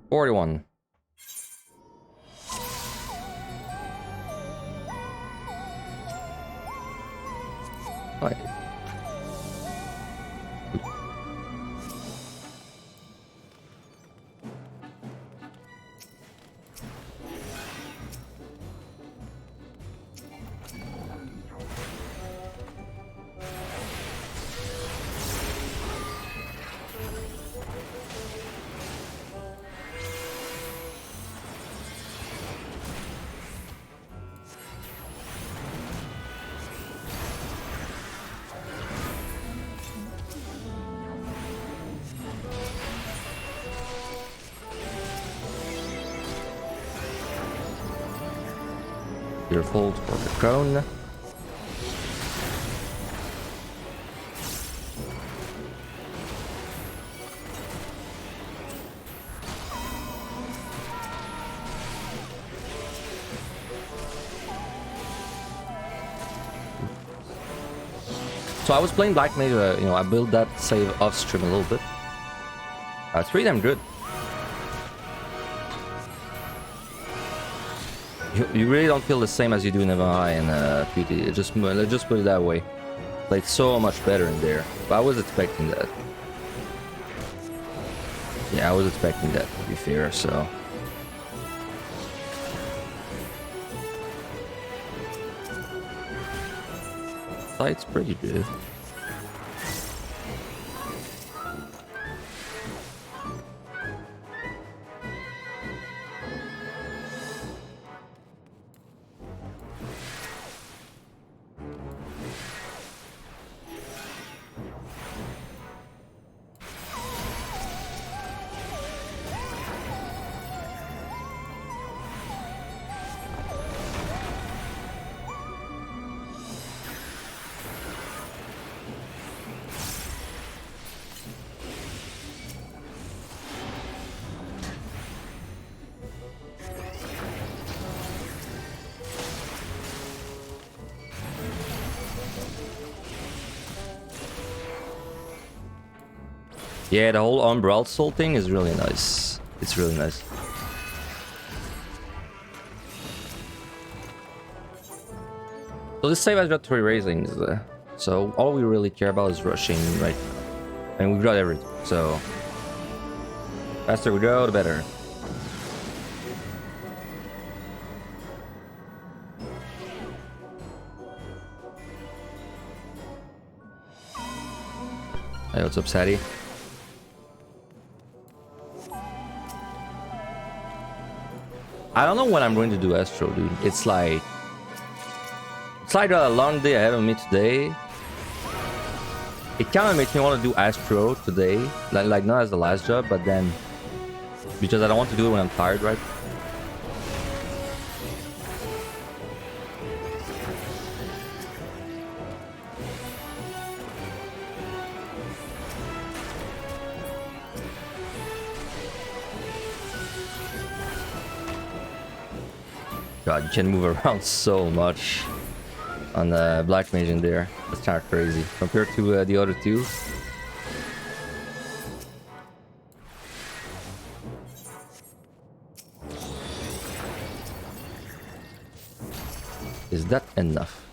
41. Right. Beautiful for the crown. So I was playing Black Mage, you know, I built that save off stream a little bit. It's pretty damn good. You really don't feel the same as you do in MI and PT. Let's just put it that way. Played so much better in there. But I was expecting that. Yeah, I was expecting that, to be fair, so... Sight's pretty good. Yeah, the whole Umbral Soul thing is really nice. It's really nice. So this save has got 3 raisings, so all we really care about is rushing right now. And we've got everything, so... faster we go, the better. Hey, what's up, Sadie? I don't know when I'm going to do Astro, dude. It's like a long day ahead of me today. It kind of makes me want to do Astro today, like not as the last job, but then because I don't want to do it when I'm tired, right? God, you can move around so much on the Black Mage in there. That's kind of crazy compared to the other two. Is that enough?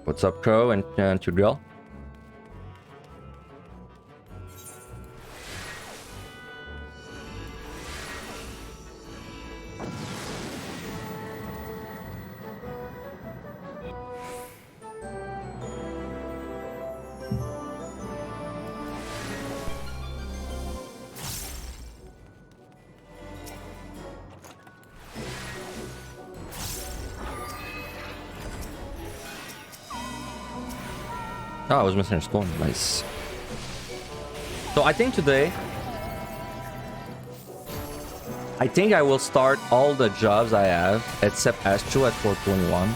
What's up, Crow and Tudriel? Oh, I was missing a storm. Nice. So I think today I think I will start all the jobs I have except Astro at 421.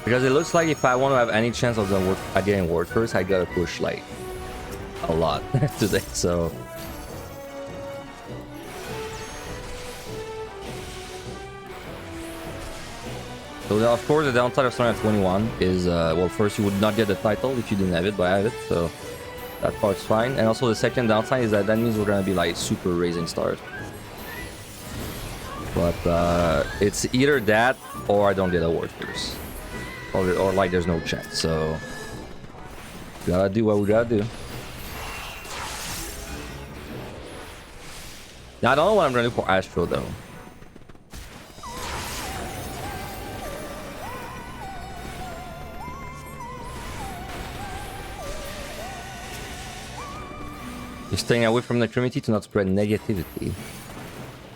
Because it looks like if I want to have any chance of getting word first, I gotta push like a lot today. So of course the downside of starting at 21 is well, first you would not get the title if you didn't have it, but I have it, so that part's fine. And also the second downside is that means we're gonna be like super raising start. But it's either that or I don't get a word first. Or like there's no chance, so gotta do what we gotta do. Now I don't know what I'm gonna do for Astro though. You're staying away from the community to not spread negativity.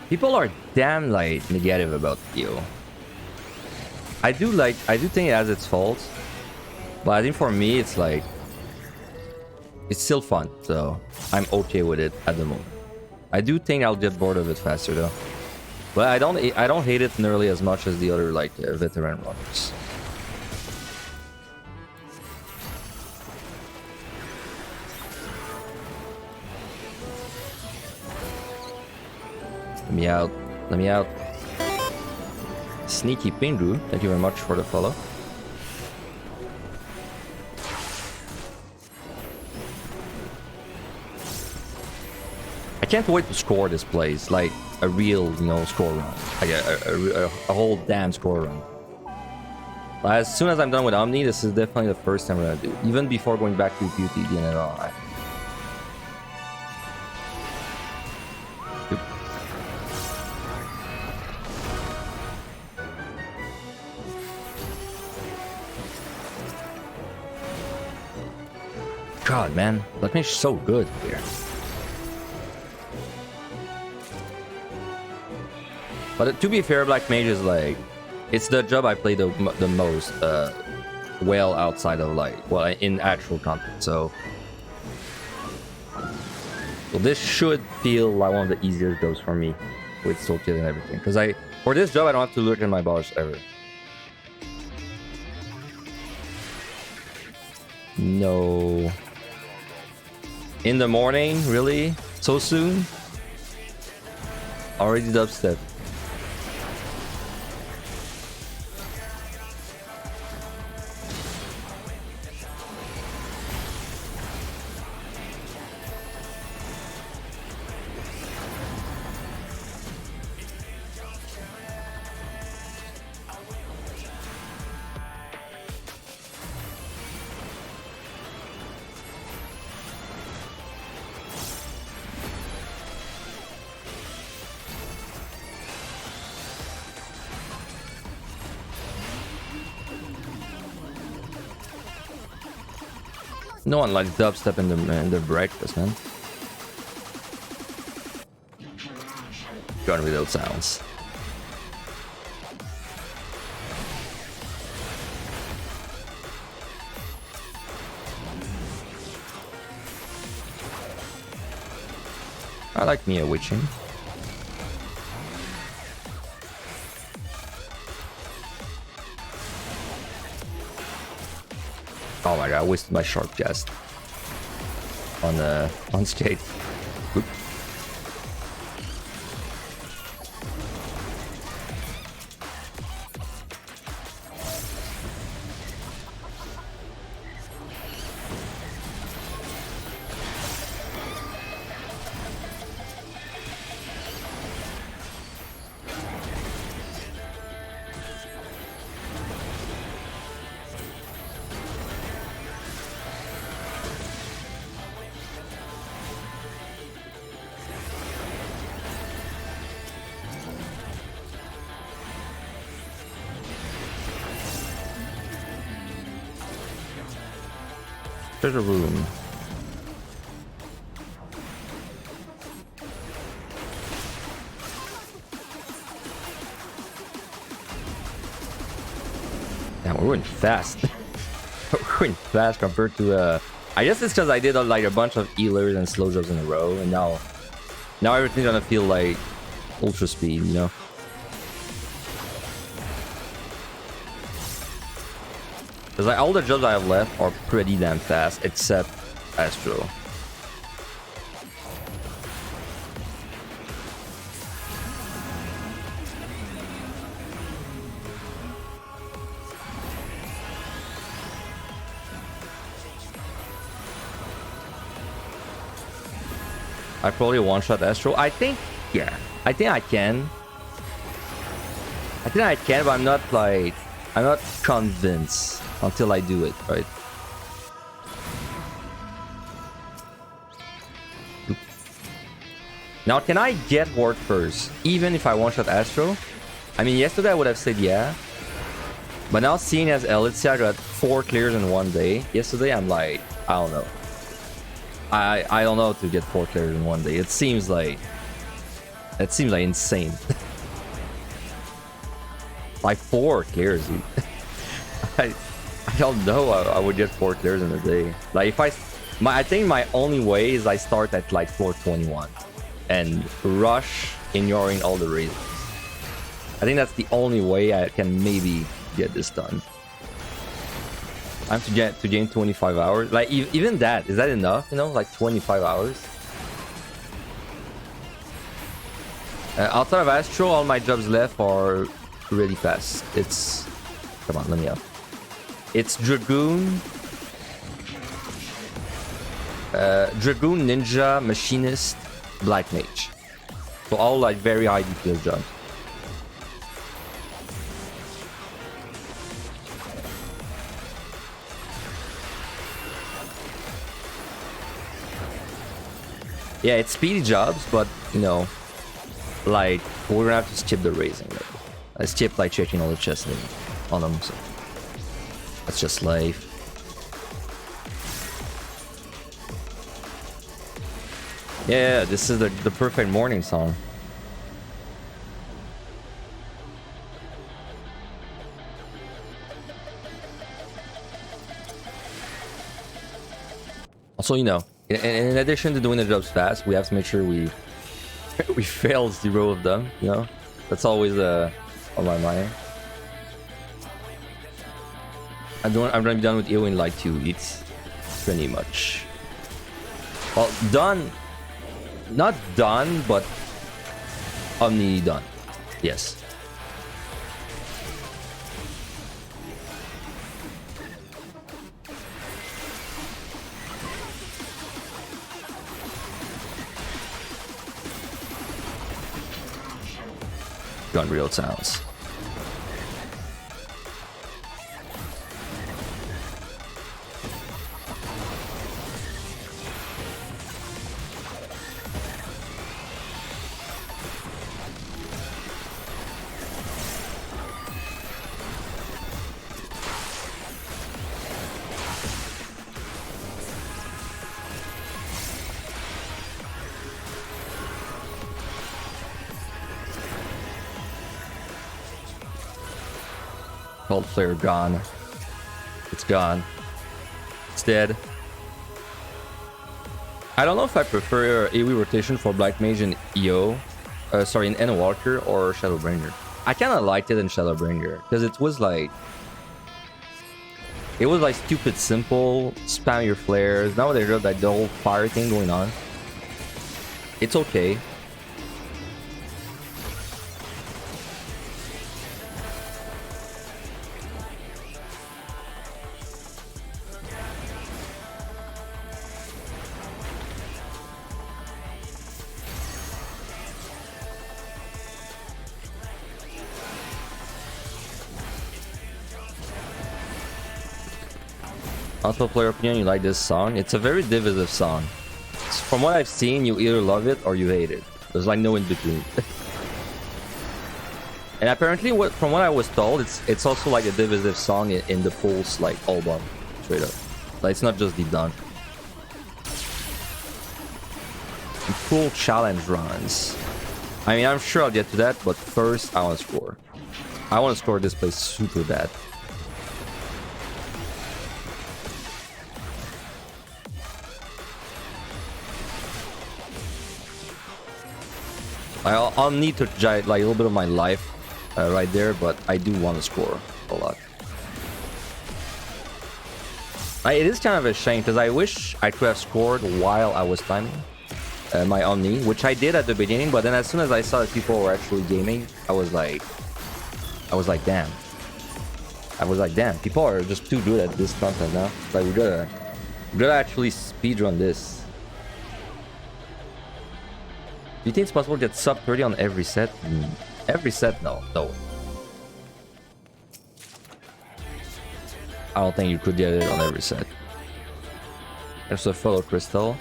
People are damn like negative about you. I do think it has its faults, but I think for me it's like it's still fun, so I'm okay with it at the moment. I do think I'll get bored of it faster though, but I don't hate it nearly as much as the other like veteran runners. Let me out. Sneaky Pingu, thank you very much for the follow. I can't wait to score this place, like a real, you know, score run, like a whole damn score run. As soon as I'm done with Omni, this is definitely the first time we're gonna do it, even before going back to PUTD and all. God, man, Black Mage is so good here. But to be fair, Black Mage is like, it's the job I play the most well outside of like, well, in actual content. So this should feel like one of the easier jobs for me with Soul Kit and everything. Because for this job, I don't have to look at my bars ever. No. In the morning? Really? So soon? Already dubstep. No one likes dubstep in the breakfast, man. Gone without sounds. I like Mia witching. Oh my god, I wasted my sharp cast on skate. Oop. Treasure room. Damn, we're going fast. We're going fast compared to I guess it's because I did like a bunch of healers and slow jobs in a row, and now Now everything's gonna feel like ultra speed, you know? Because like all the jobs I have left are pretty damn fast, except Astro. I probably one-shot Astro. I think, yeah. I think I can. I think I can, but I'm not like... I'm not convinced until I do it, right? Now, can I get Ward first, even if I one-shot Astro? I mean, yesterday I would have said yeah. But now, seeing as Elitzia got 4 clears in one day, yesterday I'm like, I don't know. I don't know to get 4 clears in one day. It seems like insane. Like 4 clears, dude. I don't know. I would get 4 clears in a day. Like if I think my only way is I start at like floor 21 and rush ignoring all the raises. I think that's the only way I can maybe get this done. I have to gain 25 hours. Like even that, is that enough? You know, like 25 hours. Outside of Astro, all my jobs left are really fast. It's, come on, let me up. It's Dragoon, Dragoon, Ninja, Machinist, Black Mage. So all like very high DPS jobs. Yeah, it's speedy jobs, but you know, like we're gonna have to skip the raising. Like, I skip like checking all the chests on them. So that's just life. Yeah, this is the perfect morning song. Also, you know, in addition to doing the jobs fast, we have to make sure we fail 0 of them. You know, that's always on my mind. I'm gonna be done with EO in like 2 weeks, pretty much. Well, done. Not done, but omni done. Yes. Gun real sounds. Cult player gone. It's gone. It's dead. I don't know if I prefer AoE rotation for Black Mage in EO. Sorry, in Endwalker or Shadowbringer. I kind of liked it in Shadowbringer because it was like stupid simple. Spam your flares. Now they got like the whole fire thing going on. It's okay. Also, player opinion, you like this song? It's a very divisive song. From what I've seen, you either love it or you hate it. There's like no in between. And apparently, from what I was told, it's also like a divisive song in the Pulse like album, straight up. Like it's not just Deep Down. And cool challenge runs. I mean, I'm sure I'll get to that, but first I want to score. I want to score this place super bad. I'll need to like a little bit of my life right there, but I do want to score a lot. It is kind of a shame because I wish I could have scored while I was timing my Omni, which I did at the beginning, but then as soon as I saw that people were actually gaming, I was like, damn. People are just too good at this content now. Like we gotta actually speedrun this. Do you think it's possible to get sub 30 on every set? Every set? No. I don't think you could get it on every set. There's a fellow crystal.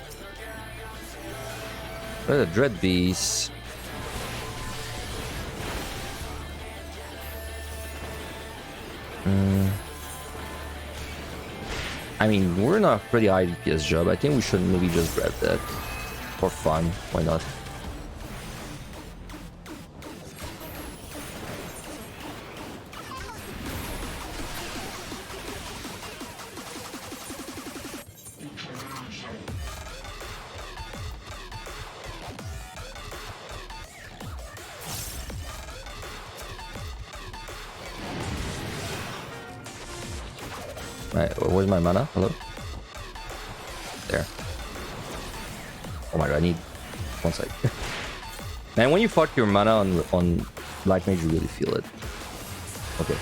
There's a dread beast. I mean, we're in a pretty high DPS job. I think we should maybe just grab that for fun. Why not? Right, where's my mana? Hello? There. Oh my god, I need one sec. Man, when you fuck your mana on Black Mage, you really feel it. Okay.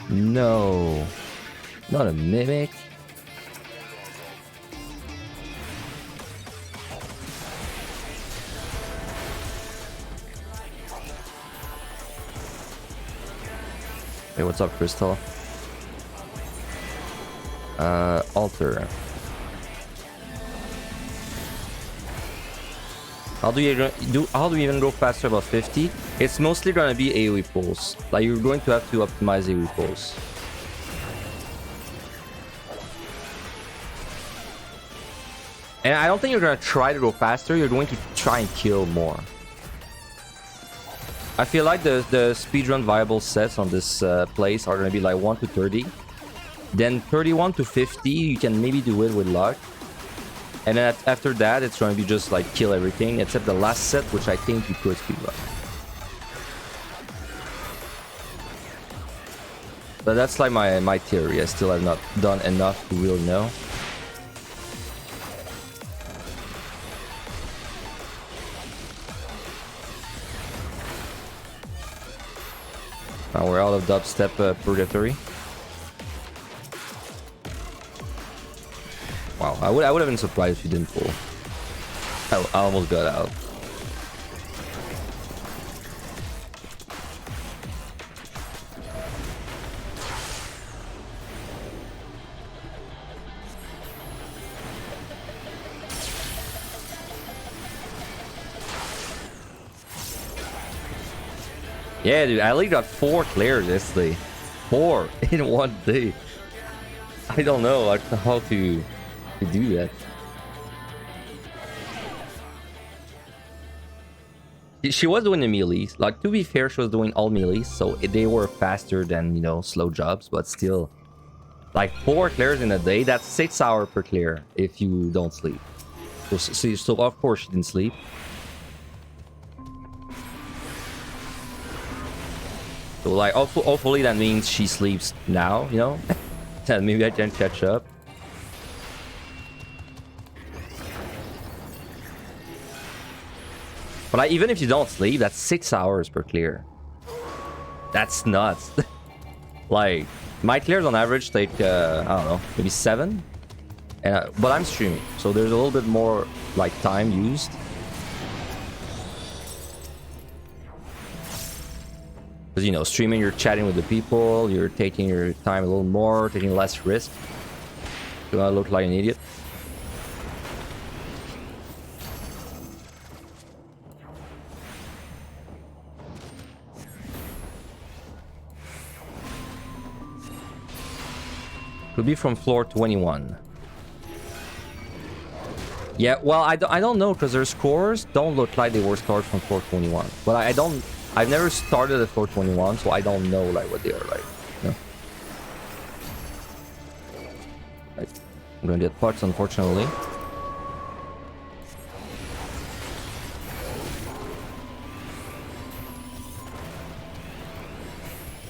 No, not a mimic. Hey, what's up, Crystal? Alter. How do we even go faster above 50? It's mostly gonna be AoE pulls. Like you're going to have to optimize AoE pulls. And I don't think you're gonna try to go faster, you're going to try and kill more. I feel like the speedrun viable sets on this place are gonna be like 1 to 30. Then 31 to 50, you can maybe do it with luck. And then after that, it's going to be just like kill everything, except the last set, which I think you could speedrun. But that's like my theory. I still have not done enough to really know. Now we're out of dubstep purgatory. Wow, I would have been surprised if you didn't pull. I almost got out. Yeah, dude, I only got 4 clears yesterday. 4 in one day. I don't know how to do that. She was doing the melees. Like, to be fair, she was doing all melees, so they were faster than, you know, slow jobs, but still. Like, 4 clears in a day, that's 6 hours per clear if you don't sleep. So of course she didn't sleep. So, like, hopefully that means she sleeps now, you know? And maybe I can catch up. But like, even if you don't sleep, that's 6 hours per clear. That's nuts. Like, my clears on average take, I don't know, maybe 7. And but I'm streaming, so there's a little bit more, like, time used. Because, you know, streaming, you're chatting with the people, you're taking your time a little more, taking less risk. You don't look like an idiot. Could be from floor 21. Yeah, well, I don't know, because their scores don't look like they were scored from floor 21. But I've never started at floor 21, so I don't know like what they are like. You know? Right. I'm gonna get parts, unfortunately.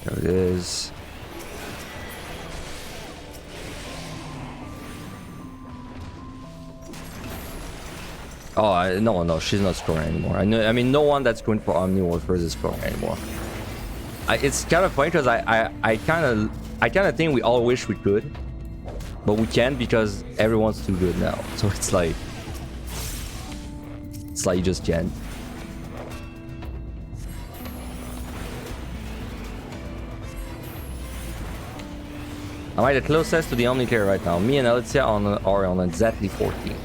There it is. Oh, no, she's not scoring anymore. I mean, no one that's going for Omni Warfare is scoring anymore. It's kind of funny because I kind of think we all wish we could, but we can't because everyone's too good now. So it's like you just can't. Am I the closest to the Omni player right now? Me and Alicia are on exactly 14.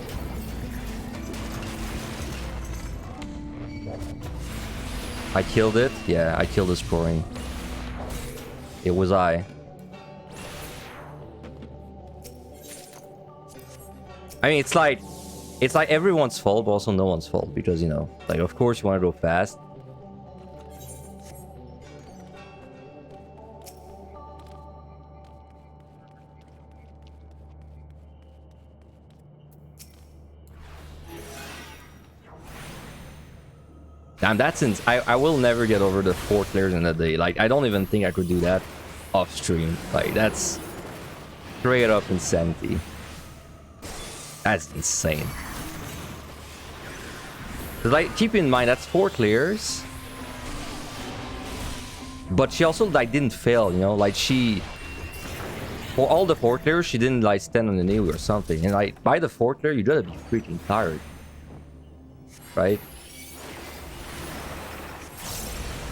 I killed it? Yeah, I killed the scoring. It was I. I mean, it's like everyone's fault, but also no one's fault. Because, you know, like, of course you want to go fast. Damn, that's I will never get over the 4 clears in a day. Like, I don't even think I could do that off stream. Like, that's straight up insanity. That's insane. Cause, like, keep in mind that's 4 clears, but she also like didn't fail. You know, like she for all the 4 clears she didn't like stand on the knee or something. And like by the 4 clear you gotta be freaking tired, right?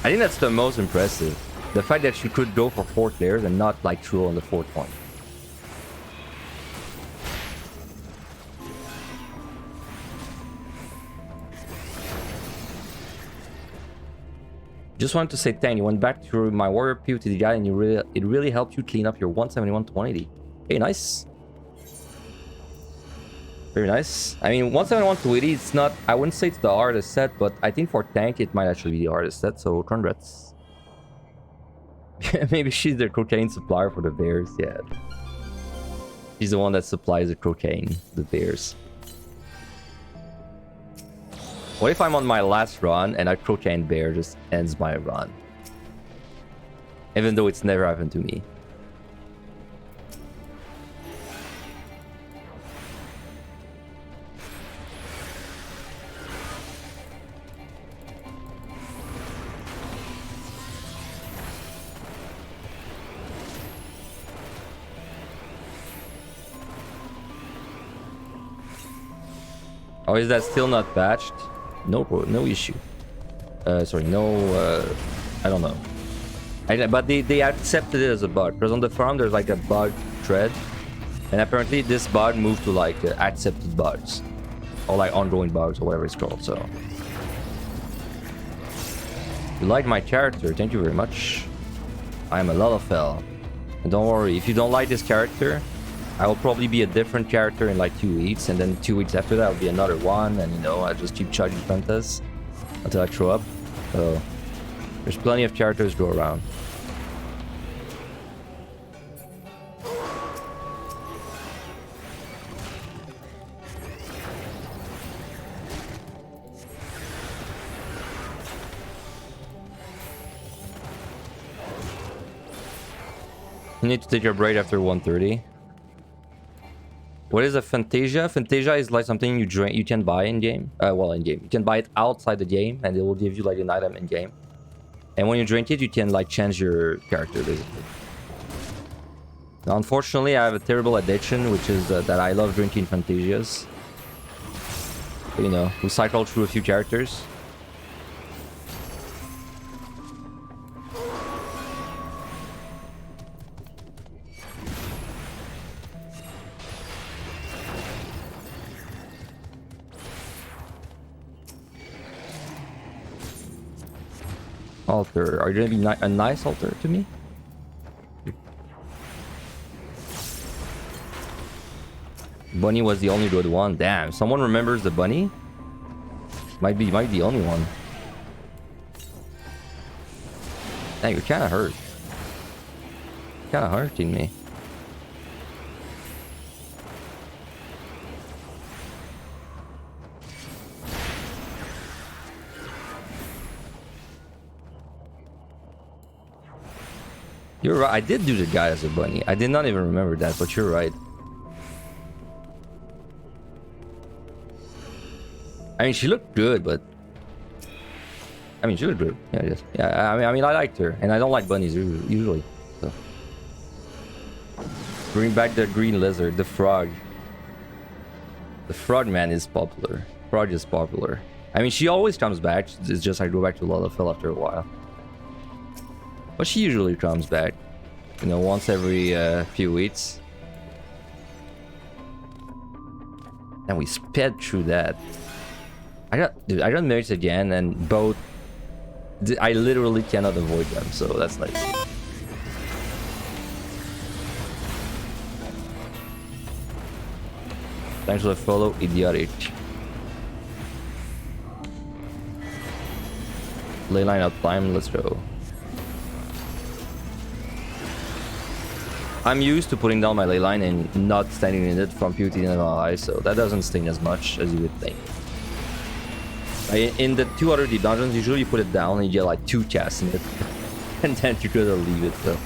I think that's the most impressive. The fact that she could go for 4 clears and not like throw on the 4th one. Just wanted to say thank you. Went back to my warrior POTD guy and it really helped you clean up your 171 280. Hey, nice. Very nice. I mean, 171 280, it's not, I wouldn't say it's the hardest set, but I think for tank it might actually be the hardest set, so congrats. Maybe she's the cocaine supplier for the bears, yeah. She's the one that supplies the cocaine, the bears. What if I'm on my last run and a cocaine bear just ends my run? Even though it's never happened to me. Oh, is that still not patched? No, no issue. Sorry, no. I don't know. But they accepted it as a bug because on the farm there's like a bug thread, and apparently this bug moved to like accepted bugs, or like ongoing bugs or whatever it's called. So, you like my character? Thank you very much. I am a Lalafell, and don't worry if you don't like this character. I will probably be a different character in like 2 weeks, and then 2 weeks after that will be another one, and you know, I just keep chugging Fantas until I throw up. So there's plenty of characters to go around. You need to take your break after 1:30. What is a Fantasia? Fantasia is like something you can buy in game. Well, in game. You can buy it outside the game and it will give you like an item in game. And when you drink it, you can like change your character basically. Now, unfortunately, I have a terrible addiction, which is that I love drinking Fantasias. But, you know, we cycle through a few characters. Altar. Are you gonna be a nice altar to me? Bunny was the only good one. Damn, someone remembers the bunny? Might be the only one. Dang, you're kind of hurt. Kind of hurting me. You're right. I did do the guy as a bunny. I did not even remember that, but you're right. I mean, she looked good, but I mean, she looked good. Yeah, just yeah. I mean, I liked her, and I don't like bunnies usually. So. Bring back the green lizard, the frog. The frog man is popular. Frog is popular. I mean, she always comes back. It's just I go back to Lalafell after a while. But she usually comes back, you know, once every few weeks. And we sped through that. I got Mage again, and both I literally cannot avoid them, so that's nice. Thanks for the follow, idiotic. Leyline out time, let's go. I'm used to putting down my ley line and not standing in it from PvT and MLI, so that doesn't sting as much as you would think. In the 2 other deep dungeons, usually you put it down and you get like 2 casts in it, and then you gotta leave it, so.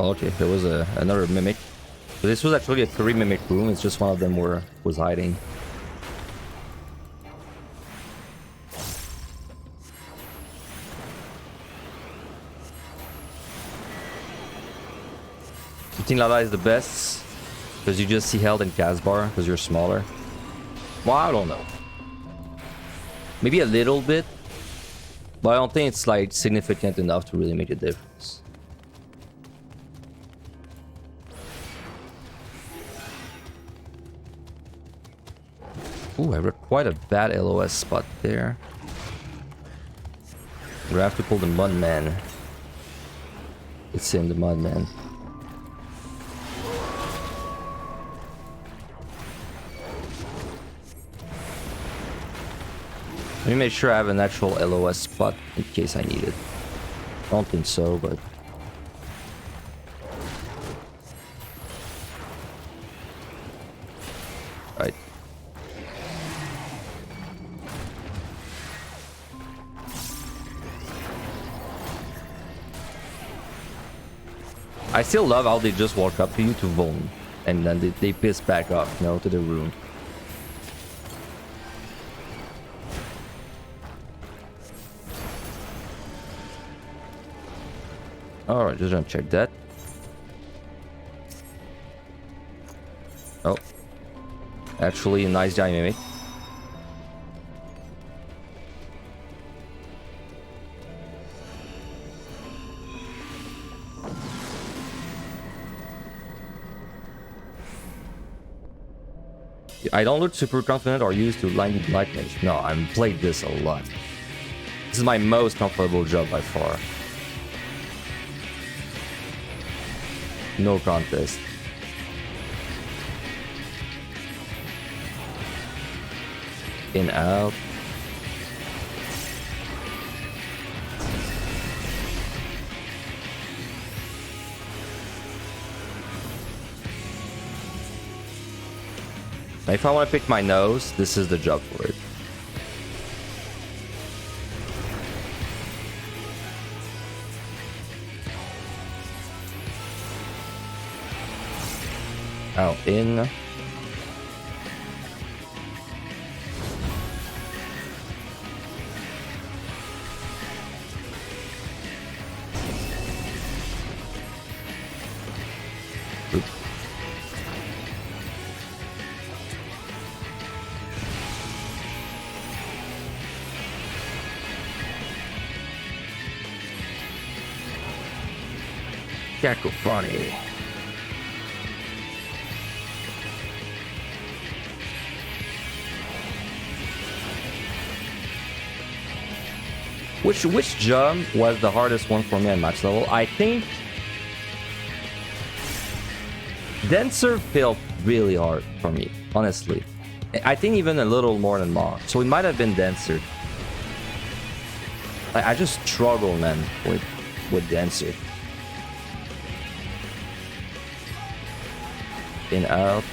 Oh, okay, there was another mimic. So this was actually a 3 mimic room, it's just one of them was hiding. You think Lala is the best? Because you just see health and cast bar, because you're smaller? Well, I don't know. Maybe a little bit, but I don't think it's like significant enough to really make a difference. Ooh, I got quite a bad LOS spot there. We have to pull the Mudman. It's in the Mudman. Let me make sure I have an actual LOS spot in case I need it. I don't think so, but... Right. I still love how they just walk up to you to Vuln, and then they piss back up, you know, to the room. Alright, just gonna check that. Oh. Actually, a nice guy mimic. I don't look super confident or used to line Black Mage. No, I've played this a lot. This is my most comfortable job by far. No contest. In, out. If I want to pick my nose, this is the job for it. Out, in. Cacophony. Which jump was the hardest one for me at max level? I think Dancer felt really hard for me, honestly. I think even a little more than Mage. So it might have been Dancer. I just struggle, man, with Dancer. In out.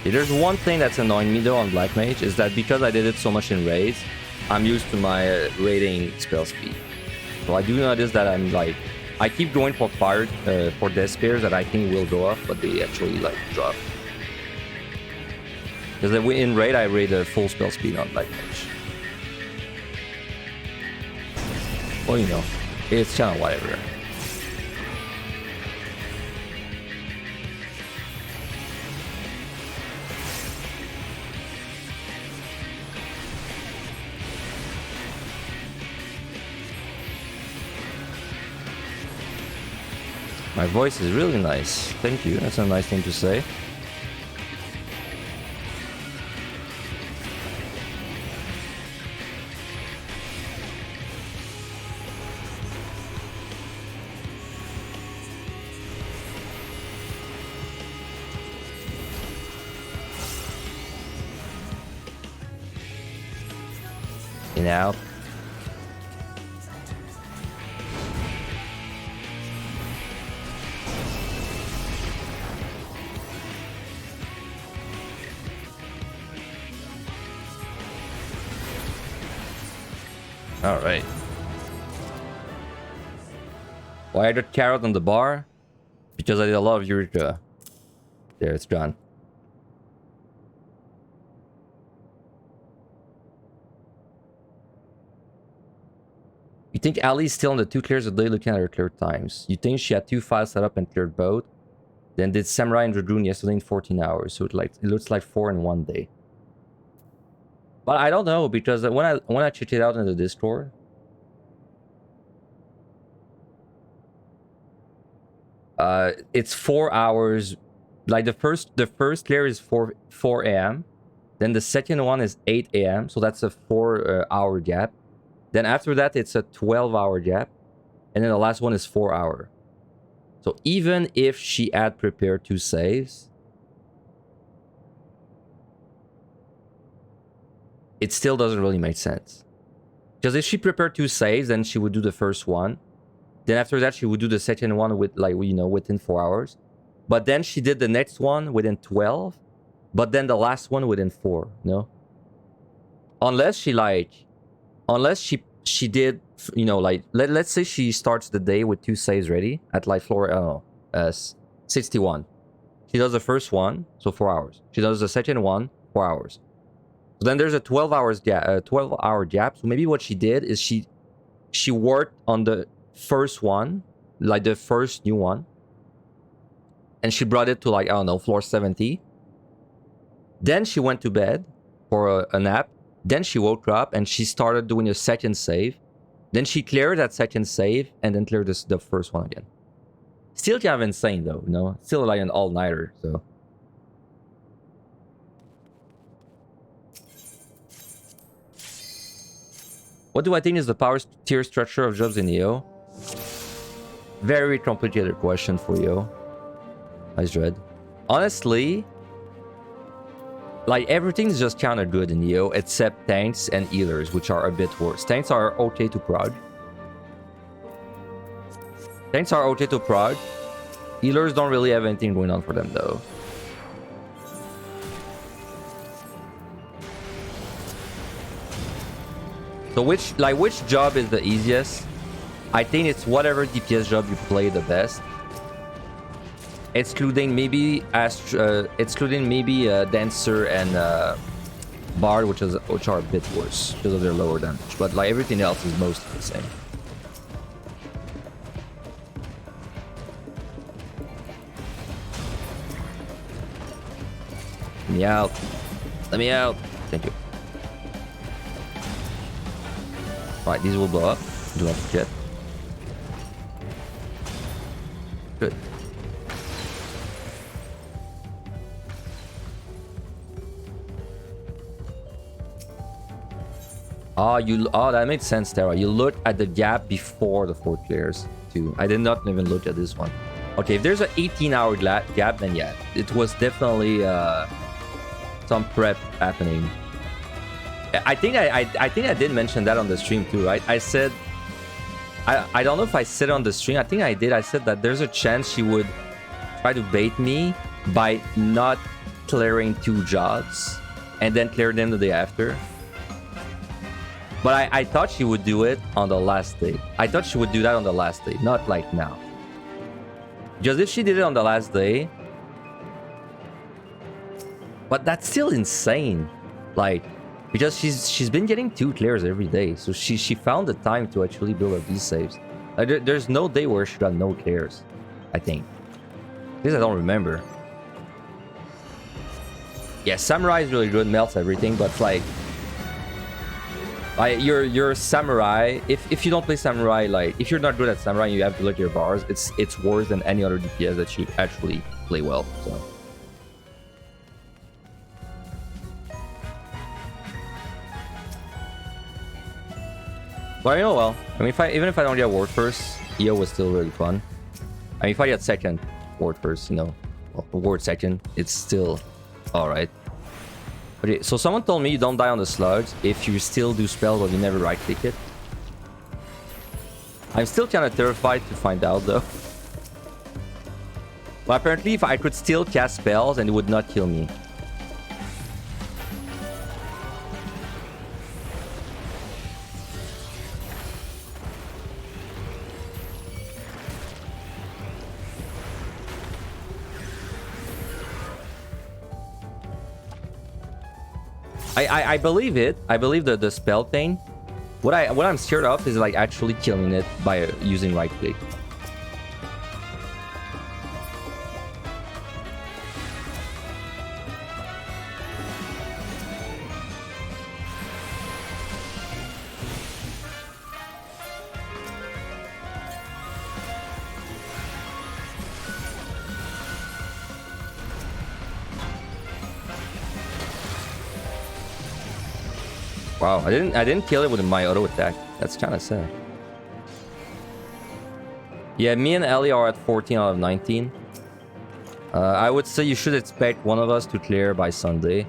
There's one thing that's annoying me though on Black Mage is that because I did it so much in raids, I'm used to my raiding spell speed. So I do notice that I'm like, I keep going for fire, for death spears that I think will go off, but they actually like drop. Because in raid, I raid a full spell speed on Black Mage. Well, you know, it's kind of whatever. My voice is really nice. Thank you. That's a nice thing to say. In out. All right. Why I did carrot on the bar? Because I did a lot of Eureka. There, it's gone. You think Ali's still on the 2 clears a day looking at her clear times? You think she had 2 files set up and cleared both? Then did Samurai and Dragoon yesterday in 14 hours. So it looks like 4 in 1 day. But I don't know, because when I checked it out in the Discord, it's 4 hours. Like the first clear is 4 a.m. Then the second one is 8 a.m. So that's a 4 hour gap. Then after that, it's a 12-hour gap. And then the last one is 4 hour. So even if she had prepared 2 saves, it still doesn't really make sense. Because if she prepared 2 saves, then she would do the first one. Then after that, she would do the second one with, like, you know, within 4 hours. But then she did the next one within 12. But then the last one within 4, no? Unless she did, you know, like, let's say she starts the day with 2 saves ready at like floor, I don't know, 61. She does the first one, so 4 hours. She does the second one, 4 hours. So then there's a 12-hour gap. So maybe what she did is she worked on the first one, like the first new one, and she brought it to, like, I don't know, floor 70. Then she went to bed for a nap. Then she woke up and she started doing a second save. Then she cleared that second save and then cleared the first one again. Still kind of insane though, you know? Still like an all-nighter, so. What do I think is the power tier structure of jobs in EO? Very complicated question for you. Nice dread. Honestly, like, everything's just kind of good in EO except tanks and healers, which are a bit worse. Tanks are okay to prod. Tanks are okay to prod. Healers don't really have anything going on for them though. So which job is the easiest? I think it's whatever DPS job you play the best. Excluding maybe Dancer and Bard, which are a bit worse because of their lower damage. But like everything else is mostly the same. Let me out. Let me out. Thank you. Right, these will blow up. Do not forget. Good. Oh, that makes sense, Tara. You look at the gap before the fort clears, too. I did not even look at this one. Okay, if there's an 18-hour gap, then yeah, it was definitely some prep happening. I think I did mention that on the stream too, right? I said, I don't know if I said it on the stream. I think I did. I said that there's a chance she would try to bait me by not clearing 2 jobs and then clear them the day after. But I thought she would do it on the last day. I thought she would do that on the last day, not like now. Just if she did it on the last day. But that's still insane. Like, because she's been getting 2 clears every day. So she found the time to actually build up these saves. Like, there's no day where she got no clears, I think. Because I don't remember. Yeah, Samurai is really good, melts everything, but like... Your Samurai, if you don't play Samurai, like, if you're not good at Samurai and you have to look at your bars, it's worse than any other DPS that you actually play well, so... But you know, well, I mean, even if I don't get ward first, EO was still really fun. I mean, if I get second ward first, you know, well, ward second, it's still alright. Okay, so someone told me you don't die on the slugs if you still do spells but you never right click it. I'm still kind of terrified to find out though. But apparently if I could still cast spells and it would not kill me. I believe it. I believe the spell thing. What I'm scared of is like actually killing it by using right click. Wow, I didn't kill it with my auto attack. That's kind of sad. Yeah, me and Ellie are at 14 out of 19. I would say you should expect one of us to clear by Sunday.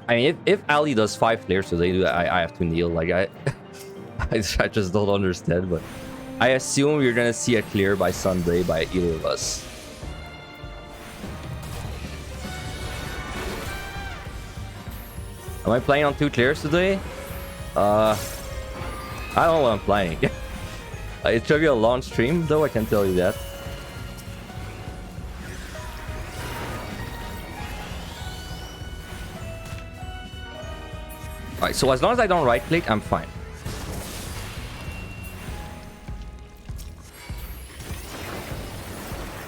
I mean, if Ali does 5 clears today, I have to kneel. Like I just don't understand. But I assume we're gonna see a clear by Sunday by either of us. Am I playing on 2 clears today? I don't know what I'm playing. It should be a long stream, though, I can tell you that. Alright, so as long as I don't right-click, I'm fine.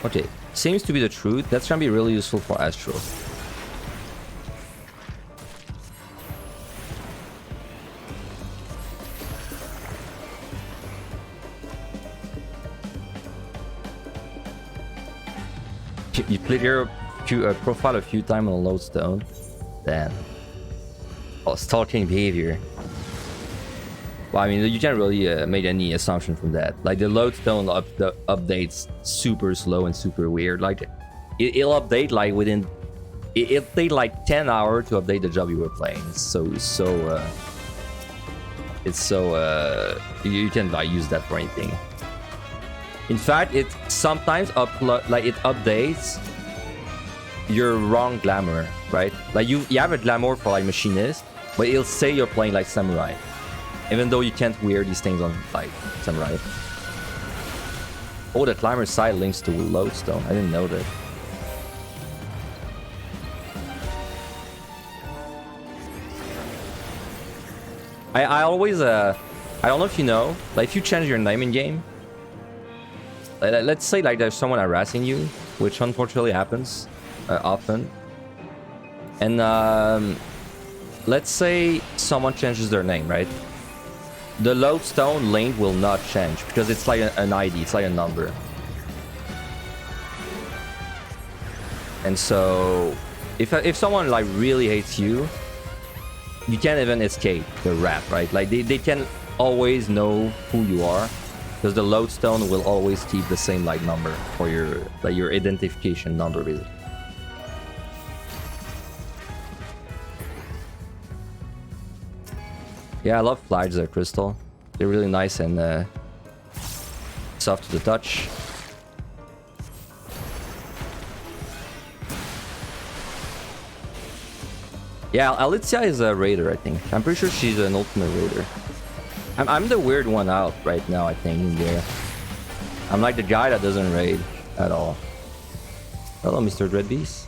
Okay, seems to be the truth. That's gonna be really useful for Astro. You clear your profile a few times on a lodestone. Then, oh, stalking behavior. Well, I mean, you can't really make any assumption from that. Like the lodestone updates super slow and super weird. Like it'll update like within. It'll take like 10 hours to update the job you were playing. You can't like use that for anything. In fact, it sometimes it updates your wrong glamour, right? Like you have a glamour for like machinist, but it'll say you're playing like samurai, even though you can't wear these things on like samurai. Oh, the climber side links to lodestone. I didn't know that. I always I don't know if you know, like if you change your name in game. Let's say like there's someone harassing you, which unfortunately happens often. And let's say someone changes their name, right? The lodestone link will not change because it's like an ID, it's like a number. And so if someone like really hates you, you can't even escape the wrath, right? Like they can always know who you are because the lodestone will always keep the same like number for your like your identification number, really. Yeah, I love flags there, Crystal. They're really nice and soft to the touch. Yeah, Alicia is a raider, I think. I'm pretty sure she's an ultimate raider. I'm the weird one out right now, I think, in there. I'm like the guy that doesn't raid at all. Hello, Mr. Dreadbeast.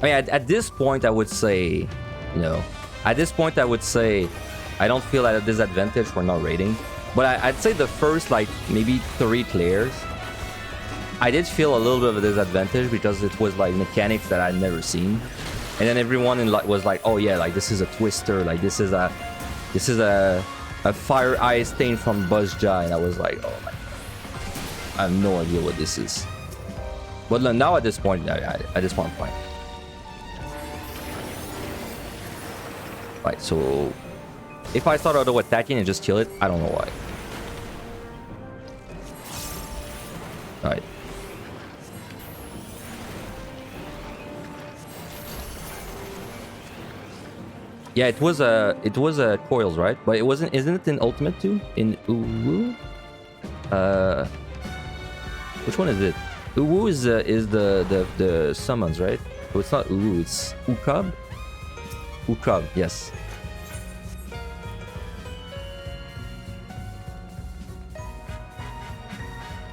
I mean, at this point, I would say, you know, at this point, I would say I don't feel at a disadvantage for not raiding. But I'd say the first, like, maybe 3 clears, I did feel a little bit of a disadvantage because it was, like, mechanics that I'd never seen. And then everyone was like, oh, yeah, like, this is a twister. Like, this is a fire eye stain from Buzzja. And I was like, oh, my God. I have no idea what this is. But now at this point, I just want to play. Right, so if I start auto attacking and just kill it, I don't know why. Alright. Yeah, it was a coils, right? But it wasn't. Isn't it in ultimate too? In Uwu? Which one is it? Uwu is the summons, right? So it's not Uwu, it's Ukab. Ukab, yes.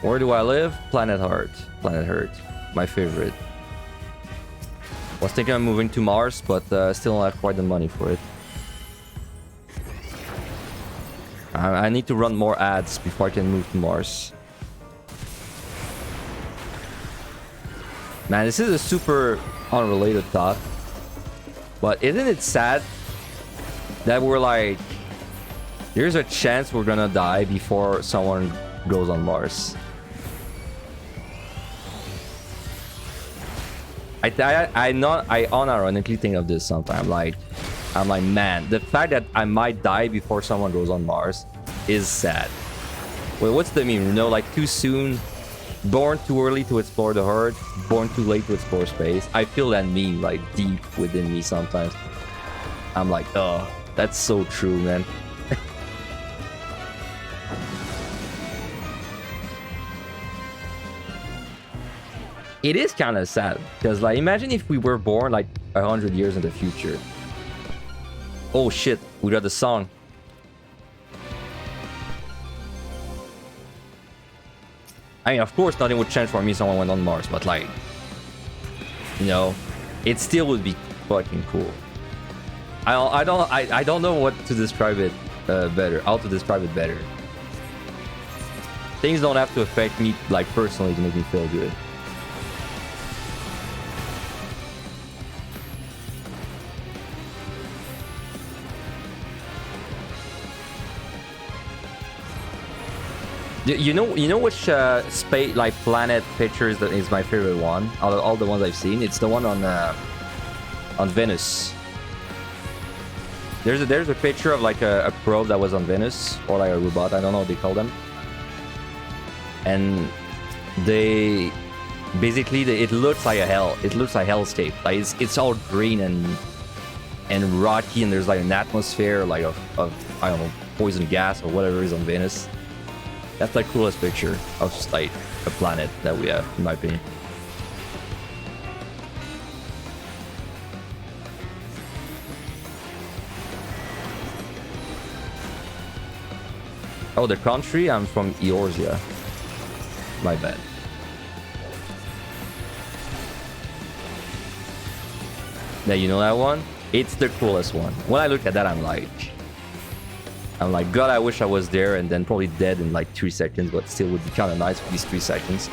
Where do I live? Planet Heart. Planet Heart. My favorite. Was thinking of moving to Mars, but still don't have quite the money for it. I need to run more ads before I can move to Mars. Man, this is a super unrelated thought. But isn't it sad that we're like, there's a chance we're gonna die before someone goes on Mars? I unironically think of this sometimes. I'm like, man, the fact that I might die before someone goes on Mars is sad. Wait, what's the meme? You know, like too soon, born too early to explore the Horde, born too late to explore space. I feel that meme like deep within me sometimes. I'm like, oh, that's so true, man. It is kind of sad because, like, imagine if we were born like 100 years in the future. Oh shit, we got the song. I mean, of course, nothing would change for me if someone went on Mars, but like, you know, it still would be fucking cool. I don't know what to describe it better. How to describe it better. Things don't have to affect me like personally to make me feel good. You know which space like planet pictures that is my favorite one? All the ones I've seen, it's the one on Venus. There's a picture of like a probe that was on Venus, or like a robot. I don't know what they call them. And they basically it looks like a hell. It looks like hellscape. Like it's all green and rocky, and there's like an atmosphere like of I don't know, poison gas or whatever is on Venus. That's the coolest picture of like a planet that we have, in my opinion. Oh, the country? I'm from Eorzea. My bad. Yeah, you know that one? It's the coolest one. When I look at that, I'm like, God, I wish I was there, and then probably dead in like 3 seconds, but still would be kind of nice for these 3 seconds.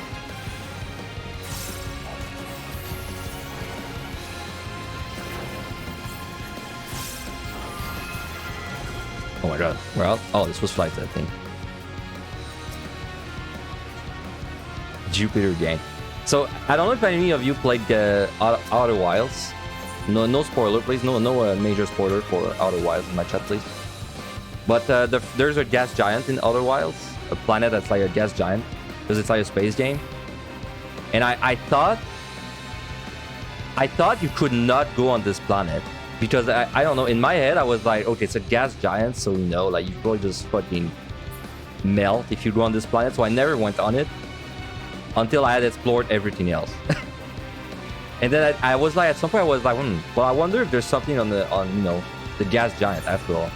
Oh my god. Well, oh, this was flight, I think. Jupiter game. So, I don't know if any of you played Outer Wilds. No spoiler, please. No major spoiler for Outer Wilds in my chat, please. But there's a gas giant in Outer Wilds. A planet that's like a gas giant. Because it's like a space game. And I thought you could not go on this planet. Because I don't know, in my head I was like, okay, it's a gas giant, so you know, like you probably just fucking melt if you go on this planet. So I never went on it until I had explored everything else. And then I was like, at some point I was like, well, I wonder if there's something on you know, the gas giant after all.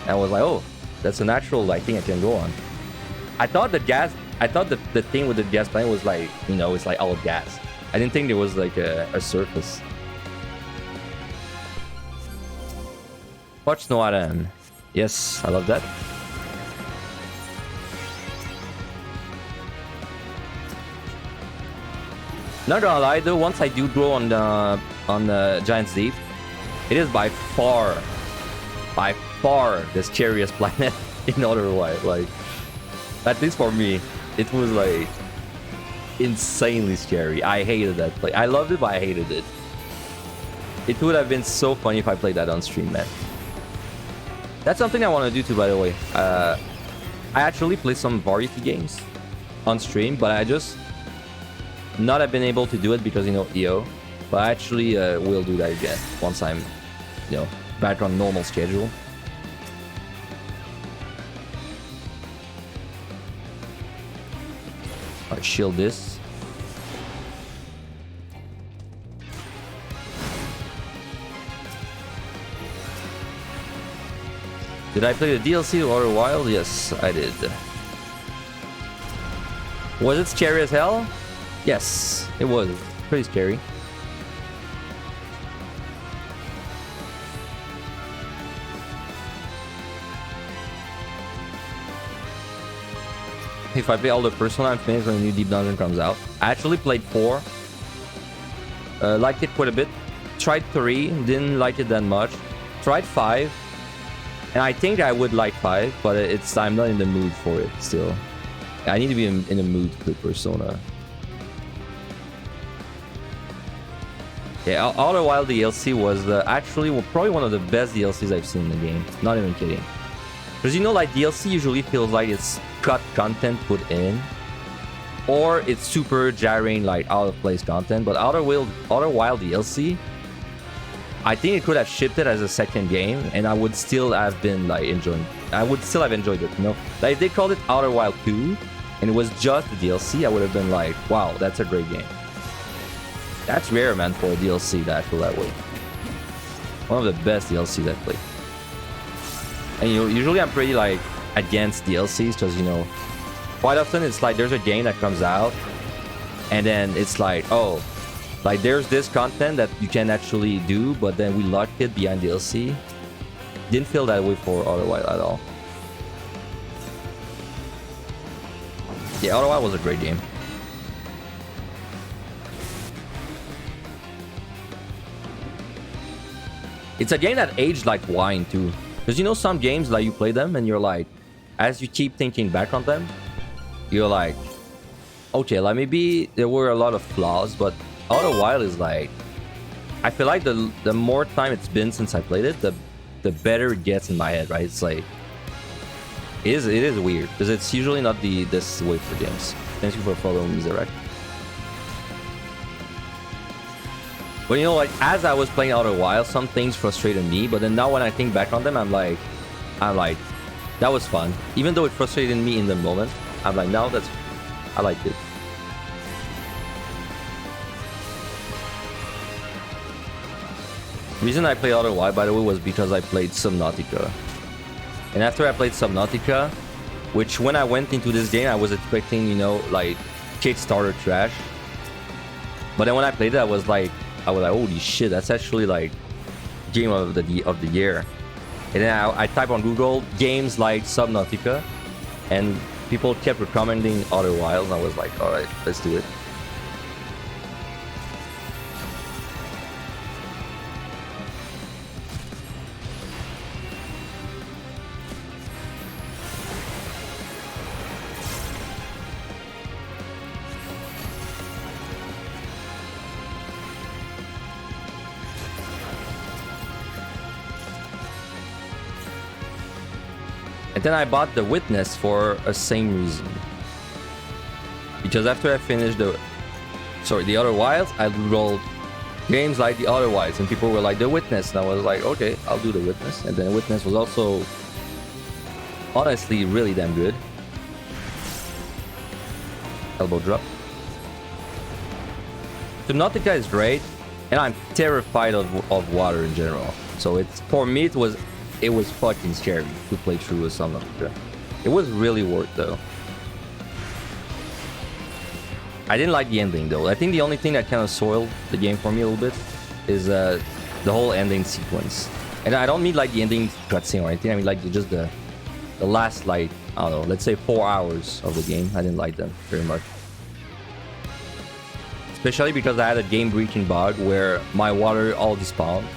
And I was like, oh, that's a natural like thing I can go on. I thought the thing with the gas planet was like, you know, it's like all gas. I didn't think there was like a surface. Watch no Adam. Yes, I love that. Not gonna lie though, once I do grow on the Giant's Deep, it is by far the scariest planet in Outer Wilds. Like, at least for me, it was like insanely scary. I hated that place. I loved it, but I hated it. It would have been so funny if I played that on stream, man. That's something I want to do too, by the way. I actually play some variety games on stream, but I just not have been able to do it because, you know, EO. But I actually will do that again once I'm, you know, back on normal schedule. Alright, shield this. Did I play the DLC of Outer Wild? Yes, I did. Was it scary as hell? Yes, it was. Pretty scary. If I play all the Persona, I'm finished when a new Deep Dungeon comes out. I actually played 4. Liked it quite a bit. Tried 3, didn't like it that much. Tried 5. And I think I would like 5, but I'm not in the mood for it still. I need to be in the mood for Persona. Yeah, Outer Wild DLC was actually probably one of the best DLCs I've seen in the game. Not even kidding. Because you know, like, DLC usually feels like it's cut content put in, or it's super jarring, like out of place content. But Outer Wild DLC, I think it could have shipped it as a second game, and I would still have been like enjoying. I would still have enjoyed it, you know. Like if they called it Outer Wild 2, and it was just the DLC, I would have been like, wow, that's a great game. That's rare, man, for a DLC that I feel that way. One of the best DLCs I played. And you know, usually I'm pretty like against DLCs because, you know, quite often it's like there's a game that comes out, and then it's like, oh, like there's this content that you can actually do, but then we locked it behind DLC. Didn't feel that way for Outer Wild at all. Yeah, Outer Wild was a great game. It's a game that aged like wine too. Because you know, some games, like you play them and you're like, as you keep thinking back on them, you're like, okay, like maybe there were a lot of flaws, but Outer Wild is like, I feel like the more time it's been since I played it, the better it gets in my head, right? It's like, it is weird, because it's usually not this way for games. Thank you for following me, Zarek. But you know, like, as I was playing Outer Wild, some things frustrated me, but then now when I think back on them, I'm like, that was fun. Even though it frustrated me in the moment, I'm like, now I liked it. The reason I played Outer Wild, by the way, was because I played Subnautica. And after I played Subnautica, which when I went into this game, I was expecting, you know, like, Kickstarter trash. But then when I played it, I was like, holy shit, that's actually like game of the year. And then I type on Google games like Subnautica, and people kept recommending Outer Wilds. And I was like, all right, let's do it. And then I bought The Witness for a same reason. Because after I finished the Outer Wilds, I rolled games like the Outer Wilds, and people were like, The Witness, and I was like, okay, I'll do The Witness. And then The Witness was also honestly really damn good. Elbow drop. Subnautica is great, and I'm terrified of water in general. So it's, for me, it was fucking scary to play through with Subnautica. It was really worth though. I didn't like the ending though. I think the only thing that kind of soiled the game for me a little bit is the whole ending sequence. And I don't mean like the ending cutscene or anything. I mean like just the last, like, I don't know, let's say 4 hours of the game. I didn't like them very much. Especially because I had a game breaching bug where my water all despawned.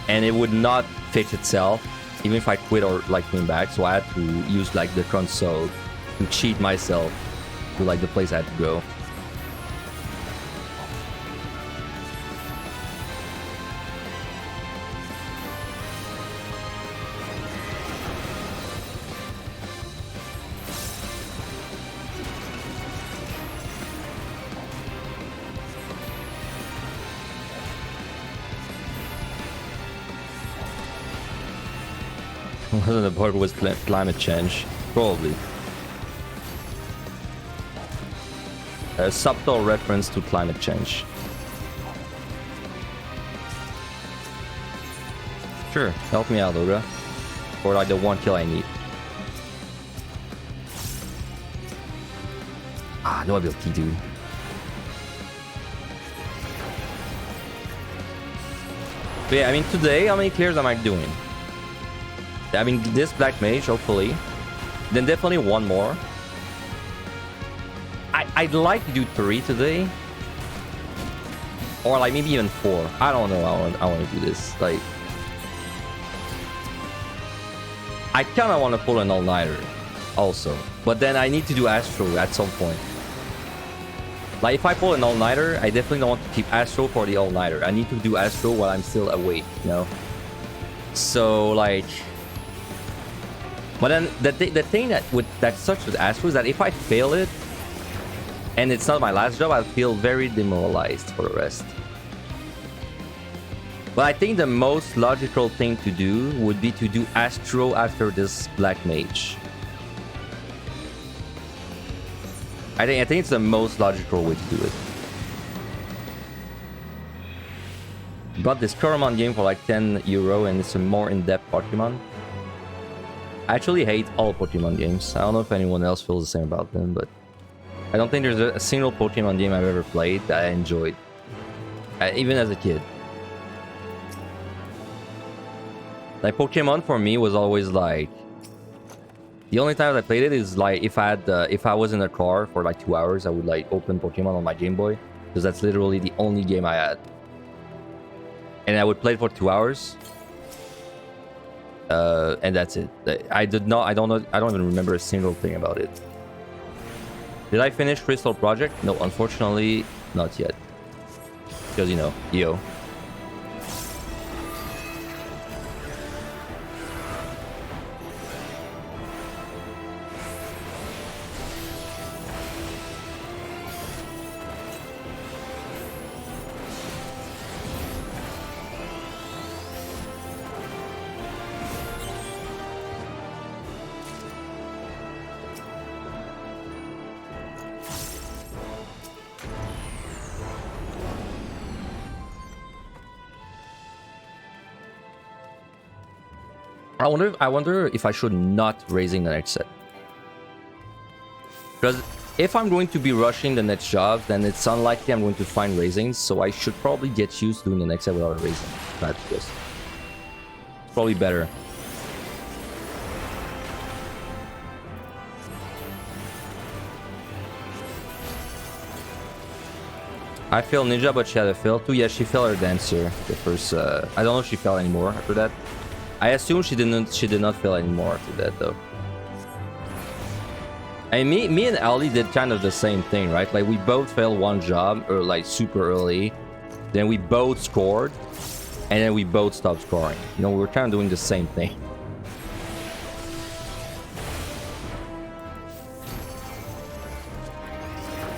And it would not fix itself, even if I quit or like came back. So I had to use like the console to cheat myself to like the place I had to go. Wasn't the part with climate change? Probably. A subtle reference to climate change. Sure, help me out, Oga. For like the one kill I need. Ah, no ability, dude. But yeah, I mean, today, how many clears am I doing? I mean, this Black Mage, hopefully. Then definitely one more. I'd like to do 3 today. Or like maybe even 4. I don't know how I want to do this. Like, I kind of want to pull an all-nighter also. But then I need to do Astro at some point. Like, if I pull an all-nighter, I definitely don't want to keep Astro for the all-nighter. I need to do Astro while I'm still awake, you know? So, like... But then the thing that sucks with Astro is that if I fail it, and it's not my last job, I'll feel very demoralized for the rest. But I think the most logical thing to do would be to do Astro after this Black Mage. I think it's the most logical way to do it. Bought this Coromon game for like €10 and it's a more in-depth Pokemon. I actually hate all Pokemon games. I don't know if anyone else feels the same about them, but I don't think there's a single Pokemon game I've ever played that I enjoyed. Even as a kid. Like, Pokemon for me was always like... The only time I played it is like if I was in a car for like 2 hours, I would like open Pokemon on my Game Boy. Because that's literally the only game I had. And I would play it for 2 hours. And that's it. I don't even remember a single thing about it. Did I finish Crystal Project? No, unfortunately, not yet. Because, you know, EO. I wonder if I should not raising the next set. Because if I'm going to be rushing the next job, then it's unlikely I'm going to find raisins, so I should probably get used to doing the next job without a raisin. That's just probably better. I failed Ninja, but she had a fail too. Yeah, she failed her dancer. The first, I don't know if she failed anymore after that. I assume she didn't. She did not fail anymore after that, though. And me and Ali did kind of the same thing, right? Like we both failed one job, or like super early. Then we both scored, and then we both stopped scoring. You know, we were kind of doing the same thing.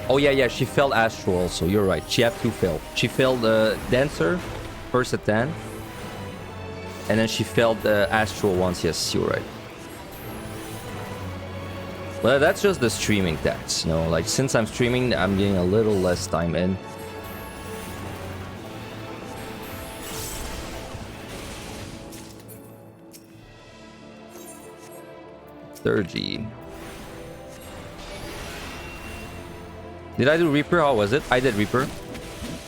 Oh yeah, she failed Astral also. You're right. She had two fail. She failed Dancer, first at 10. And then she failed Astral once. Yes, you're right. Well, that's just the streaming tax, you know. Like, since I'm streaming, I'm getting a little less time in. Thirty. Did I do Reaper? How was it? I did Reaper.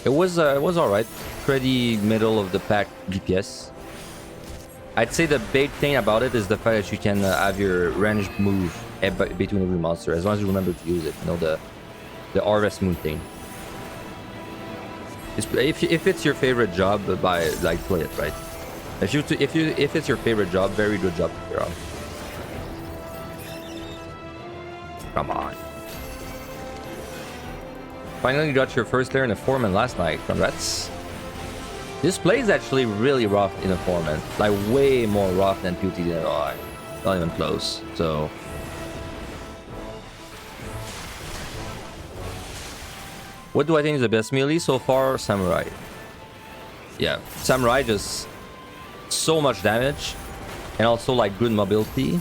It was alright. Pretty middle of the pack DPS. I'd say the big thing about it is the fact that you can have your ranged move between every monster, as long as you remember to use it. You know, the Harvest Moon thing. If it's your favorite job, play it, right? If it's your favorite job, very good job to figure out. Come on. Finally got your first layer in a foreman last night. Congrats. This play is actually really rough in a foreman. Like way more rough than POTD. Not even close. So what do I think is the best melee so far? Samurai. Yeah, Samurai just so much damage and also like good mobility.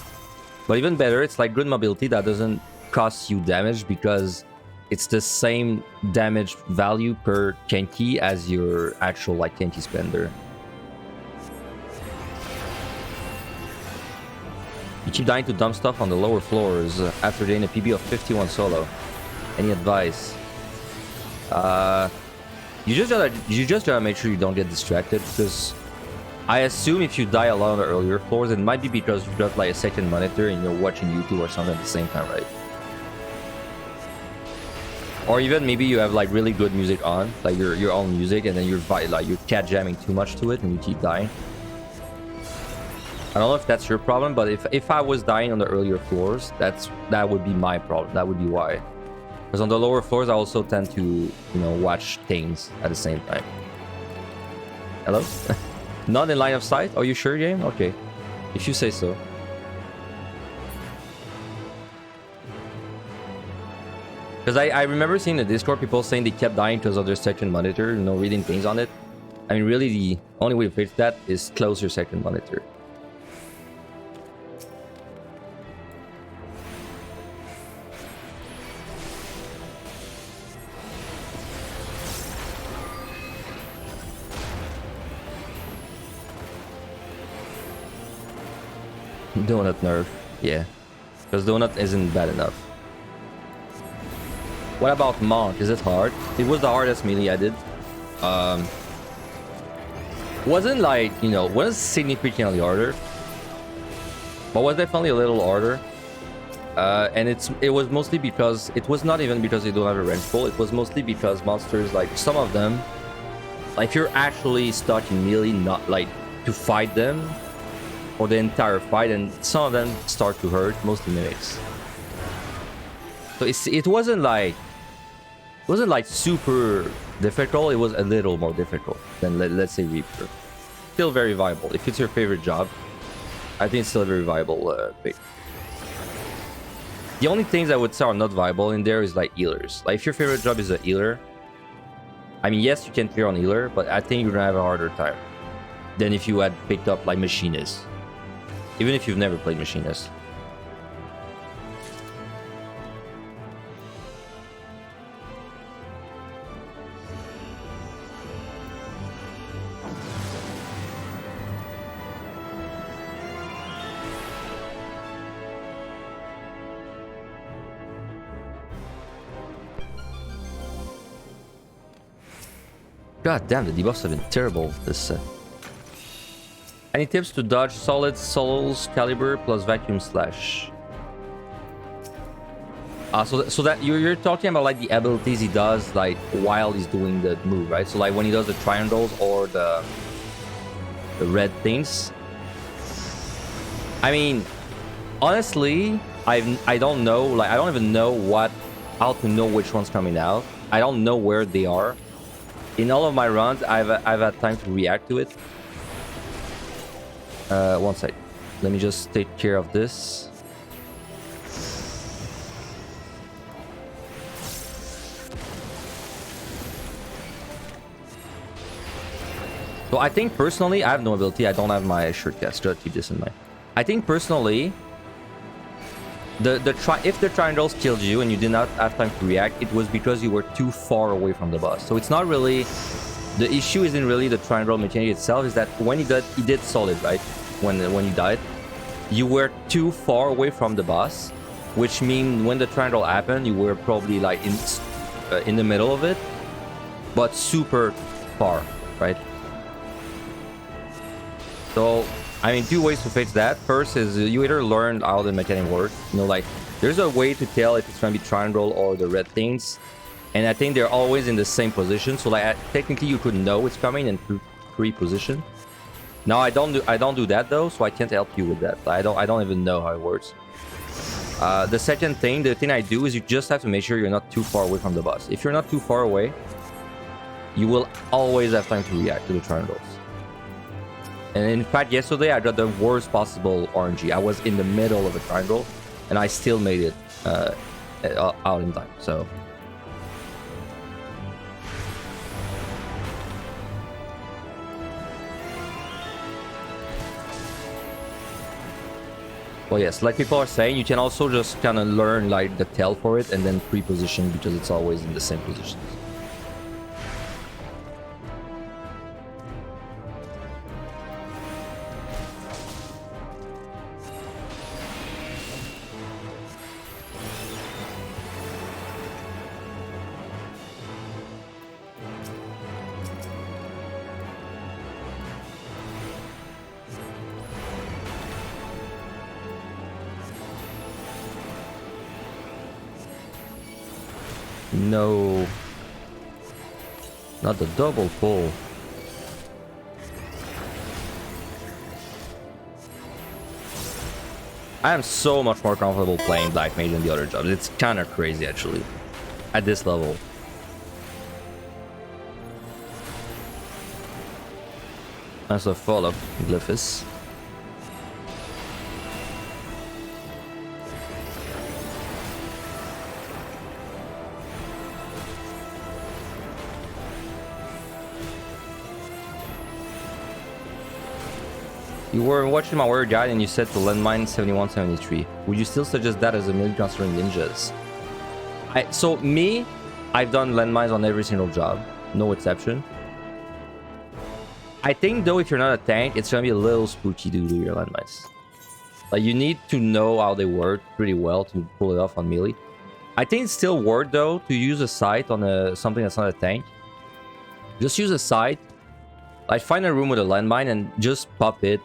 But even better, it's like good mobility that doesn't cost you damage because it's the same damage value per Kenki as your actual like Kenki spender. You keep dying to dump stuff on the lower floors after getting a PB of 51 solo. Any advice? You just gotta make sure you don't get distracted, because I assume if you die a lot on the earlier floors, it might be because you've got like a second monitor and you're watching YouTube or something at the same time, right? Or even maybe you have like really good music on, like your own music, and then you're cat jamming too much to it and you keep dying. I don't know if that's your problem, but if I was dying on the earlier floors, that would be my problem. That would be why. Because on the lower floors, I also tend to, you know, watch things at the same time. Hello? Not in line of sight? Are you sure, game? Okay. If you say so. Because I remember seeing in the Discord people saying they kept dying because of their second monitor, you know, reading things on it. I mean, really, the only way to fix that is close your second monitor. Donut nerf, yeah. Because Donut isn't bad enough. What about Monk? Is it hard? It was the hardest melee I did. Wasn't like, you know, wasn't significantly harder, but was definitely a little harder. And it was mostly because, it was not even because they don't have a range pull, it was mostly because monsters, like some of them, like if you're actually stuck in melee, not like to fight them for the entire fight, and some of them start to hurt, mostly mimics. So it wasn't like super difficult. It was a little more difficult than let's say Reaper. Still very viable. If it's your favorite job, I think it's still a very viable pick. The only things I would say are not viable in there is like healers. Like if your favorite job is a healer, I mean, yes, you can clear on healer, but I think you're gonna have a harder time than if you had picked up like machinist. Even if you've never played machinist. God damn, the debuffs have been terrible this set. Any tips to dodge solid souls caliber plus vacuum slash? So that you're talking about like the abilities he does like while he's doing the move, right? So like when he does the triangles or the red things. I mean, honestly, I don't know. Like I don't even know how to know which one's coming out. I don't know where they are. In all of my runs, I've had time to react to it. One sec. Let me just take care of this. So I think personally, I have no ability. I don't have my shirt cast. Just keep this in mind. I think personally, if the triangles killed you and you did not have time to react, it was because you were too far away from the boss. So it's not really... The issue isn't really the triangle mechanic itself, is that when he did solid, right? When you died, you were too far away from the boss, which means when the triangle happened, you were probably like in the middle of it, but super far, right? So, I mean, two ways to fix that. First is you either learn how the mechanic works. You know, like, there's a way to tell if it's going to be triangle or the red things. And I think they're always in the same position. So, like, technically, you could know it's coming and pre-position. Now, I don't do that, though, so I can't help you with that. I don't even know how it works. The second thing, the thing I do is you just have to make sure you're not too far away from the boss. If you're not too far away, you will always have time to react to the triangles. And in fact, yesterday I got the worst possible RNG. I was in the middle of a triangle, and I still made it out in time. So, well, yes, like people are saying, you can also just kind of learn like the tell for it and then pre-position because it's always in the same position. No, not the double pull. I am so much more comfortable playing Black Mage than the other jobs. It's kind of crazy, actually, at this level. That's a follow-up Glyphis. You were watching my warrior guide and you said to landmine 71, 73. Would you still suggest that as a melee considering ninjas? So me, I've done landmines on every single job, no exception. I think though, if you're not a tank, it's gonna be a little spooky to do your landmines. Like you need to know how they work pretty well to pull it off on melee. I think it's still worth though to use a sight on something that's not a tank. Just use a sight. Like find a room with a landmine and just pop it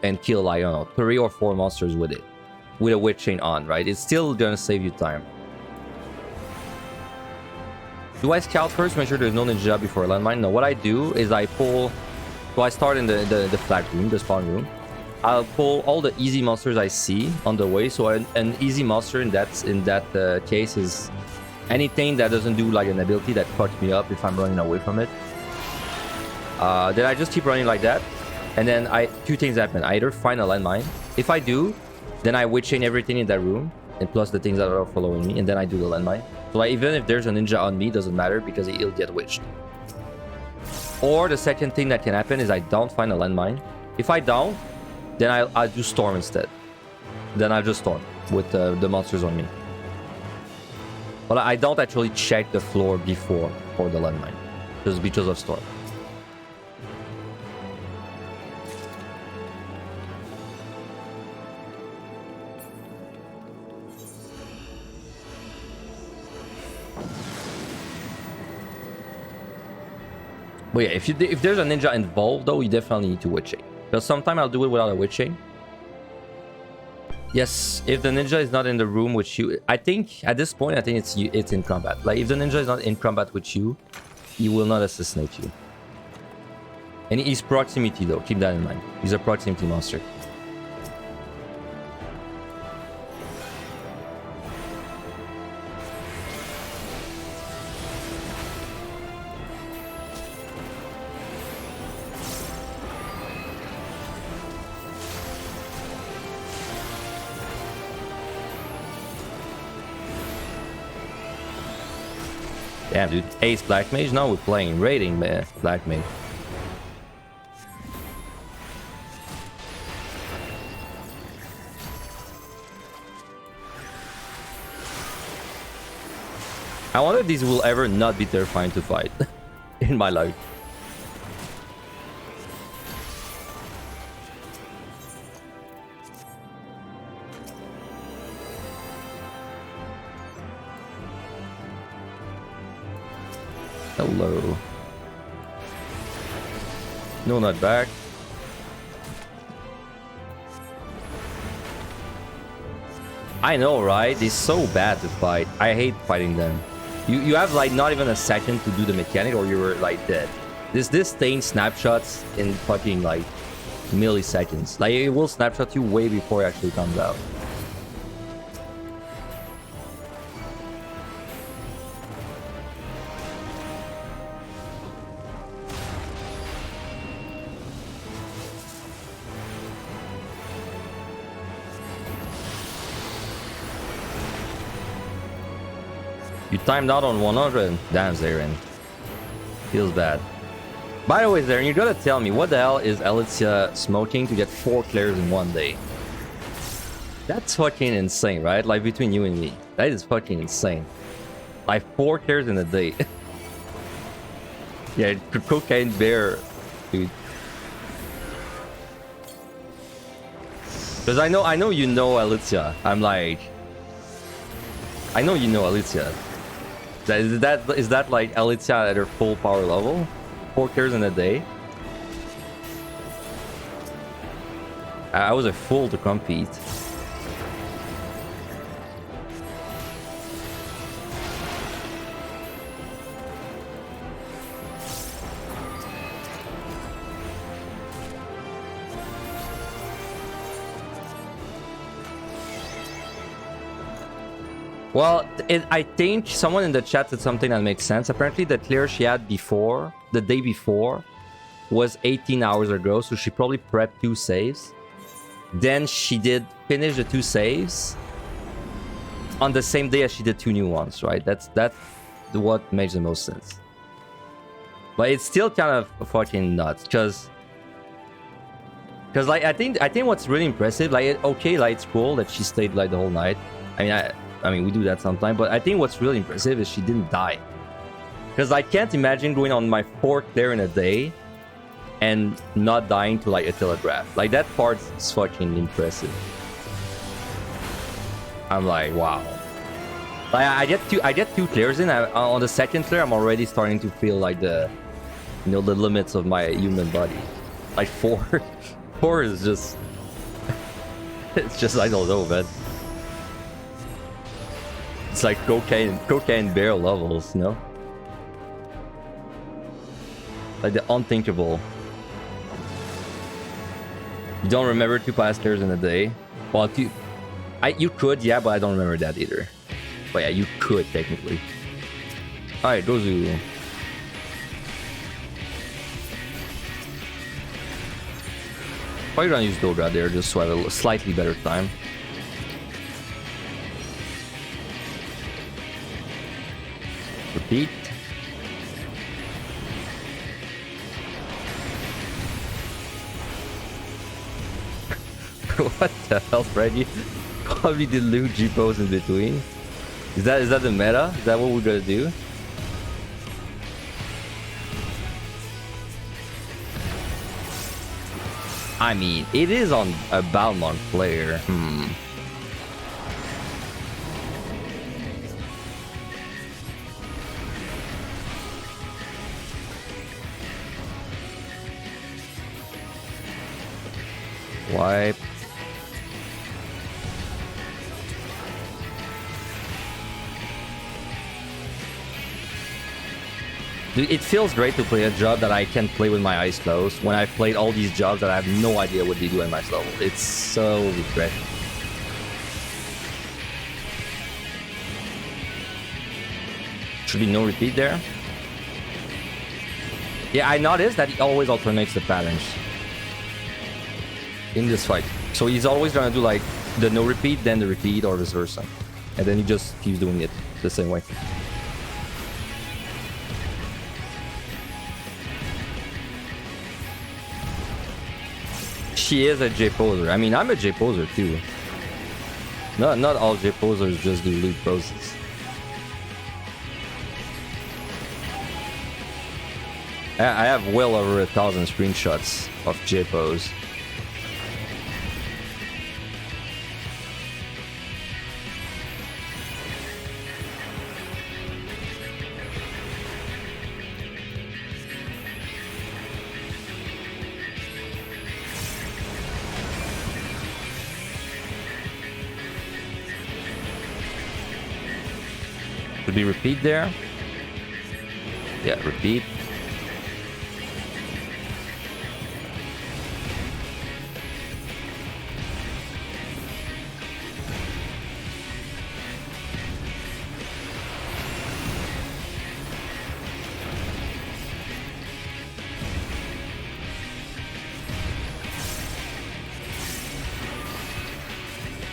and kill, like, I don't know, 3 or 4 monsters with it. With a witch chain on, right? It's still gonna save you time. Do I scout first? Make sure there's no ninja before a landmine? No, what I do is I pull... So I start in the flag room, the spawn room. I'll pull all the easy monsters I see on the way. So an easy monster in that case is anything that doesn't do like an ability that fucks me up if I'm running away from it. Then I just keep running like that. And then two things happen. I either find a landmine. If I do, then I witch chain everything in that room. And plus the things that are following me. And then I do the landmine. So like, even if there's a ninja on me, doesn't matter because he'll get witched. Or the second thing that can happen is I don't find a landmine. If I don't, then I'll do storm instead. Then I'll just storm with the monsters on me. But I don't actually check the floor before for the landmine. Just because of storm. But yeah, if there's a ninja involved, though, you definitely need to witch chain. Because sometimes I'll do it without a witch chain. Yes, if the ninja is not in the room with you, I think at this point, I think it's in combat. Like if the ninja is not in combat with you, he will not assassinate you. And he's proximity though, keep that in mind. He's a proximity monster. Damn, dude. Ace Black Mage? Now we're playing raiding Black Mage. I wonder if these will ever not be terrifying to fight in my life. Hello. No, not back. I know, right? They're so bad to fight. I hate fighting them. You have like not even a second to do the mechanic or you're like dead. This thing snapshots in fucking like milliseconds. Like it will snapshot you way before it actually comes out. You timed out on 100. Damn, Zaren. Feels bad. By the way, Zaren, you gotta tell me, what the hell is Alicia smoking to get 4 clears in one day? That's fucking insane, right? Like, between you and me. That is fucking insane. Like, 4 clears in a day. Yeah, cocaine bear, dude. Because I know you know Alicia. I'm like... I know you know Alicia. Is that like Alicia at her full power level? 4 clears in a day? I was a fool to compete. Well, I think someone in the chat said something that makes sense. Apparently, the clear she had before, the day before, was 18 hours ago, so she probably prepped 2 saves. Then she did finish the 2 saves on the same day as she did 2 new ones, right? That's what makes the most sense. But it's still kind of fucking nuts, because like I think what's really impressive, like okay, like it's cool that she stayed like the whole night. I mean, we do that sometimes, but I think what's really impressive is she didn't die. Because I can't imagine going on my 4th clear in a day and not dying to like a telegraph. Like that part is fucking impressive. I'm like, wow. Like I get 2 clears in. On the 2nd clear, I'm already starting to feel like the limits of my human body. Like 4 is just it's just I don't know, man. It's like cocaine bear levels, you know? Like the unthinkable. You don't remember 2 past clears in a day? Well, you could, yeah, but I don't remember that either. But yeah, you could technically. Alright, Gozu. Probably gonna use Dogra there just so I have a slightly better time. Repeat. What the hell, Freddy? Probably did loot G-pose in between. Is that the meta? Is that what we're gonna do? I mean, it is on a Balmont player. swipe. Dude, it feels great to play a job that I can play with my eyes closed when I've played all these jobs that I have no idea what they do at max level. It's so refreshing. Should be no repeat there. Yeah, I noticed that he always alternates the patterns in this fight. So he's always gonna do like the no repeat, then the repeat, or vice versa. And then he just keeps doing it the same way. She is a J poser. I mean, I'm a J poser too. Not all J posers just do loot poses. I have well over 1,000 screenshots of J pose. Could be repeat there. Yeah, repeat.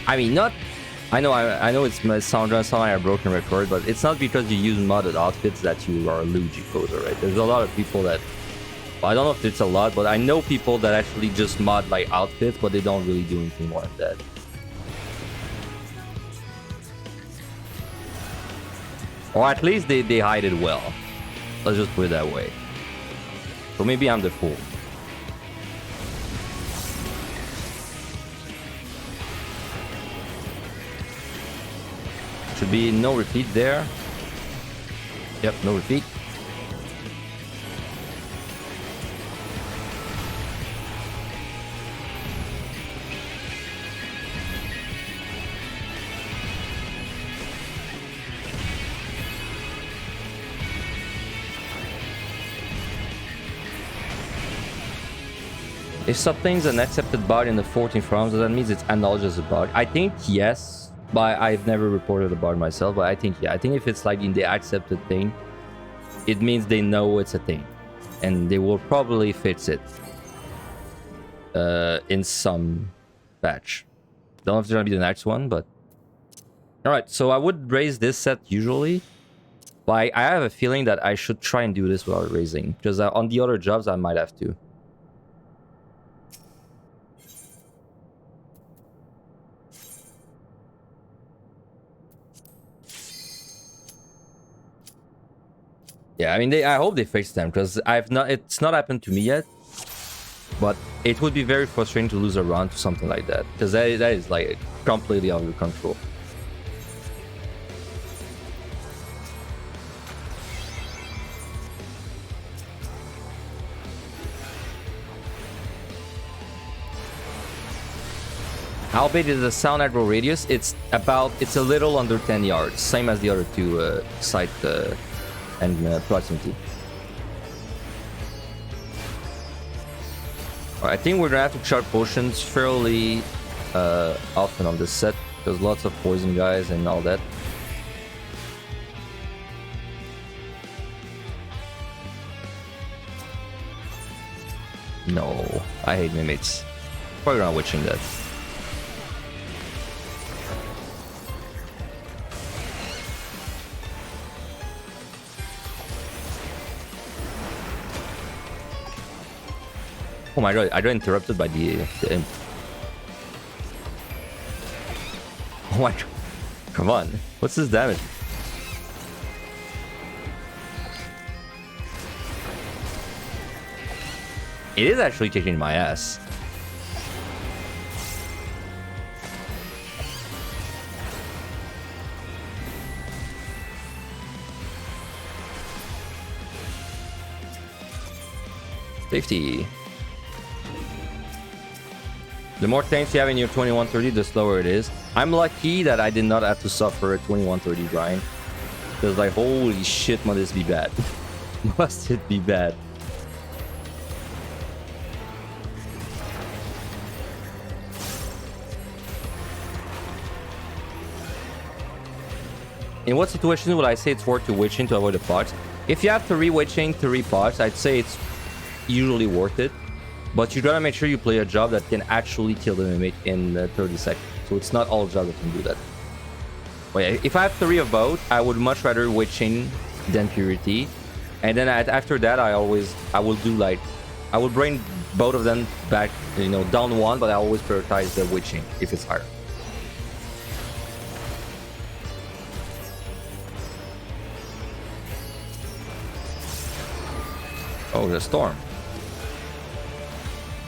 I mean, not. I know it's sound like a broken record, but it's not because you use modded outfits that you are a Luigi poser, right? There's a lot of people that, well, I don't know if it's a lot, but I know people that actually just mod like outfits, but they don't really do anything more than that. Or at least they hide it well. Let's just put it that way. So maybe I'm the fool. Should be no repeat there. Yep, no repeat. If something's an accepted bug in the 14th round, does that mean it's acknowledged as a bug? I think yes. But I've never reported a bug myself, but I think, yeah. I think if it's like in the accepted thing, it means they know it's a thing. And they will probably fix it in some patch. Don't know if it's gonna be the next one, but... Alright, so I would raise this set usually. But I have a feeling that I should try and do this without raising. Because on the other jobs, I might have to. Yeah, I mean, I hope they fix them, because it's not happened to me yet. But it would be very frustrating to lose a round to something like that, because that is like completely out of your control. How big is the sound aggro radius? It's a little under 10 yards, same as the other two site and proximity. I think we're gonna have to chart potions fairly often on this set. There's lots of poison guys and all that. No, I hate mimics. Probably not witching that. Oh my god, I got interrupted by the imp. Oh my god. Come on. What's this damage? It is actually kicking my ass. The more tanks you have in your 2130, the slower it is. I'm lucky that I did not have to suffer a 2130 grind. Because like, holy shit, must this be bad. Must it be bad. In what situation would I say it's worth to witching to avoid the pots? If you have 3 witching, 3 pots, I'd say it's usually worth it. But you gotta make sure you play a job that can actually kill the mimic in 30 seconds. So it's not all jobs that can do that. But yeah, if I have 3 of both, I would much rather witching than purity. And then after that, I will do like, I will bring both of them back, you know, down 1, but I always prioritize the witching if it's higher. Oh, the storm.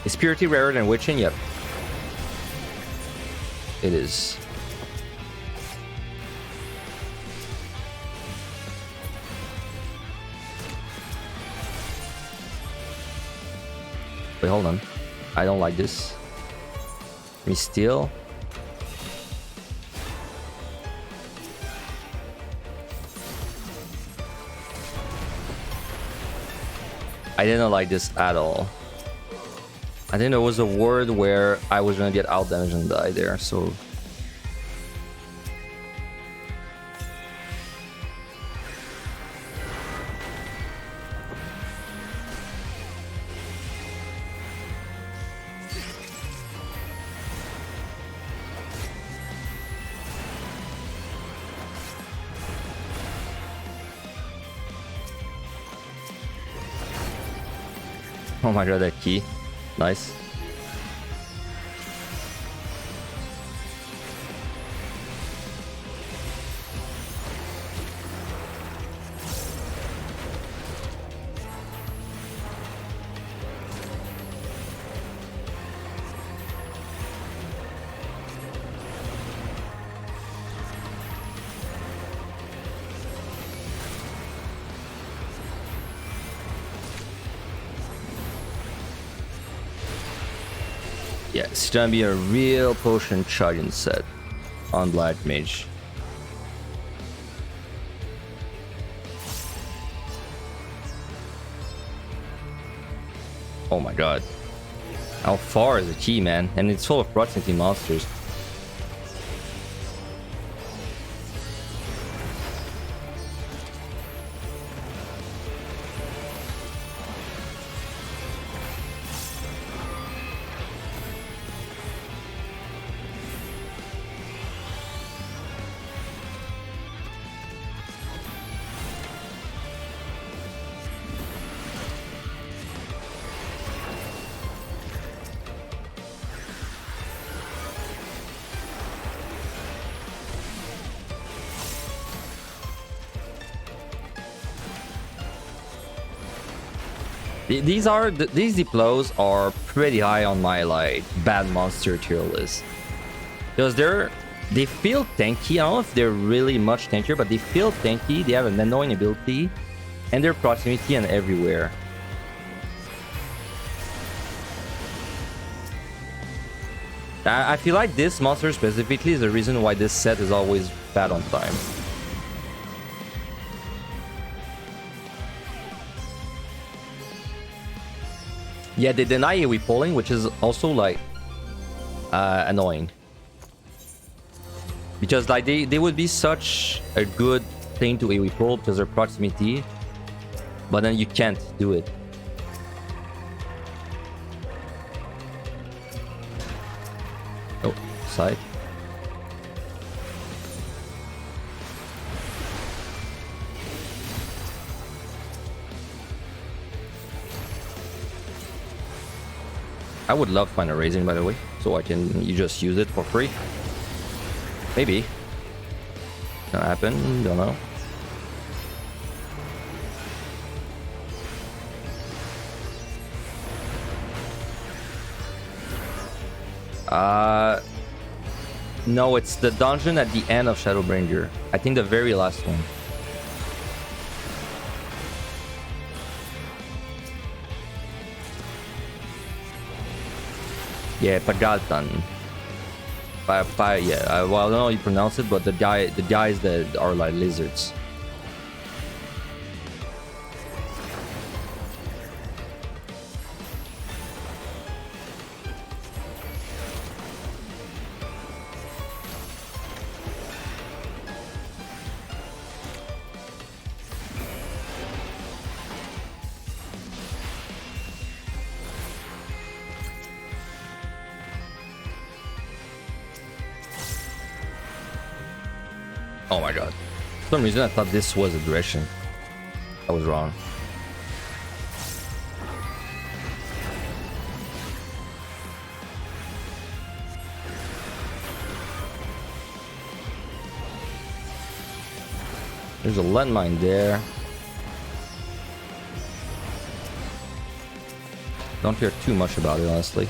Is purity rarer than witching? Yep. It is. Wait, hold on. I don't like this. Let me steal. I didn't like this at all. I think there was a word where I was gonna get out damage and die there, so... Oh my god, that key. Nice. Yeah, it's gonna be a real potion chugging set on Black Mage. Oh my god. How far is the key, man? And it's full of proximity monsters. These diplos are pretty high on my like bad monster tier list because they feel tanky. I don't know if they're really much tankier, but they feel tanky. They have an annoying ability, and their proximity and everywhere. I feel like this monster specifically is the reason why this set is always bad on time. Yeah, they deny AoE pulling, which is also like annoying. Because like they would be such a good thing to AoE pull because their proximity, but then you can't do it. Oh, side. I would love find a raising, by the way, so you just use it for free. Maybe. Gonna happen, don't know. No, it's the dungeon at the end of Shadowbringer. I think the very last one. Yeah, Pagaltan. Yeah, well, I don't know how you pronounce it, but the guys that are like lizards. Oh my god. For some reason I thought this was aggression. I was wrong. There's a landmine there. Don't care too much about it, honestly.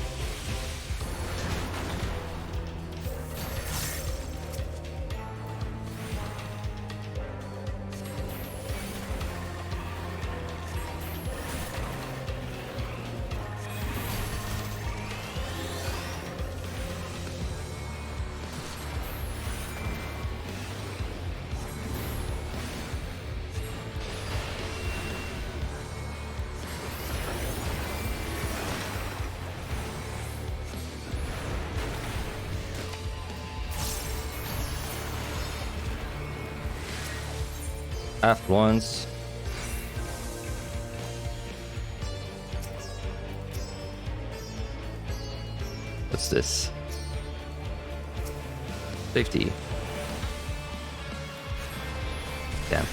Aft once. What's this? Safety. Damn.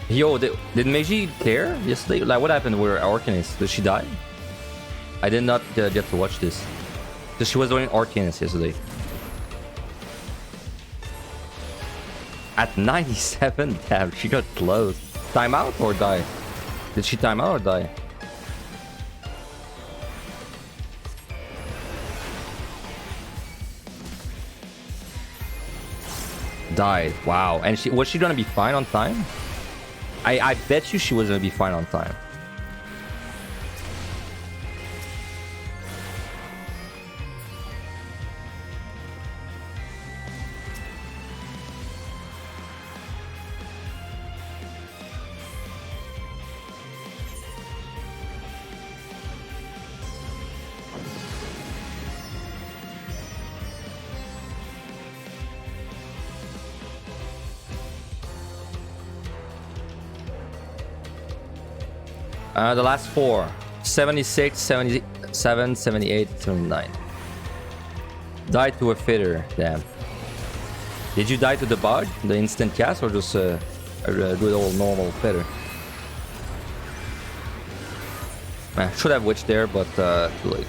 Yo, did Mage care yesterday? Like, what happened with Arcanist? Did she die? I did not get to watch this. Because she was doing Arcanist yesterday. At 97? Damn, she got close. Time out or die? Did she time out or die? Died. Wow. And was she gonna be fine on time? I bet you she was gonna be fine on time. The last four. 76, 77, 78, 79. Died to a fitter. Damn. Did you die to the bug? The instant cast or just a good old normal fitter? Should have witch there, but too late.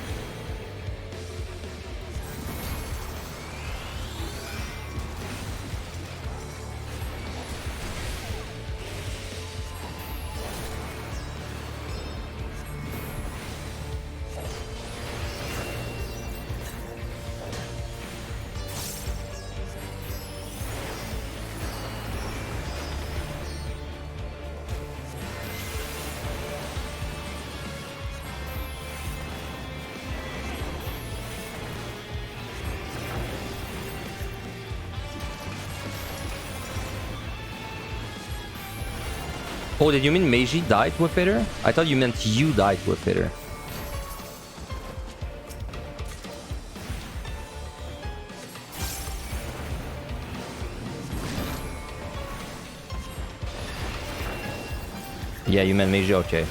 Oh, did you mean Mage died to a fitter? I thought you meant you died to a fitter. Yeah, you meant Mage, okay.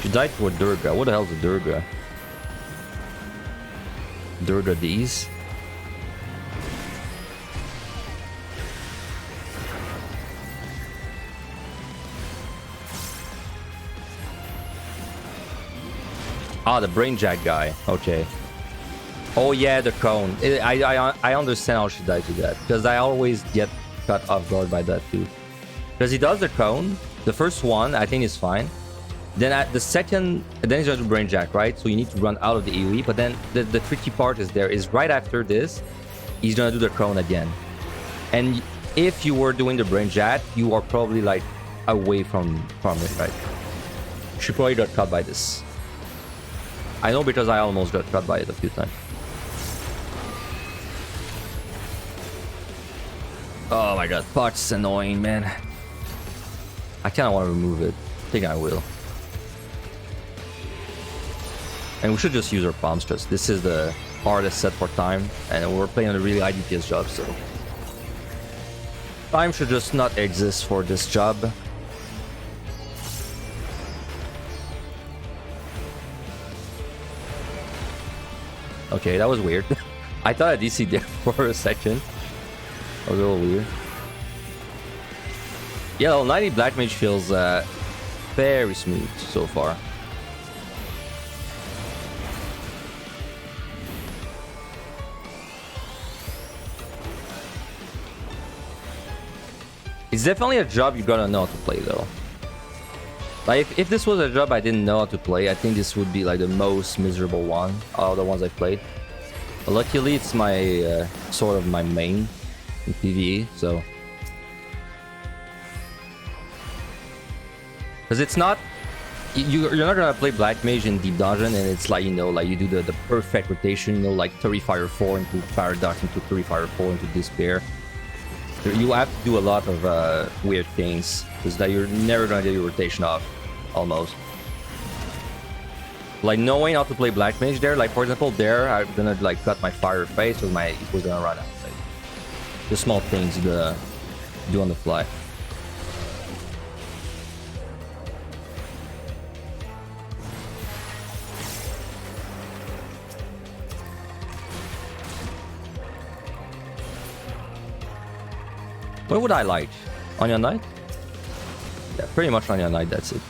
She died to a Durga. What the hell's a Durga? Durga these. Ah, the brainjack guy. Okay. Oh yeah, the cone. I understand how she died to that because I always get cut off guard by that too. Because he does the cone. The first one I think is fine, Then at the second, then he's going to brain jack, right? So you need to run out of the AoE. But then the tricky part is right after this, he's gonna do the crown again. And if you were doing the brain jack, you are probably like away from it, right? She probably got caught by this. I know because I almost got caught by it a few times. Oh my god, Pot's annoying, man. I kind of want to remove it. I think I will. And we should just use our palms, because this is the hardest set for time, and we're playing a really high DPS job, so time should just not exist for this job. Okay, that was weird. I thought I DC there for a second. That was a little weird. Yeah, level 90 Black Mage feels very smooth so far. It's definitely a job you gotta know how to play, though. Like, if this was a job I didn't know how to play, I think this would be like the most miserable one out of the ones I've played. But luckily, it's my sort of my main in PvE, so. Because it's not, you're not gonna play Black Mage in Deep Dungeon, and it's like, you know, like you do the perfect rotation, you know, like 30 Fire 4 into Paradox into 30 Fire 4 into Despair. You have to do a lot of weird things, because that you're never gonna get your rotation off, almost. Like knowing how to play Black Mage there, like for example there, I'm gonna like cut my fire face, so it was gonna run out. Like, the small things you gotta do on the fly. What would I like? Onion Knight? Yeah, pretty much Onion Knight, that's it.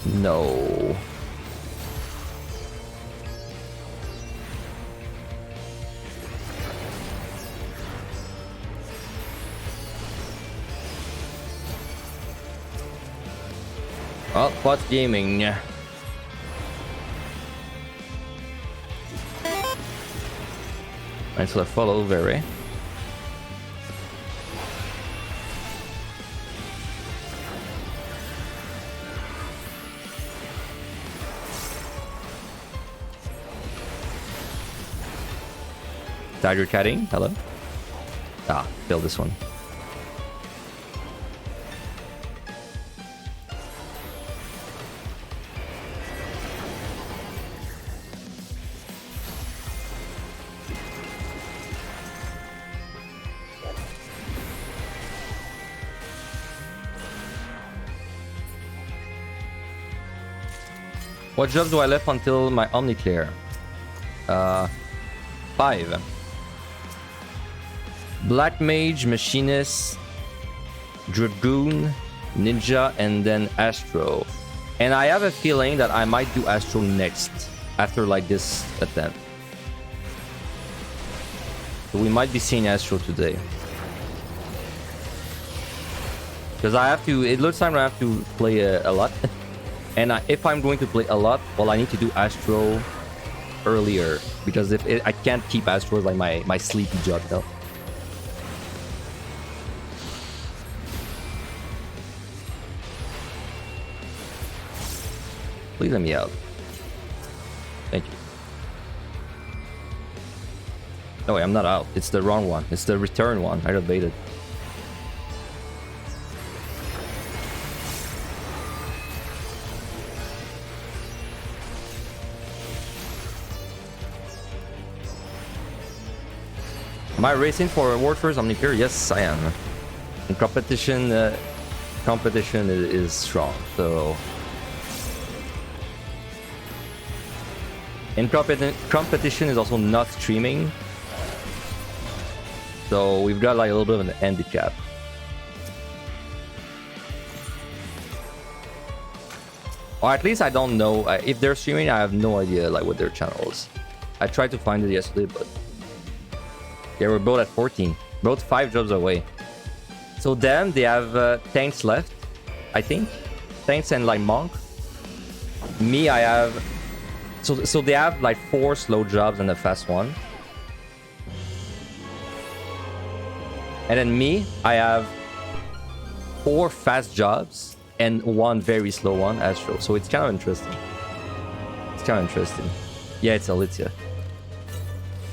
No. Oh, Pot's gaming. Nice little follow, very. Tiger cutting, hello. Ah, kill this one. What jobs do I left until my Omni clear? 5. Black Mage, Machinist, Dragoon, Ninja, and then Astro. And I have a feeling that I might do Astro next, after like this attempt. So we might be seeing Astro today. Because I have to, it looks like I have to play a lot. And if I'm going to play a lot, well, I need to do Astro earlier. Because I can't keep Astro as like my sleepy job though. Please let me out. Thank you. No, wait, I'm not out. It's the wrong one. It's the return one. I got baited. Am I racing for award first Omnicare? Yes, I am. And competition is strong, so. And competition is also not streaming, so we've got like a little bit of an handicap. Or at least I don't know. If they're streaming, I have no idea like what their channel is. I tried to find it yesterday, but yeah, we're both at 14. Both 5 jobs away. So them, they have tanks left, I think. Tanks and like monk. Me, I have... So they have like 4 slow jobs and a fast one. And then me, I have 4 fast jobs and 1 very slow one, Astro. So it's kind of interesting. It's kind of interesting. Yeah, it's Alicia.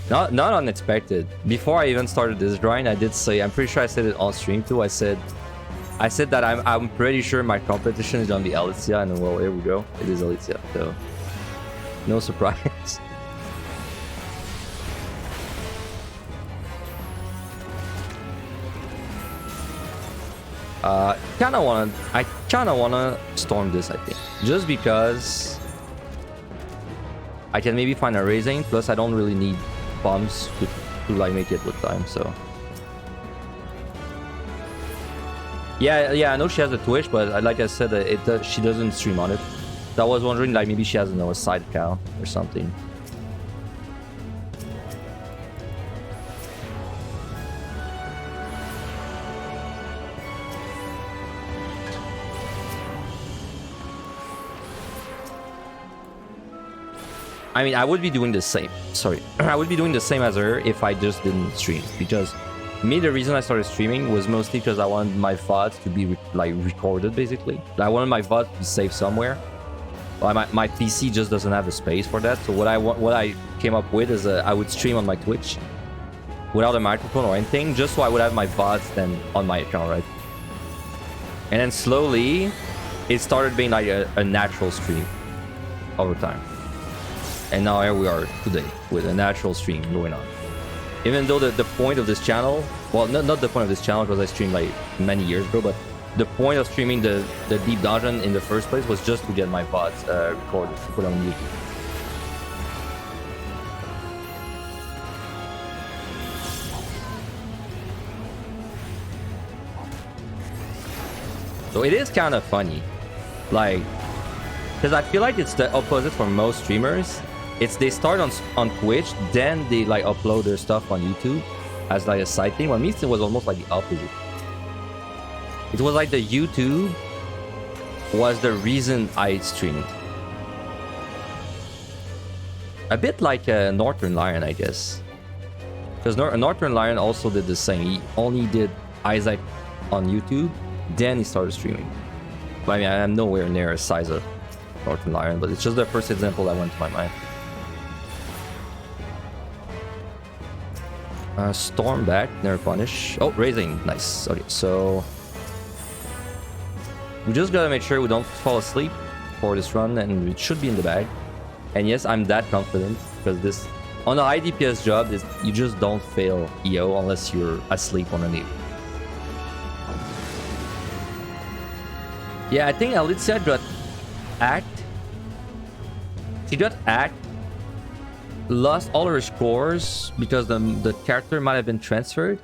Not unexpected. Before I even started this grind, I did say, I'm pretty sure I said it on stream too. I said that I'm pretty sure my competition is gonna be Alicia, and well, here we go. It is Alicia, so no surprise. I kind of wanna storm this, I think, just because I can maybe find a raising. Plus, I don't really need bombs to like make it with time. So yeah, I know she has a Twitch, but like I said, she doesn't stream on it. So I was wondering, like, maybe she has a side account or something. I mean, I would be doing the same. Sorry. I would be doing the same as her if I just didn't stream. Because me, the reason I started streaming was mostly because I wanted my VODs to be recorded, basically. I wanted my VOD to be saved somewhere. Well, my PC just doesn't have the space for that. So what I came up with is I would stream on my Twitch without a microphone or anything, just so I would have my VODs then on my account, right? And then slowly, it started being like a natural stream over time. And now here we are today with a natural stream going on. Even though the point of this channel, well, not the point of this channel because I streamed like many years ago, but the point of streaming the Deep Dungeon in the first place was just to get my VODs recorded, to put on YouTube. So it is kind of funny, like, because I feel like it's the opposite for most streamers. It's they start on Twitch, then they like upload their stuff on YouTube as like a side thing. Well, me, it was almost like the opposite. It was like the YouTube was the reason I streamed. A bit like Northern Lion, I guess. Because Northern Lion also did the same. He only did Isaac on YouTube, then he started streaming. But I mean, I'm nowhere near the size of Northern Lion, but it's just the first example that went to my mind. Storm back, never punish. Oh, raising, nice. Okay, so we just gotta make sure we don't fall asleep for this run, and it should be in the bag. And yes, I'm that confident because this on the high DPS job, you just don't fail EO unless you're asleep underneath. Yeah, I think Alicia got Act. She got Act. Lost all her scores because the character might have been transferred.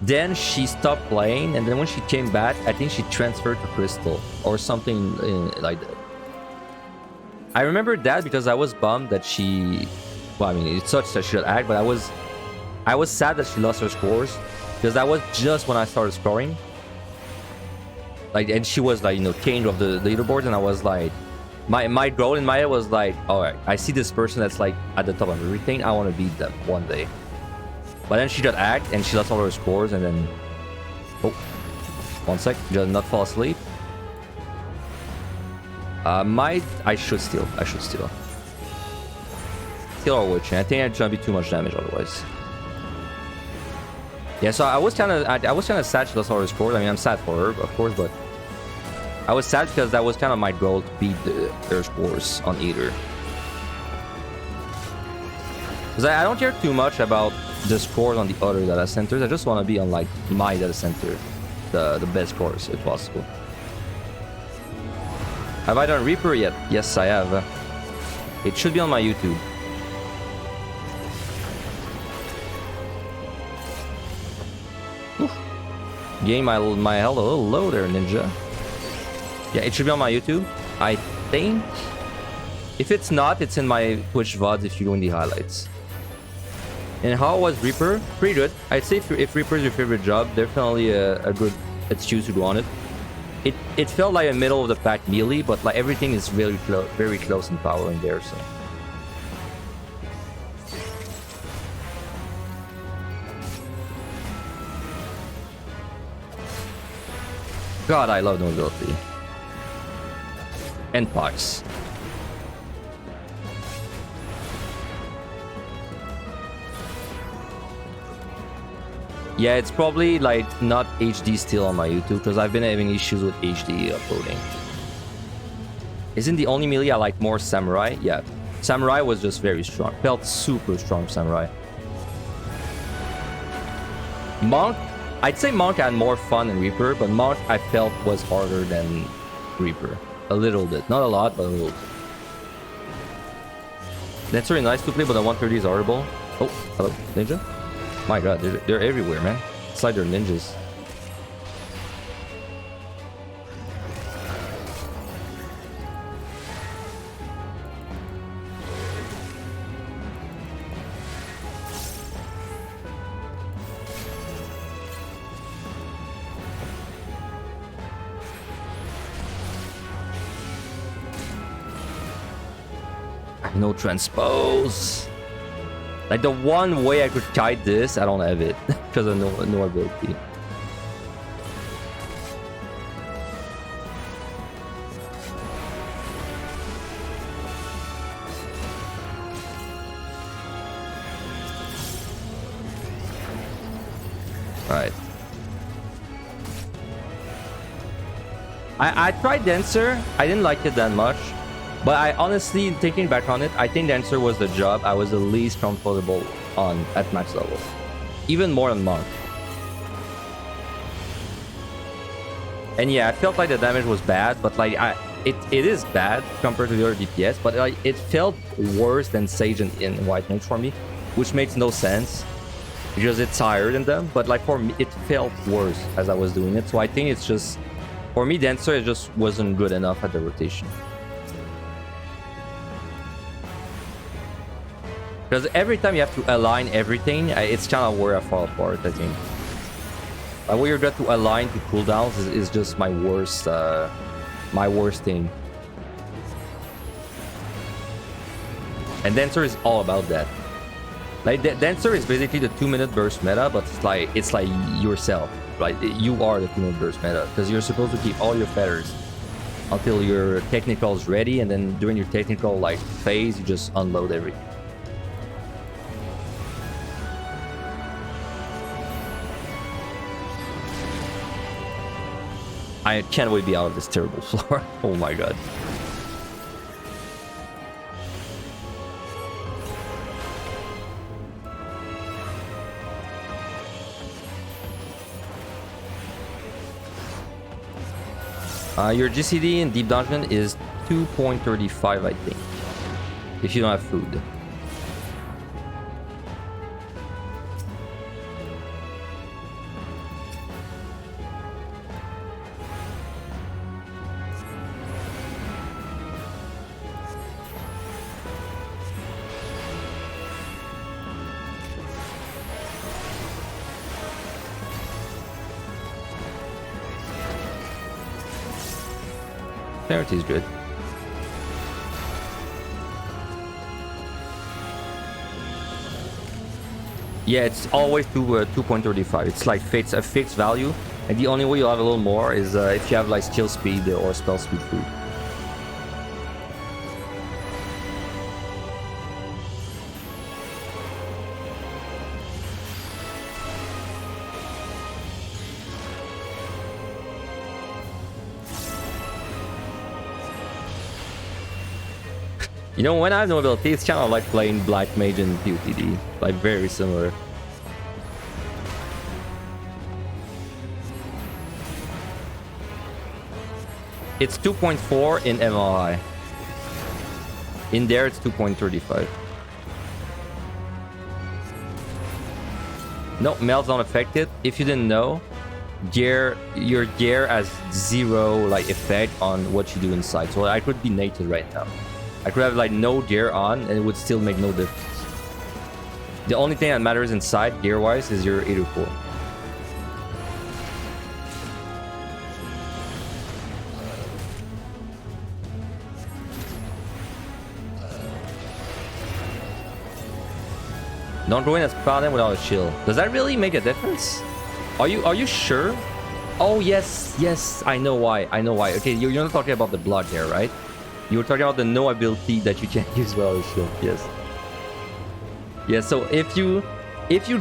Then she stopped playing, and then when she came back, I think she transferred to Crystal or something like that. I remember that because I was bummed that she... Well, I mean, it sucks that she got Act, but I was sad that she lost her scores because that was just when I started scoring. Like, and she was like, you know, king of the leaderboard, and I was like... My goal in my head was like, alright, I see this person that's like at the top of everything, I want to beat them one day. But then she got Act and she lost all her scores, and then... Oh, 1 sec, just not fall asleep. I should steal. Steal or Witch, I think it's gonna be too much damage otherwise. Yeah, so I was kind of sad she lost all her scores. I mean, I'm sad for her, of course, but I was sad because that was kind of my goal to beat their scores on either. Because I don't care too much about the scores on the other data centers. I just want to be on like my data center, the best scores if possible. Have I done Reaper yet? Yes, I have. It should be on my YouTube. Oof. Getting my health a little low there, Ninja. Yeah, it should be on my YouTube. I think. If it's not, it's in my Twitch VODs if you go in the highlights. And how was Reaper? Pretty good. I'd say if Reaper is your favorite job, definitely a good excuse to go on it. It felt like a middle of the pack melee, but like everything is very close in power in there, so. God, I love nobility. And pox. Yeah, it's probably like not HD still on my YouTube because I've been having issues with HD uploading. Isn't the only melee I like more Samurai? Yeah, Samurai was just very strong. Felt super strong Samurai. Monk, I'd say Monk had more fun than Reaper, but Monk I felt was harder than Reaper. A little bit. Not a lot, but a little bit. That's very nice to play, but the 130 is horrible. Oh, hello, Ninja? My god, they're everywhere, man. It's like they're ninjas. No transpose. Like the one way I could kite this, I don't have it because of no ability. Right. I tried Dancer. I didn't like it that much. But I honestly, thinking back on it, I think Dancer was the job I was the least comfortable on at max level. Even more than Monk. And yeah, I felt like the damage was bad, but like it is bad compared to the other DPS, but like it felt worse than Sage in White Mage for me, which makes no sense because it's higher than them. But like for me, it felt worse as I was doing it. So I think it's just, for me, Dancer it just wasn't good enough at the rotation. Because every time you have to align everything, it's kind of where I fall apart, I think. Like when you're got to align to cooldowns is just my worst thing. And Dancer is all about that. Like Dancer is basically the 2-minute burst meta, but it's like yourself. Like you are the 2-minute burst meta because you're supposed to keep all your feathers until your technical is ready, and then during your technical like phase, you just unload everything. I can't wait to be out of this terrible floor. Oh my god. Your GCD in Deep Dungeon is 2.35, I think. If you don't have food. Clarity is good. Yeah, it's always 2.35. It's like a fixed value, and the only way you'll have a little more is if you have like skill speed or spell speed food. You know, when I have no ability, it's kind of like playing Black Mage in POTD. Like, very similar. It's 2.4 in MLI. In there, it's 2.35. No, melts don't affect it. If you didn't know, your gear has zero like effect on what you do inside. So I could be naked right now. I could have like no gear on and it would still make no difference. The only thing that matters inside gear wise is your Aeturna. Don't go in as Paladin without a shield. Does that really make a difference? Are you sure? Oh yes, I know why. Okay, you're not talking about the block there, right? You were talking about the no ability that you can't use without a shield. Yes. Yeah, so if you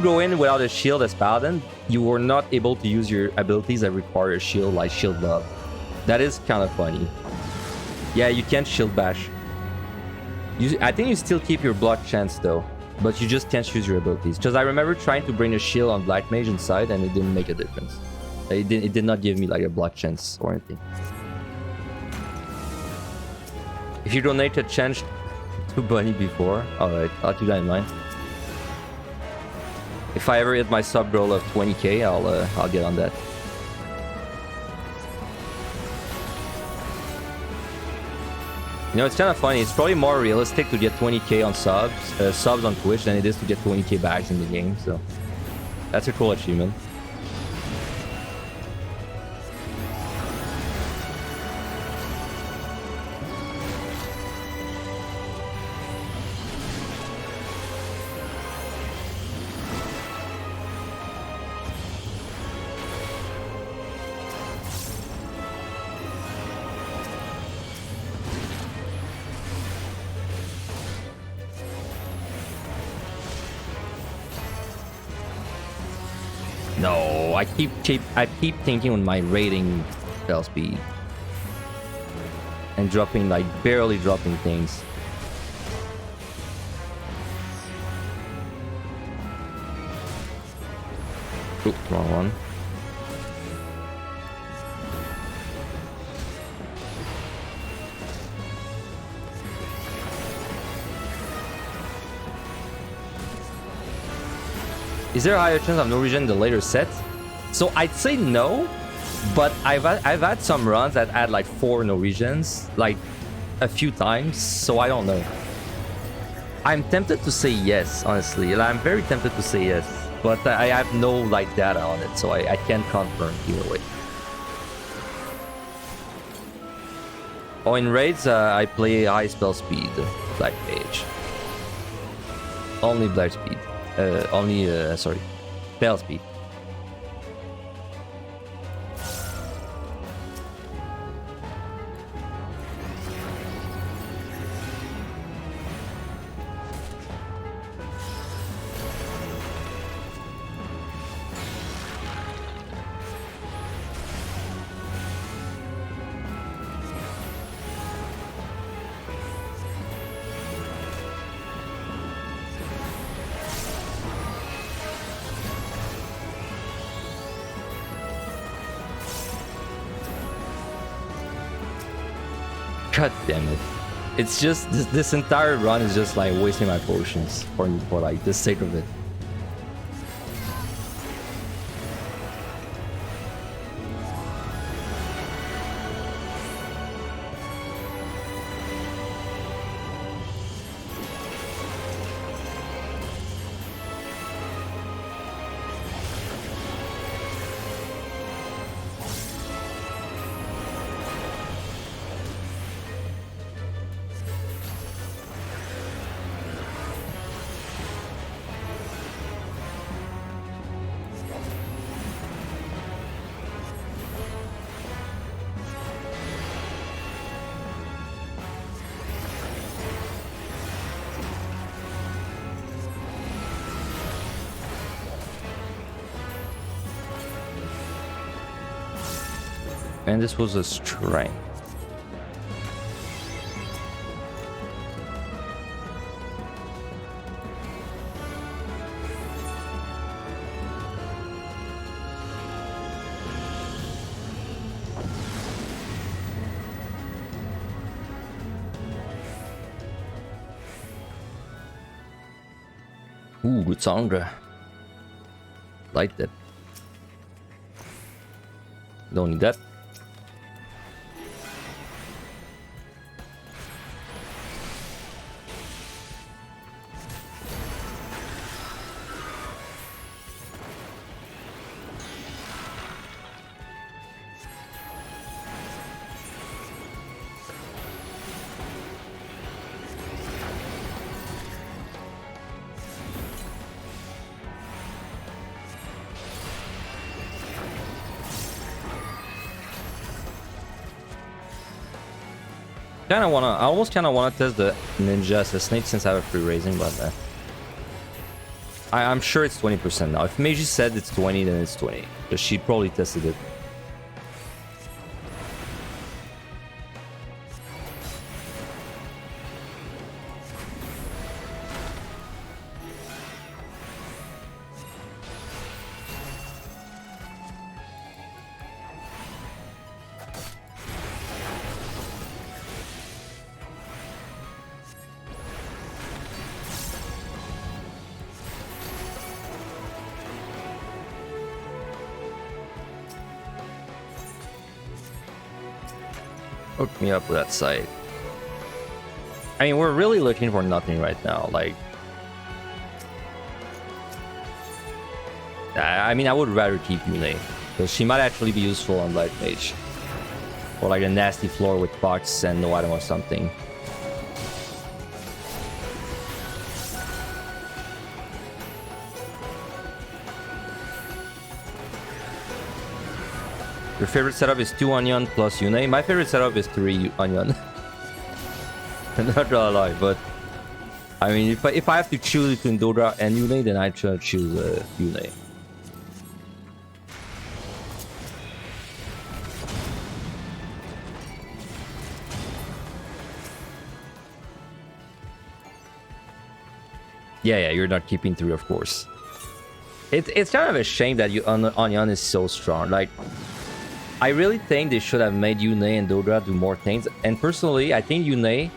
go in without a shield as Paladin, you are not able to use your abilities that require a shield, like Shield Love. That is kind of funny. Yeah, you can't shield bash. I think you still keep your block chance though. But you just can't use your abilities. Because I remember trying to bring a shield on Black Mage inside and it didn't make a difference. It did not give me like a block chance or anything. If you donate a chance to Bunny before, alright, I'll keep that in mind. If I ever hit my sub goal of 20k, I'll get on that. You know, it's kind of funny. It's probably more realistic to get 20k on subs on Twitch than it is to get 20k bags in the game. So that's a cool achievement. No, I keep thinking with my rating spell speed and dropping like barely dropping things. Oops, wrong one. Is there a higher chance of no regen in the later set? So I'd say no, but I've had some runs that had like 4 no regens, like a few times, so I don't know. I'm tempted to say yes, honestly. I'm very tempted to say yes, but I have no like data on it, so I can't confirm either way. Oh, in raids, I play high spell speed, Black Mage. Only Black speed. Sorry, spell speed. God damn it. It's just, this entire run is just like wasting my potions for like the sake of it. And this was a strength. Ooh, good song. Like that. Don't need that. I almost kind of want to test the ninja assassinate since I have a free raising, but I'm sure it's 20% now. If Mage said it's 20, then it's 20. Because she probably tested it. Hook me up with that site. I mean, we're really looking for nothing right now. Like, I mean, I would rather keep Yune, because she might actually be useful on Black Mage. Or like a nasty floor with box and no item or something. Your favorite setup is 2 onion plus Yune. My favorite setup is 3 onion. Not gonna lie, but I mean, if I have to choose between Dodra and Yune, then I choose Yune. Yeah, you're not keeping 3, of course. It's kind of a shame that Onion is so strong. Like, I really think they should have made Yune and Dodra do more things. And personally, I think Yune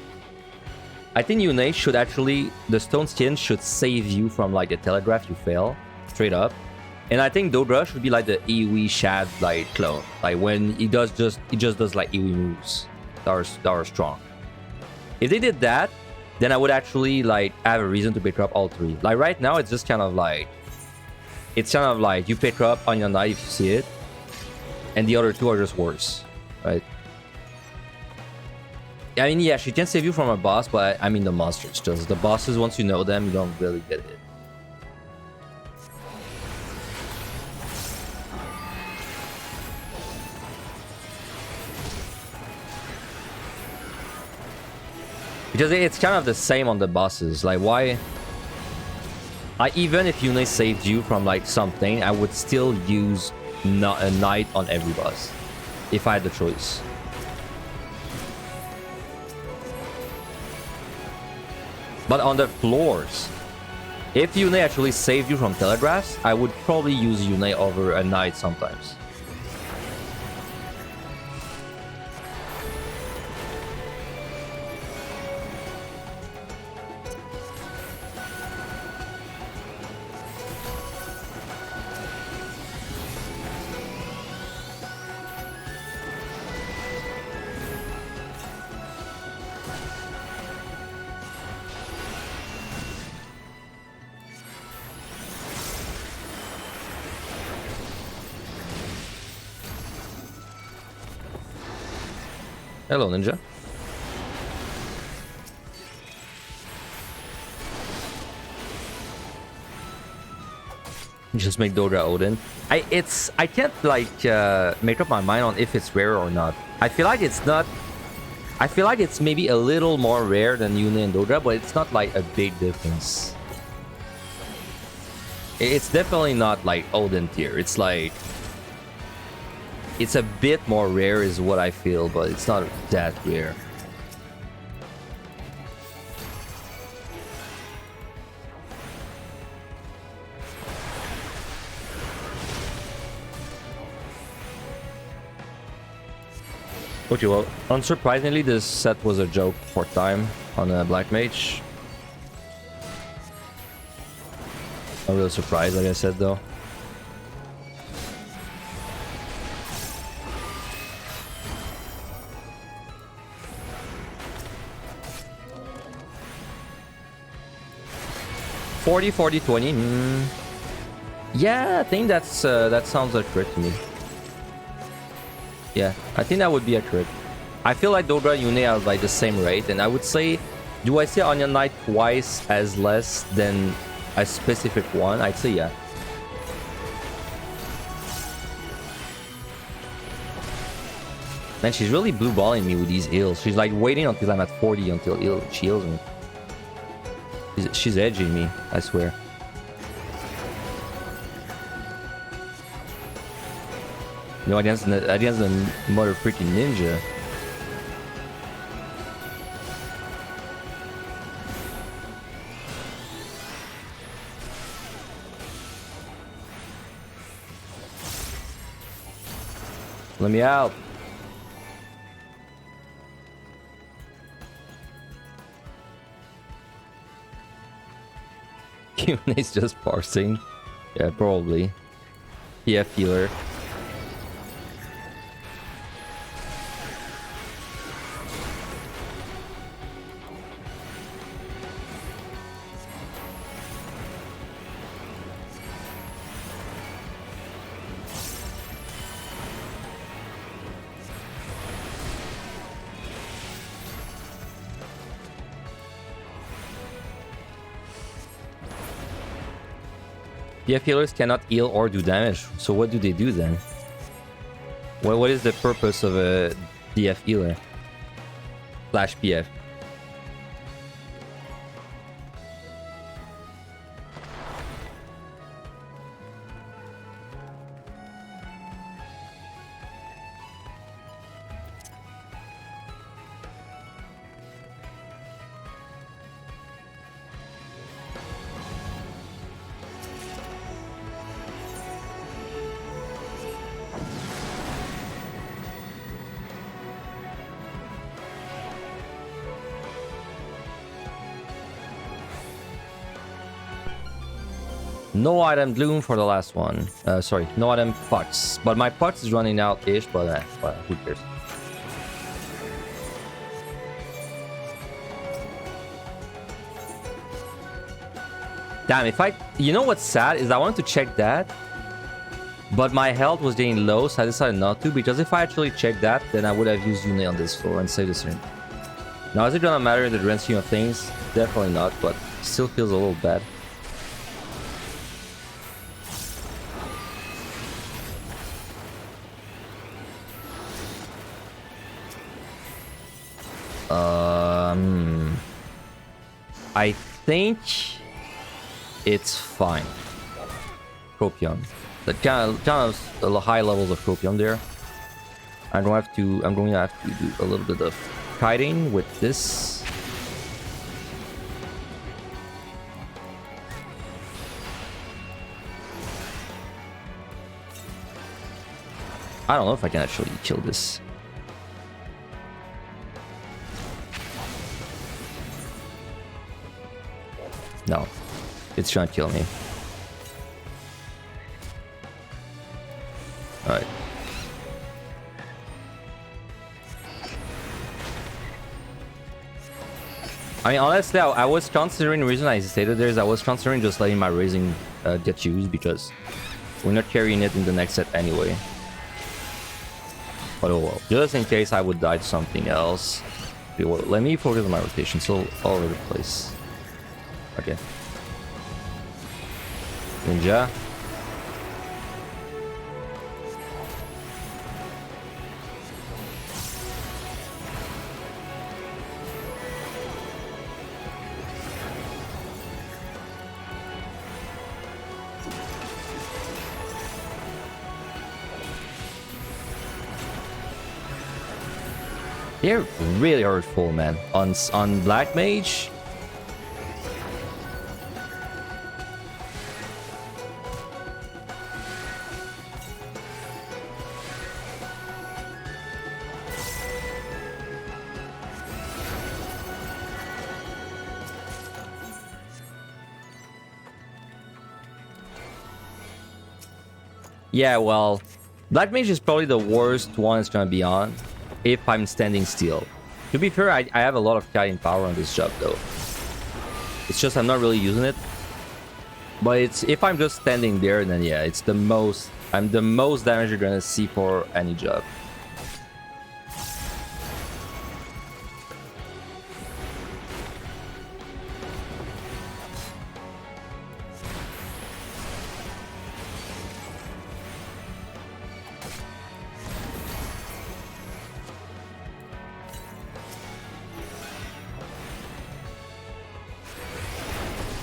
should actually, the Stone Skin should save you from like a telegraph you fail, straight up. And I think Dodra should be like the Iwi Shad like clone. Like when he just does like Iwi moves that are strong. If they did that, then I would actually like have a reason to pick up all 3. Like right now, it's just kind of like, you pick up on your knife if you see it, and the other 2 are just worse, right? I mean, yeah, she can save you from a boss, but I mean the monsters. Just the bosses, once you know them, you don't really get it. Because it's kind of the same on the bosses. Like, why? Even if Yune saved you from like something, I would still use a knight on every boss if I had the choice. But on the floors, if Yune actually saved you from telegraphs, I would probably use Yune over a knight sometimes. Hello, Ninja. Just make Dodra Odin. I can't like make up my mind on if it's rare or not. I feel like it's not. I feel like it's maybe a little more rare than Yune and Dodra, but it's not like a big difference. It's definitely not like Odin tier. It's like, it's a bit more rare is what I feel, but it's not that rare. Okay, well, unsurprisingly, this set was a joke for time on a Black Mage. I'm really surprised, like I said, though. 40, 40, 20. Yeah, I think that's that sounds accurate to me. Yeah, I think that would be accurate. I feel like Dogra and Yune are like the same rate, and I would say, do I say Onion Knight twice as less than a specific one? I'd say yeah. Man, she's really blue balling me with these heals. She's like waiting until I'm at 40 until she heals me. She's edging me, I swear. No, against the mother freaking ninja. Let me out. Q&A's just parsing. Yeah, probably. PF healer. PF healers cannot heal or do damage, so what do they do then? Well, what is the purpose of a PF healer? Slash PF. No item bloom for the last one. Sorry, no item pots. But my pots is running out-ish, but well, who cares? Damn, if I... You know what's sad is I wanted to check that, but my health was getting low, so I decided not to, because if I actually checked that, then I would have used Yune on this floor and saved the stream. Now, is it gonna matter in the grand scheme of things? Definitely not, but still feels a little bad. I think it's fine. Copium. That kind of high levels of copium there. I'm going to have to do a little bit of kiting with this. I don't know if I can actually kill this. No, it's trying to kill me. Alright. I mean, honestly, I was considering, the reason I stated there is I was considering just letting my raising get used, because we're not carrying it in the next set anyway. But oh well, just in case I would die to something else. Okay, well, let me focus on my rotation, so all over the place. Okay. Ninja. They're really hurtful, man. On Black Mage. Yeah, well, Black Mage is probably the worst one it's gonna be on if I'm standing still. To be fair, I have a lot of kiting power on this job though. It's just I'm not really using it. But it's if I'm just standing there, then yeah, it's the most. I'm the most damage you're gonna see for any job.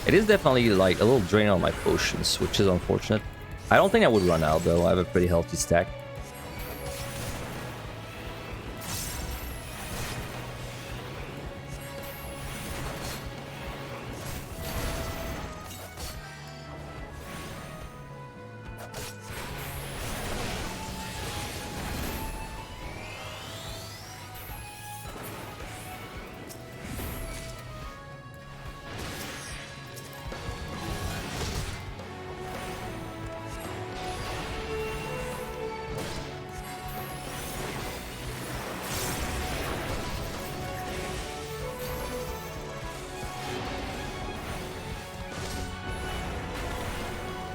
It is definitely like a little drain on my potions, which is unfortunate. I don't think I would run out though. I have a pretty healthy stack.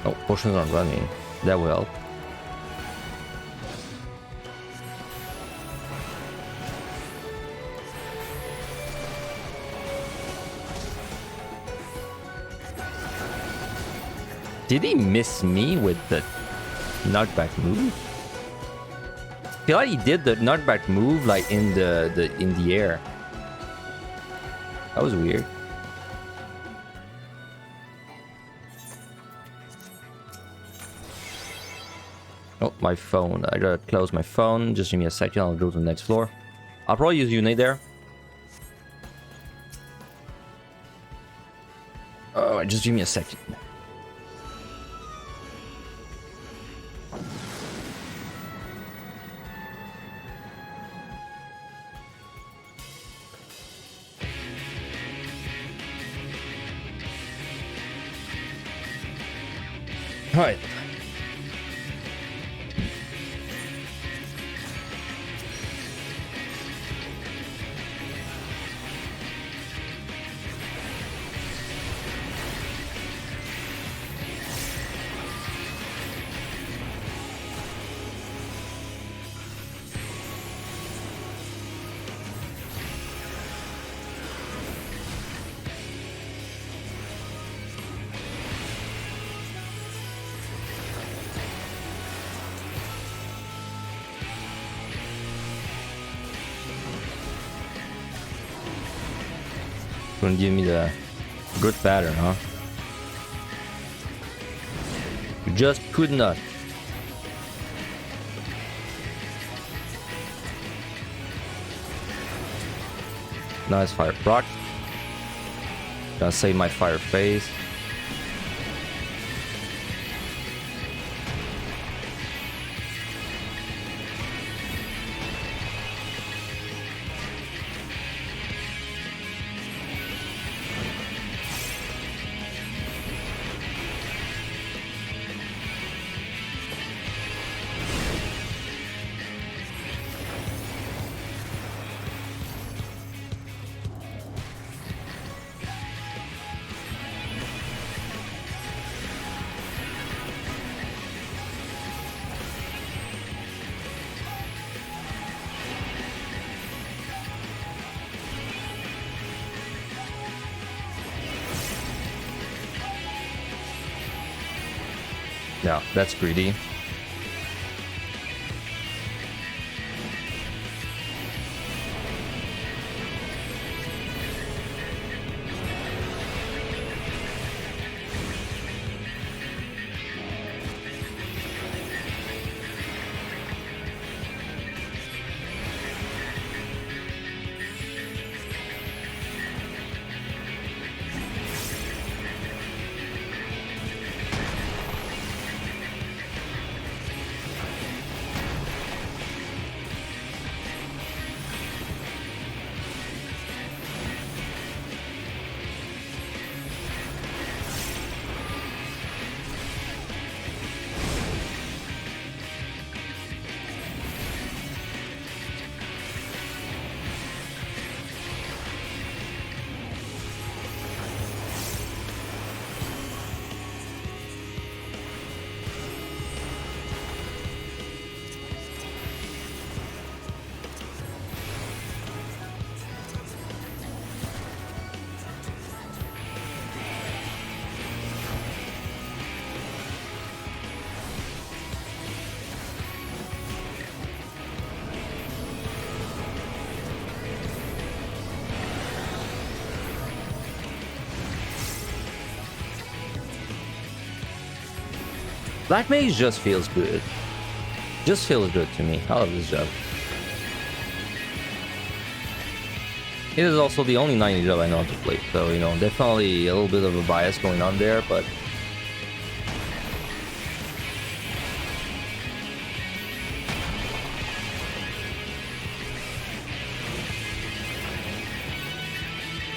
Oh, potions aren't running. That will help. Did he miss me with the knockback move? I feel like he did the knockback move like in the air. That was weird. Oh, my phone. I gotta close my phone. Just give me a second. I'll go to the next floor. I'll probably use Unite there. Oh, just give me a second. All right. Gonna give me the good pattern, huh? You just could not. Nice fire proc. Gonna save my fire phase. No, that's greedy. Black Mage just feels good. Just feels good to me. I love this job. It is also the only 90 job I know how to play, so, you know, definitely a little bit of a bias going on there, but...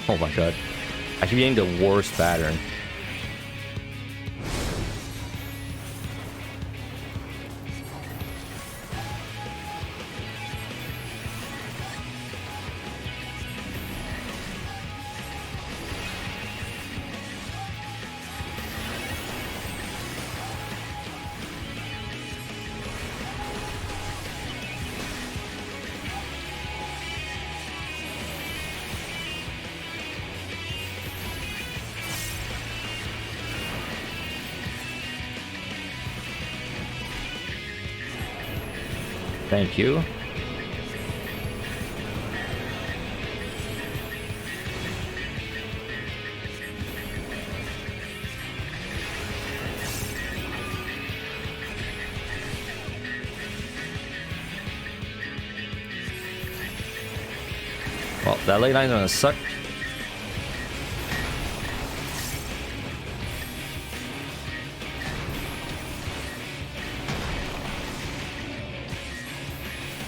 Oh my god. I keep getting the worst pattern. Thank you. Well, that late line's gonna suck.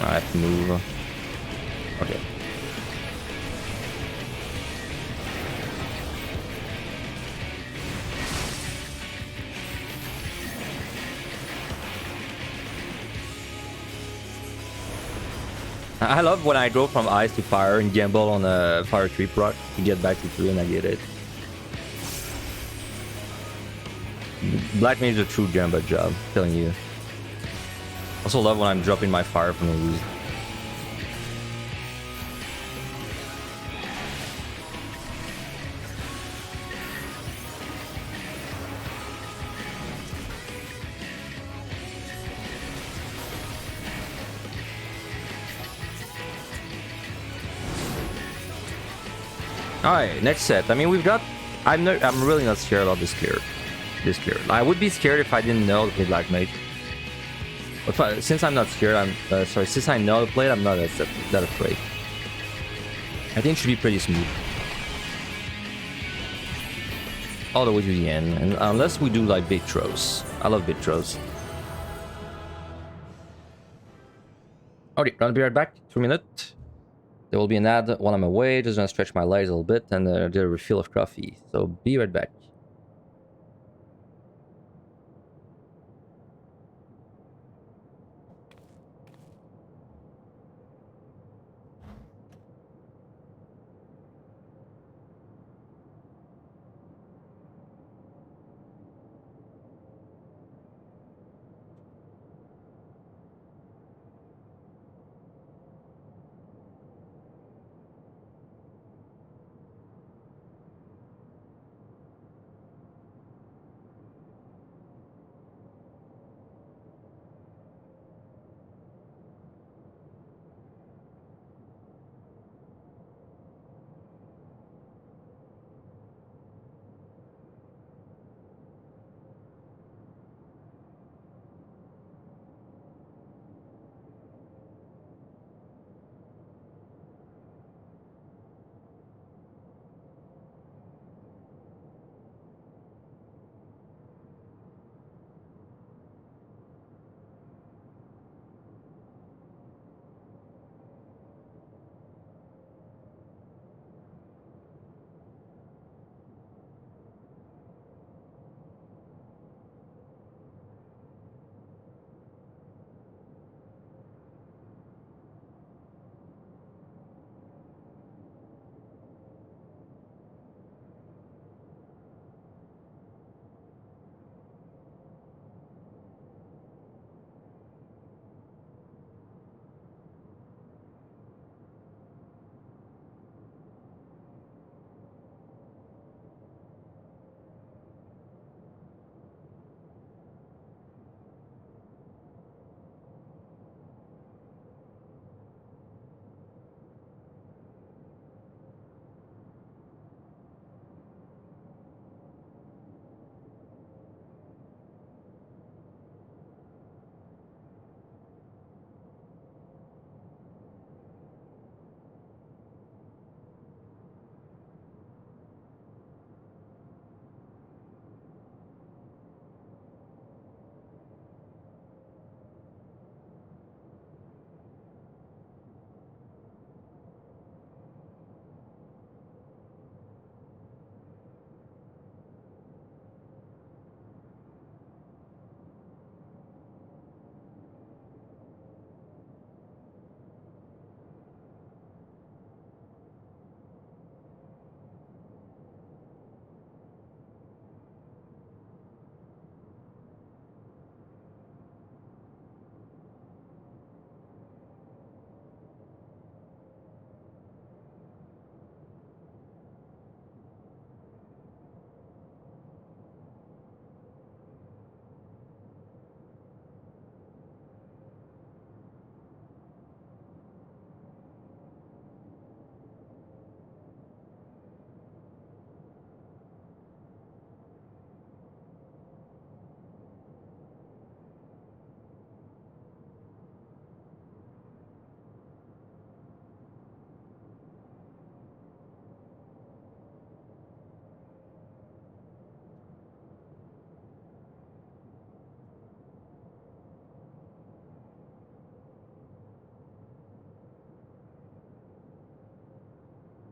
I have to move. Okay. I love when I go from ice to fire and gamble on a fire tree proc to get back to 3 and I get it. Black Mage is a true Gamba job, I'm telling you. Also love when I'm dropping my fire from the loose. Alright, next set. I mean, we've got... I'm really not scared about this character. I would be scared if I didn't know to play Black Mage. But since I'm not scared, since I know to play it, I'm not that afraid. I think it should be pretty smooth. All the way to the end. And unless we do like big throws. I love big throws. Okay, gonna be right back. 2 minutes. There will be an ad while I'm away. Just gonna stretch my legs a little bit and do a refill of coffee. So be right back.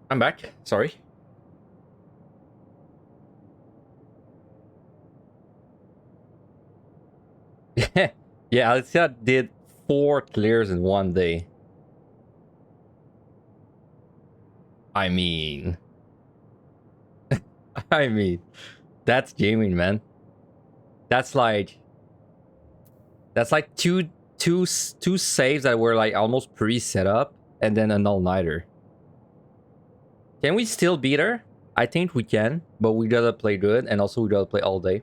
I'm back. Sorry. Yeah, Alicia did 4 clears in one day. I mean... I mean... That's gaming, man. That's like two saves that were like almost pre-set up, and then an all-nighter. Can we still beat her? I think we can, but we gotta play good, and also we gotta play all day.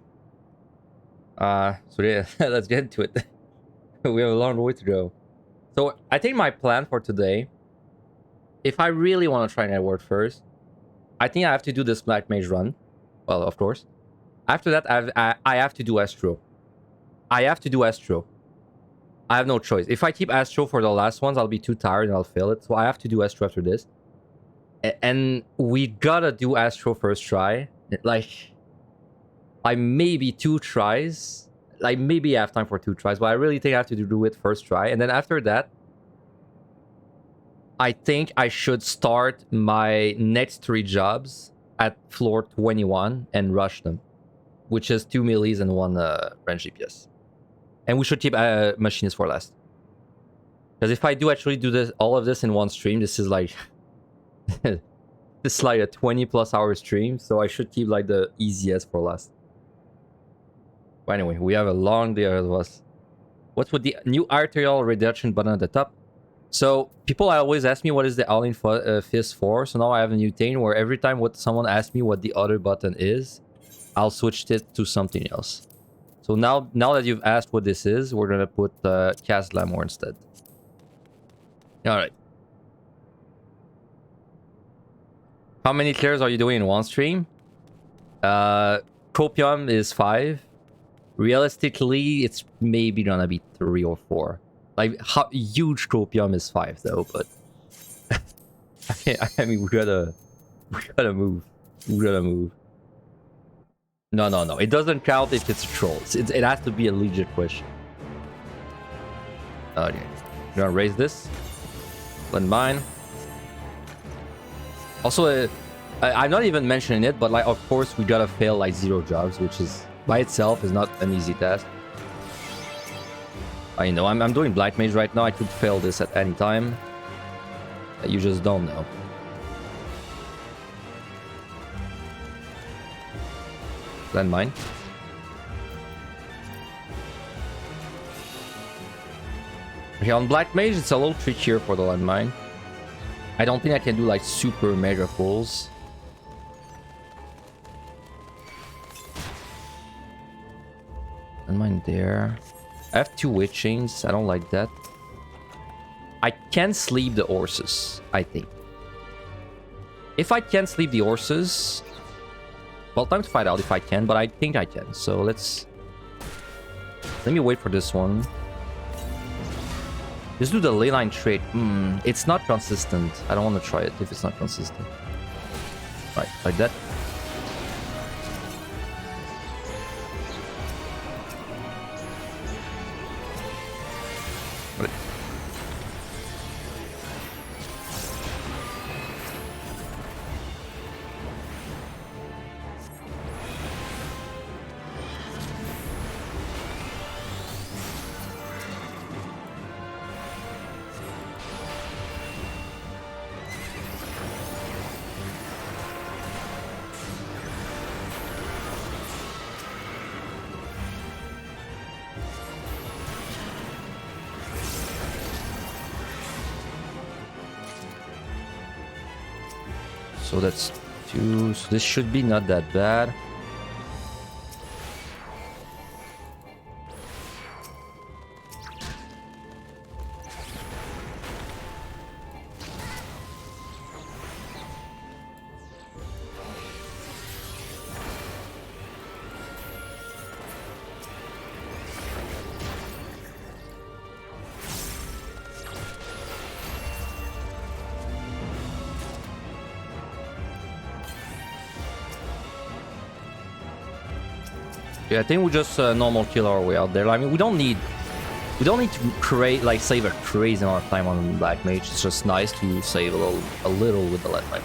So yeah, let's get into it. We have a long way to go. So I think my plan for today, if I really want to try network first, I think I have to do this Black Mage run. Well, of course. After that, I have to do Astro. I have to do Astro. I have no choice. If I keep Astro for the last ones, I'll be too tired and I'll fail it. So I have to do Astro after this. And we gotta do Astro first try. Like maybe 2 tries. Like maybe I have time for 2 tries, but I really think I have to do it first try. And then after that, I think I should start my next 3 jobs at floor 21 and rush them, which is 2 melees and 1 range DPS. And we should keep machinists for last. Because if I do actually do this, all of this in one stream, this is like this is like a 20+ hour stream, so I should keep like the easiest for last. But anyway, we have a long day ahead of us. What's with the new arterial reduction button at the top? So people always ask me what is the all-in fist for. So now I have a new thing where every time someone asks me what the other button is, I'll switch it to something else. So now that you've asked what this is, we're gonna put cast glamour instead. All right. How many clears are you doing in one stream? Copium is 5. Realistically, it's maybe gonna be 3 or 4. Like, huge Copium is 5 though, but... I mean, we gotta move. We gotta move. No. It doesn't count if it's a troll. It has to be a legit question. Okay. I'm gonna raise this. Blend mine. Also, I'm not even mentioning it, but like, of course, we gotta fail like 0 jobs, which is by itself is not an easy task. I know I'm doing Black Mage right now. I could fail this at any time. You just don't know. Landmine. Okay, on Black Mage, it's a little trickier for the landmine. I don't think I can do like super mega pulls. Landmine there. I have 2 witch chains. I don't like that. I can sleep the horses, I think. If I can sleep the horses... Well, time to find out if I can, but I think I can. So let's... Let me wait for this one. Let's do the leyline trait. It's not consistent. I don't want to try it if it's not consistent. Right, like that. So that's 2. So this should be not that bad. Yeah, I think we just normal kill our way out there. I mean, we don't need to save a crazy amount of time on Black Mage. It's just nice to save a little with the lead fight.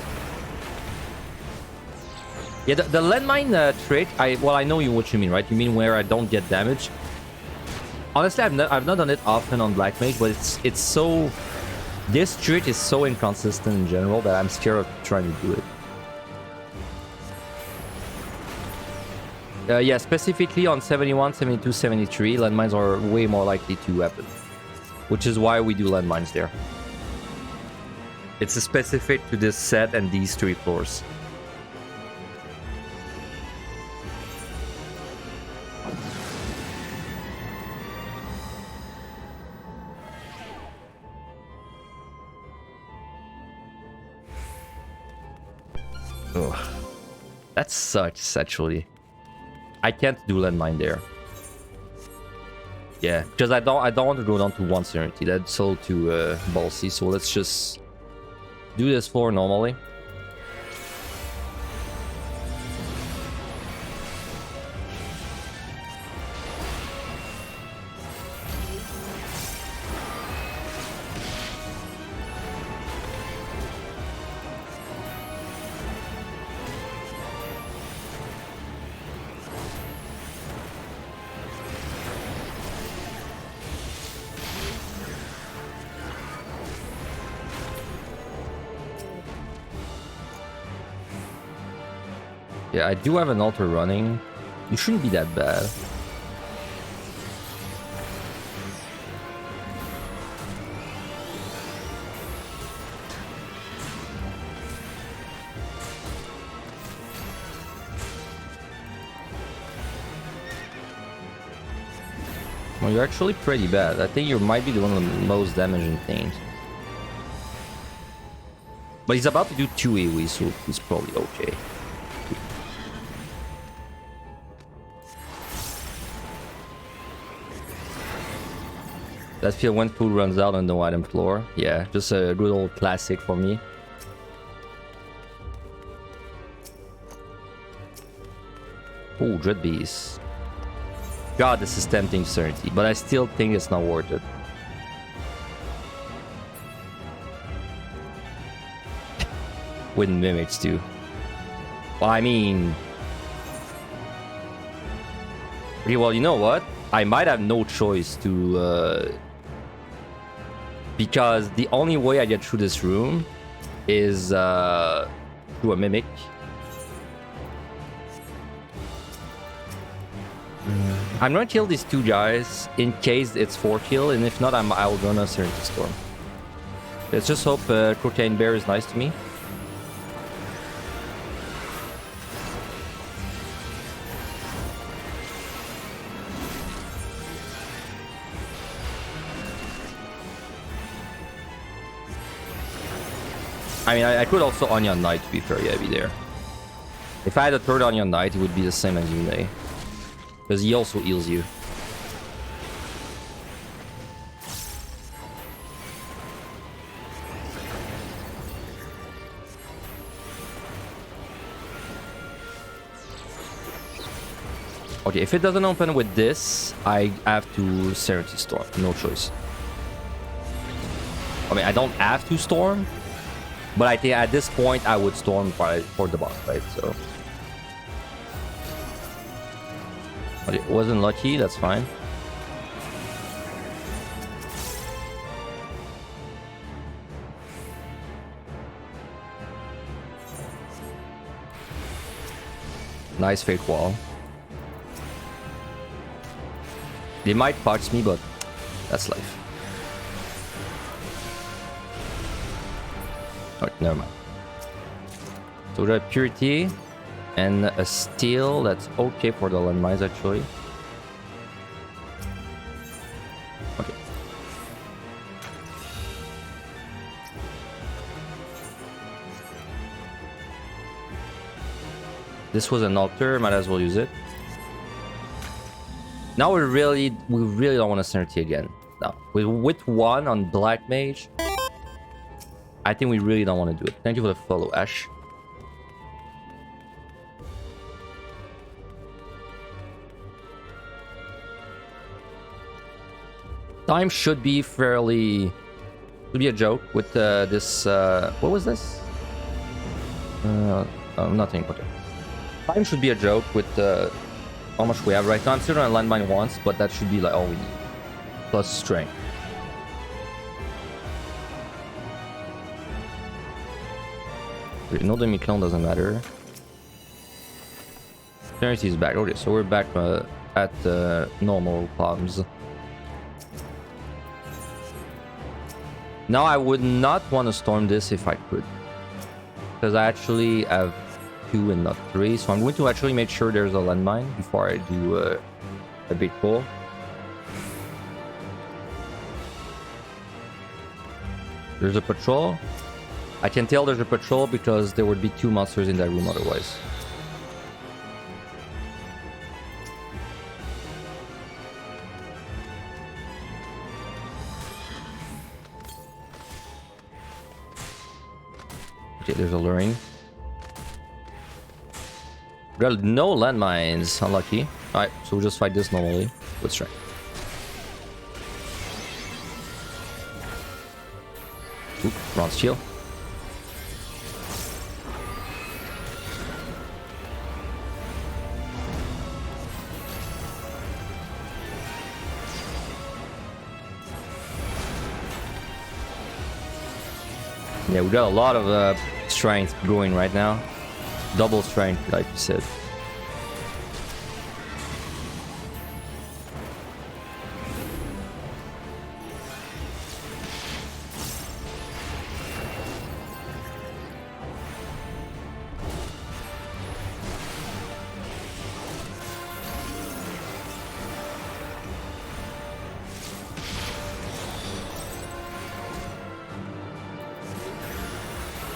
Yeah, the landmine trick, I know what you mean, right? You mean where I don't get damage. Honestly, I've not done it often on Black Mage, but it's so... This trick is so inconsistent in general that I'm scared of trying to do it. Yeah, specifically on 71, 72, 73, landmines are way more likely to happen. Which is why we do landmines there. It's specific to this set and these 3 floors. Ugh. That sucks, actually. I can't do landmine there. Yeah, because I don't want to go down to 1 Serenity. That's so too ballsy. So let's just do this floor normally. Yeah, I do have an altar running. You shouldn't be that bad. Well, you're actually pretty bad. I think you might be the one with the most damaging things. But he's about to do 2 AoE, so he's probably okay. Let's feel when food runs out on the item floor. Yeah, just a good old classic for me. Oh, Dread Beast. God, this is tempting certainty, but I still think it's not worth it. With mimics too. Well, I mean... Okay, well, you know what? I might have no choice to... Because the only way I get through this room is through a mimic. I'm gonna kill these 2 guys in case it's 4 kill, and if not, I'll gonna Serenity Storm. Let's just hope Cocaine Bear is nice to me. I mean, I could also Onion Knight to be very heavy there. If I had a 3rd Onion Knight, it would be the same as Yune. Because he also heals you. Okay, if it doesn't open with this, I have to Serenity Storm. No choice. I mean, I don't have to Storm. But I think at this point, I would Storm for the boss fight, so... Okay, it wasn't lucky, that's fine. Nice fake wall. They might punch me, but that's life. Oh, never mind. So we got Purity and a Steel. That's okay for the landmines, actually. Okay. This was an altar. Might as well use it. Now we really don't want to Serenity again. Now with 1 on Black Mage, I think we really don't want to do it. Thank you for the follow, Ash. Time should be fairly... Should be a joke with this... what was this? Nothing. Okay. Time should be a joke with how much we have right now. I'm still on a landmine once, but that should be like all we need. Plus strength. No demi-clone doesn't matter. Clarity is back. Okay, so we're back at normal palms. Now I would not want to storm this if I could, because I actually have 2 and not 3. So I'm going to actually make sure there's a landmine before I do a big pull. There's a patrol. I can tell there's a patrol because there would be 2 monsters in that room otherwise. Okay, there's a luring. Got no landmines. Unlucky. Alright, so we'll just fight this normally with strength. Oop, wrong shield. Yeah, we got a lot of strength going right now. Double strength, like you said.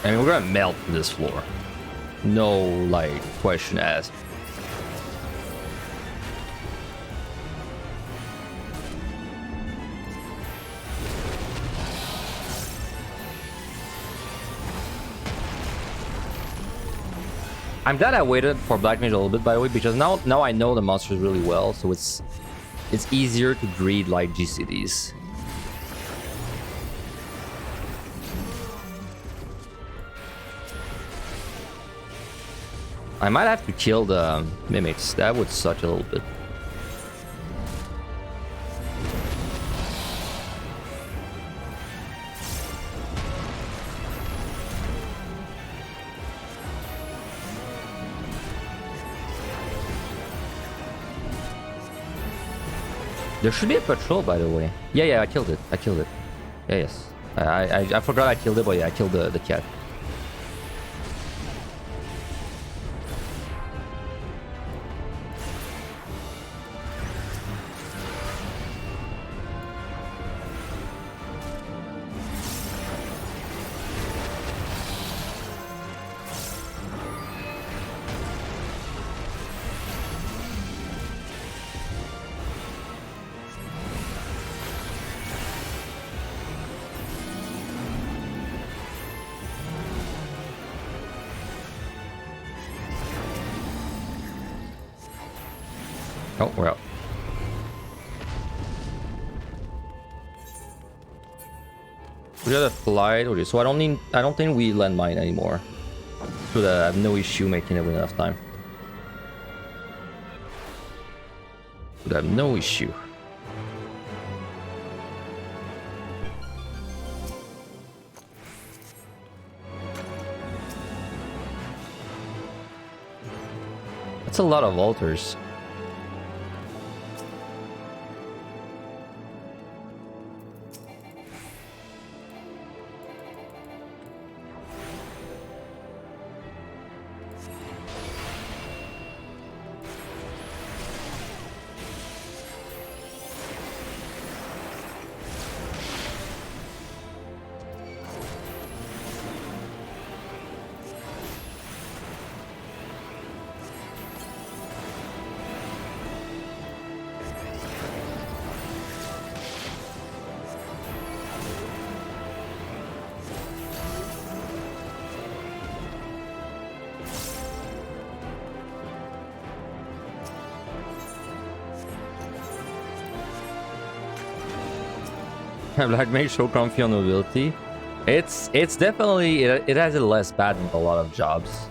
I mean, we're gonna melt this floor. No, like, question asked. I'm glad I waited for Black Mage a little bit, by the way, because now I know the monsters really well, so it's easier to breed like GCDs. I might have to kill the mimics. That would suck a little bit. There should be a patrol, by the way. Yeah, I killed it. I killed it. Yeah, yes. I forgot I killed it, but yeah, I killed the cat. Oh, we're out. We got a flight. Okay, so I don't think we landmine anymore. So that I have no issue making it with enough time. Would have no issue. That's a lot of altars. Black Mage so comfy on mobility. It's definitely it has it less bad than a lot of jobs.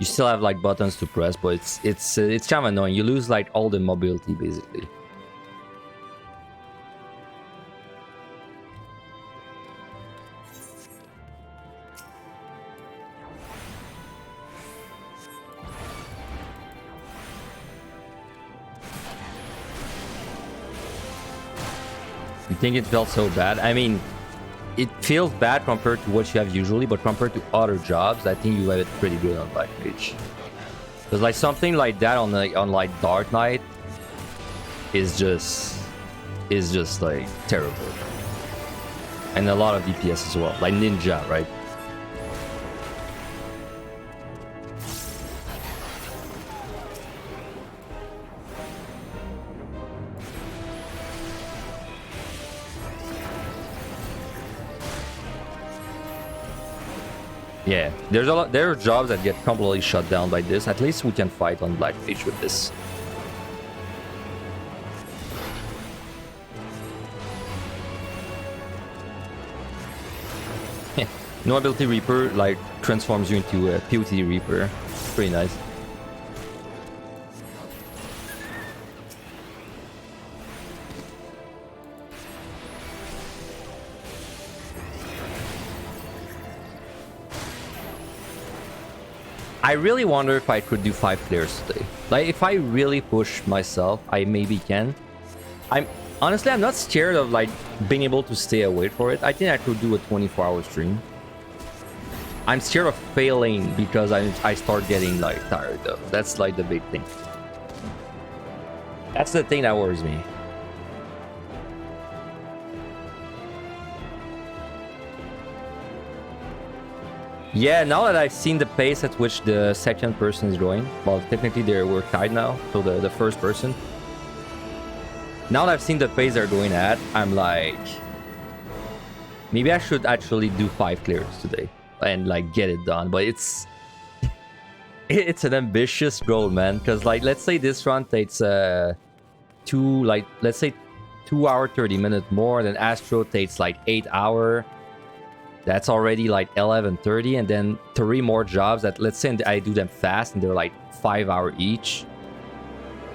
You still have like buttons to press, but it's kind of annoying. You lose like all the mobility basically. You think it felt so bad? I mean, it feels bad compared to what you have usually, but compared to other jobs, I think you have it pretty good on Black Mage. Because like something like that on like Dark Knight is just like terrible, and a lot of DPS as well, like Ninja, right? Yeah, there are jobs that get completely shut down by this. At least we can fight on Black Mage with this. No ability Reaper like transforms you into a POT Reaper. Pretty nice. I really wonder if I could do 5 players today. Like, if I really push myself, I maybe can. Honestly, I'm not scared of like being able to stay awake for it. I think I could do a 24-hour stream. I'm scared of failing because I start getting like tired though. That's like the big thing. That's the thing that worries me. Yeah, now that I've seen the pace at which the second person is going, well, technically we're tied now, so the first person. Now that I've seen the pace they're going at, I'm like, maybe I should actually do 5 clears today and like get it done. But it's an ambitious goal, man. Because like, let's say this run takes 2 hour 30 minutes more, then Astro takes like 8 hour. That's already like 11:30, and then 3 more jobs that, let's say I do them fast and they're like 5 hour each.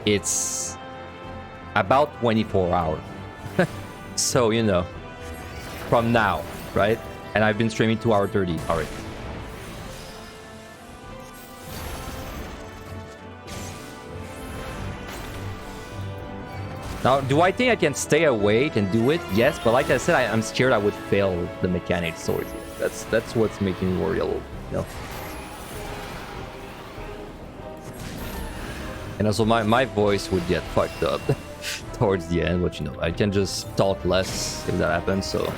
It's about 24 hours. So, you know, from now, right? And I've been streaming 2 hour 30 already. Now, do I think I can stay awake and do it? Yes, but like I said, I'm scared I would fail the mechanics towards it. That's what's making me worry a little, you know. And also, my voice would get fucked up towards the end, but you know, I can just talk less if that happens. So, am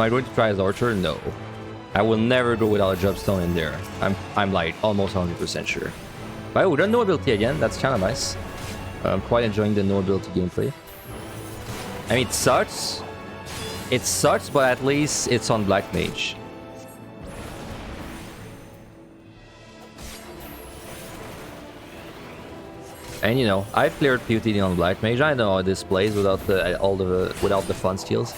I going to try as Archer? No, I will never go without a Jobstone in there. I'm like almost 100% sure. But we got no ability again. That's kind of nice. I'm quite enjoying the no ability gameplay. I mean, it sucks. It sucks, but at least it's on Black Mage. And you know, I've cleared POTD on Black Mage. I know how this plays without the fun skills.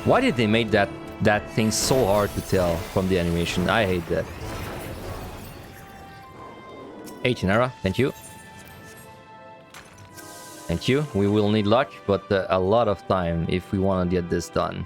Why did they make that thing so hard to tell from the animation? I hate that. Hey, Chimera, thank you. Thank you. We will need luck, but a lot of time if we want to get this done.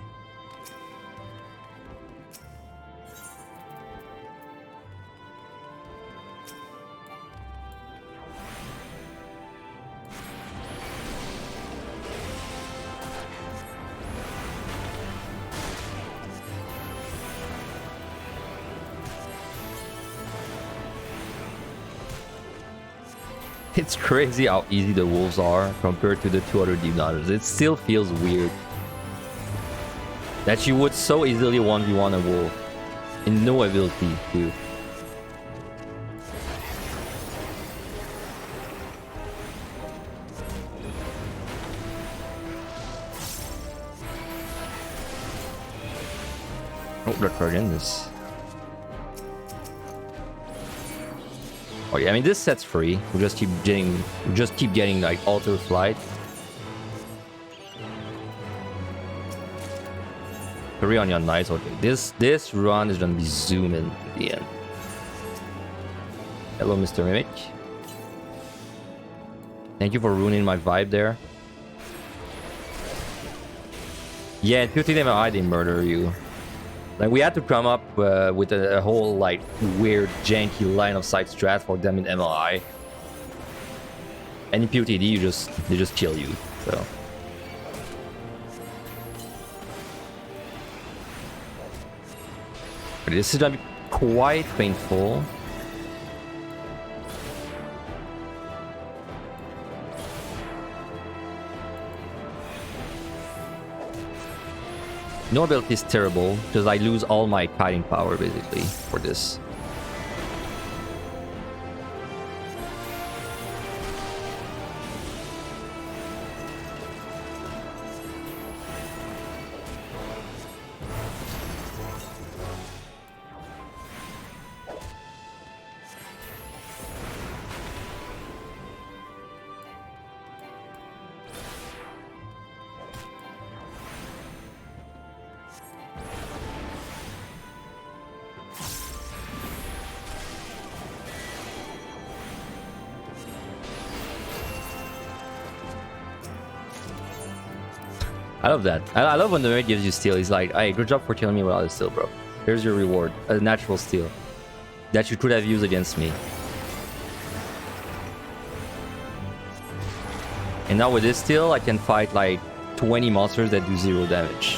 It's crazy how easy the wolves are compared to the two other deep dodgers. It still feels weird that you would so easily 1v1 a wolf in no ability too. Oh, they're turning this. Oh yeah, I mean this set's free. We just keep getting like auto flight. 3 on your knights. Okay, this run is gonna be zooming at the end. Hello, Mr. Mimic. Thank you for ruining my vibe there. Yeah, 15 MI they murder you. Like we had to come up with a whole like weird janky line of sight strat for them in MLI. And in POTD they just kill you. So this is gonna be quite painful. No ability is terrible because I lose all my kiting power basically for this. I love that. I love when the Mage gives you steal. He's like, hey, good job for killing me without a steal, bro. Here's your reward. A natural steal. That you could have used against me. And now with this steal, I can fight like 20 monsters that do 0 damage.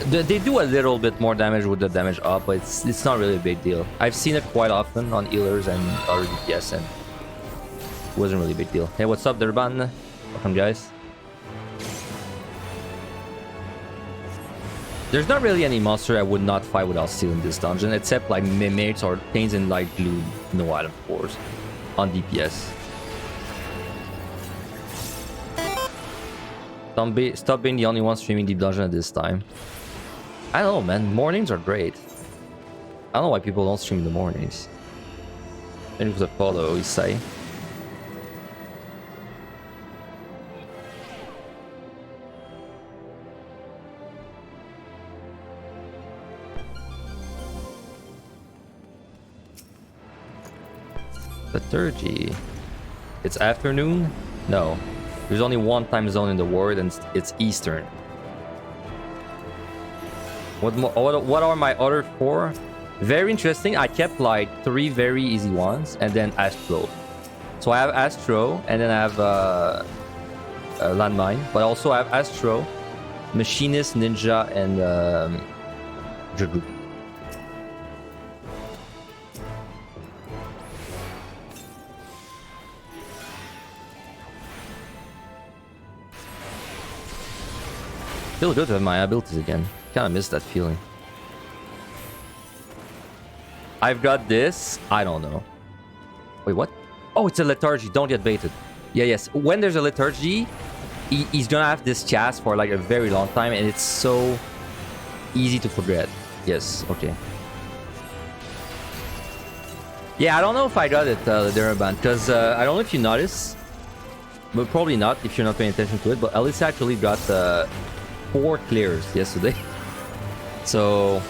They do a little bit more damage with the damage up, but it's not really a big deal. I've seen it quite often on healers and other DPS, and it wasn't really a big deal. Hey, what's up, Durban? Welcome, guys. There's not really any monster I would not fight without stealing this dungeon, except like Mimics or things in light blue, no item force on DPS. Stop being the only one streaming Deep Dungeon at this time. I don't know, man. Mornings are great. I don't know why people don't stream in the mornings. Thank you for the follow, Isai. Liturgy. It's afternoon? No. There's only one time zone in the world, and it's Eastern. What are my other 4? Very interesting. I kept like 3 very easy ones, and then Astro. So I have Astro, and then I have Landmine, but also I have Astro, Machinist, Ninja, and Dragoon. Feel good to have my abilities again. Kinda miss that feeling. I've got this. I don't know. Wait, what? Oh, it's a Lethargy. Don't get baited. Yeah, yes. When there's a Lethargy, he's gonna have this cast for like a very long time, and it's so easy to forget. Yes, okay. Yeah, I don't know if I got it, Deraban, because I don't know if you noticed, but probably not if you're not paying attention to it, but Alice actually got 4 clears yesterday. So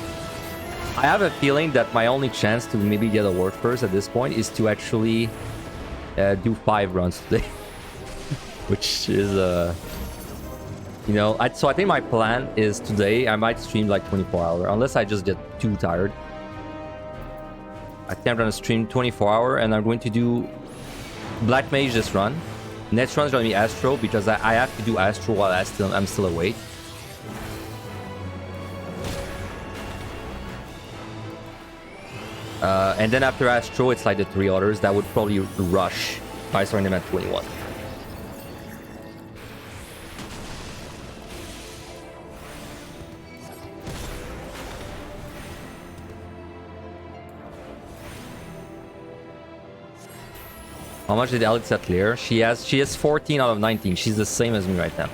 I have a feeling that my only chance to maybe get a work first at this point is to actually do 5 runs today. Which is you know, so I think my plan is today I might stream like 24-hour unless I just get too tired. I think I'm gonna stream 24-hour, and I'm going to do Black Mage this run. Next run is gonna be Astro, because I have to do Astro while I'm still awake. And then after Astro, it's like the 3 others that would probably rush by starting them at 21. How much did Alexa clear? She has 14 out of 19. She's the same as me right now.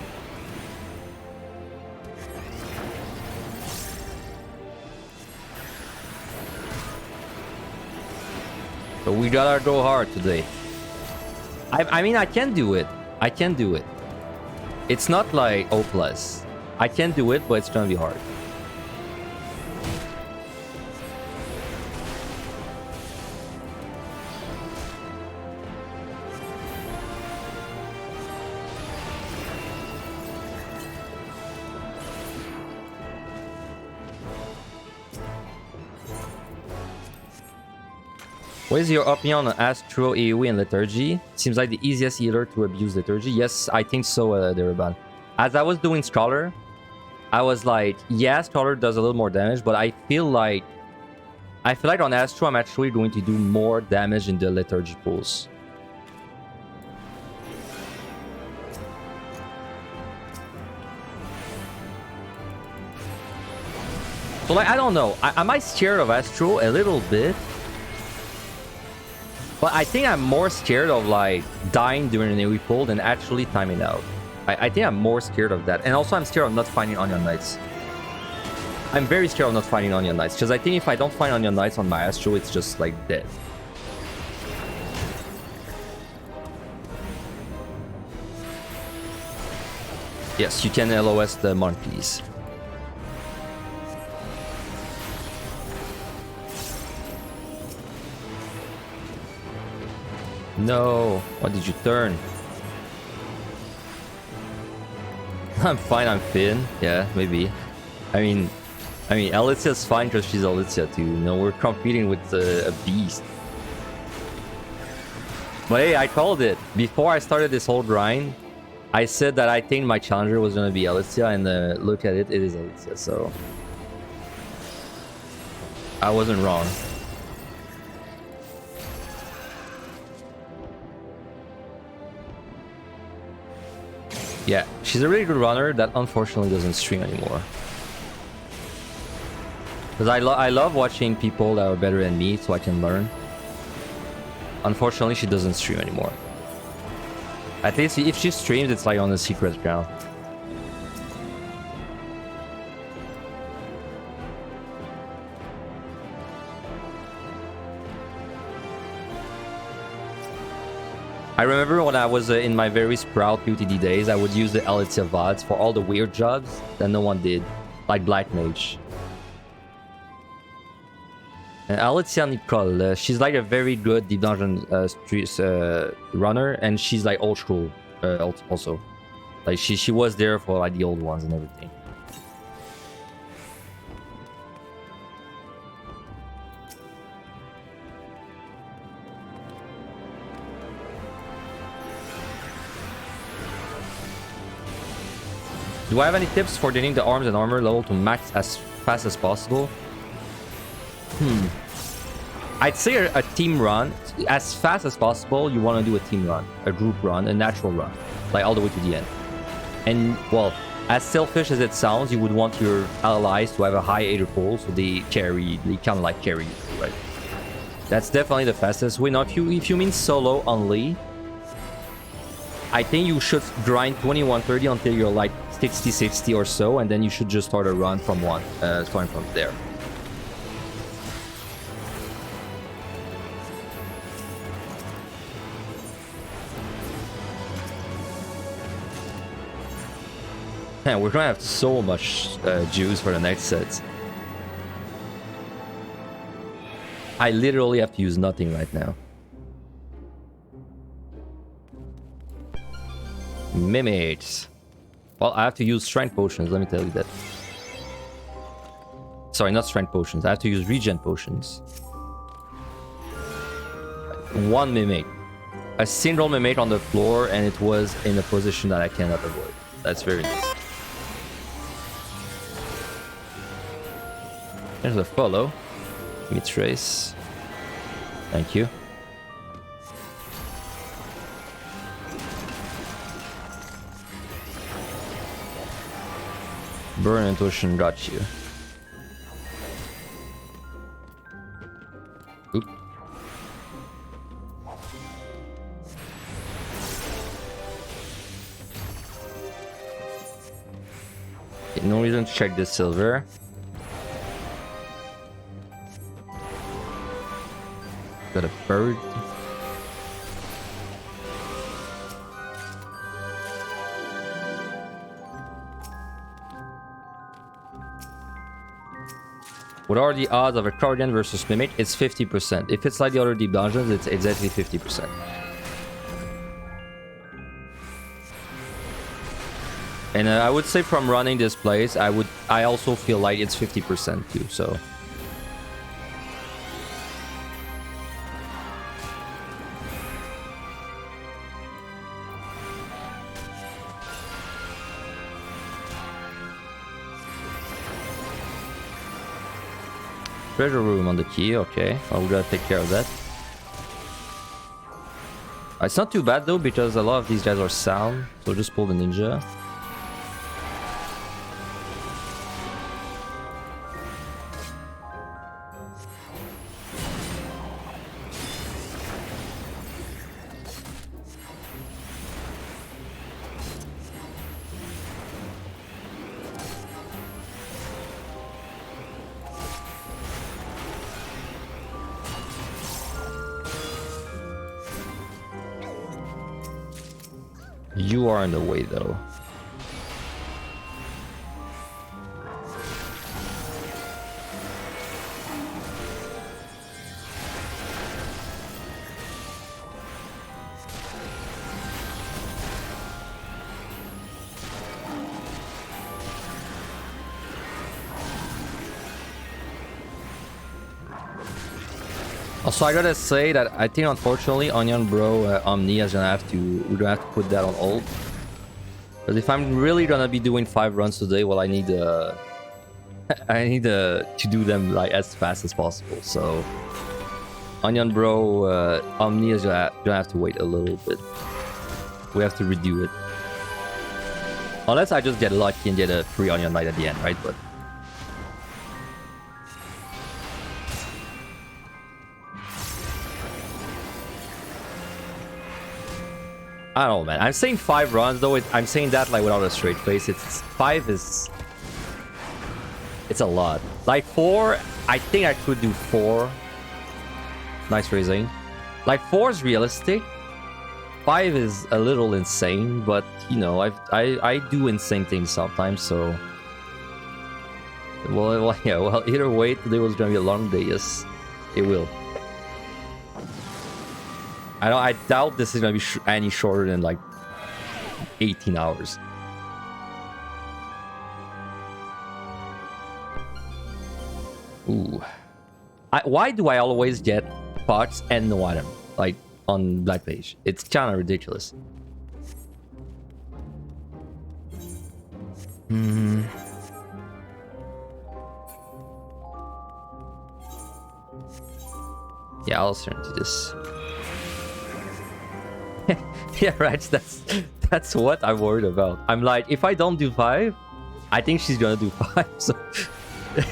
So we gotta go hard today. I mean, I can do it. I can do it. It's not like O+. I can do it, but it's gonna be hard. What is your opinion on Astro, AoE, and Liturgy? Seems like the easiest healer to abuse Liturgy. Yes, I think so, Deriban. As I was doing Scholar, I was like, yeah, Scholar does a little more damage, but I feel like on Astro, I'm actually going to do more damage in the Liturgy pools. So, like, I don't know. Am I scared of Astro? A little bit. But I think I'm more scared of, like, dying during an AoE pull than actually timing out. I think I'm more scared of that. And also, I'm scared of not finding Onion Knights. I'm very scared of not finding Onion Knights. Because I think if I don't find Onion Knights on my Astro, it's just, like, dead. Yes, you can LOS the monkeys. No, what did you turn? I'm fine, I'm Finn. Yeah, maybe. I mean, Alicia's fine because she's Alicia too. You know, we're competing with a beast. But hey, I called it. Before I started this whole grind, I said that I think my challenger was gonna be Alicia, and look at it, it is Alicia, so... I wasn't wrong. Yeah, she's a really good runner that unfortunately doesn't stream anymore. Because I love watching people that are better than me so I can learn. Unfortunately, she doesn't stream anymore. At least if she streams, it's like on the secret ground. I remember when I was in my very sprout UTD days, I would use the Alicia VODs for all the weird jobs that no one did, like Black Mage. And Alicia Nicole, she's like a very good Deep Dungeon runner, and she's like old school also. Like she was there for like the old ones and everything. Do I have any tips for getting the arms and armor level to max as fast as possible? I'd say a team run. As fast as possible, you want to do a team run, a group run, a natural run, like all the way to the end. And, well, as selfish as it sounds, you would want your allies to have a high Aether pool, so they kind of like carry you, right? That's definitely the fastest way. Now, if you mean solo only, I think you should grind 21-30 until you're like 60-60 or so, and then you should just start a run from starting from there. Man, we're gonna have so much juice for the next set. I literally have to use nothing right now. Mimics. Well, I have to use strength potions, let me tell you that. Sorry, not strength potions. I have to use regen potions. One mimic. A single mimic on the floor, and it was in a position that I cannot avoid. That's very nice. There's a follow. Let me trace. Thank you. Burn intuition got you. Oop. Okay, no reason to check this silver. Got a bird. What are the odds of a Guardian versus Mimic? It's 50%. If it's like the other deep dungeons, it's exactly 50%. And I would say from running this place, I also feel like it's 50% too, so. Treasure room on the key, okay. Well, we gotta take care of that. It's not too bad though, because a lot of these guys are sound, so just pull the ninja. You are in the way though. Also, I gotta say that I think unfortunately Onion Bro Omni is gonna have to, we're gonna have to put that on hold. Because if I'm really gonna be doing 5 runs today, well, I need to do them like as fast as possible. So Onion Bro Omni is gonna have to wait a little bit. We have to redo it. Unless I just get lucky and get a free Onion Knight at the end, right? But I don't know, man. I'm saying 5 runs, though. I'm saying that like without a straight face. It's 5 is... It's a lot. Like 4, I think I could do 4. Nice raising. Like 4 is realistic. 5 is a little insane, but you know, I do insane things sometimes, so... Well, yeah, well, either way, today was gonna be a long day, yes. It will. I doubt this is gonna be any shorter than like 18 hours. Ooh. Why do I always get pots and no item? Like on Black Mage? It's kind of ridiculous. Hmm. Yeah, I'll turn to this. Yeah, right. That's what I'm worried about. I'm like, if I don't do 5, I think she's gonna do 5. So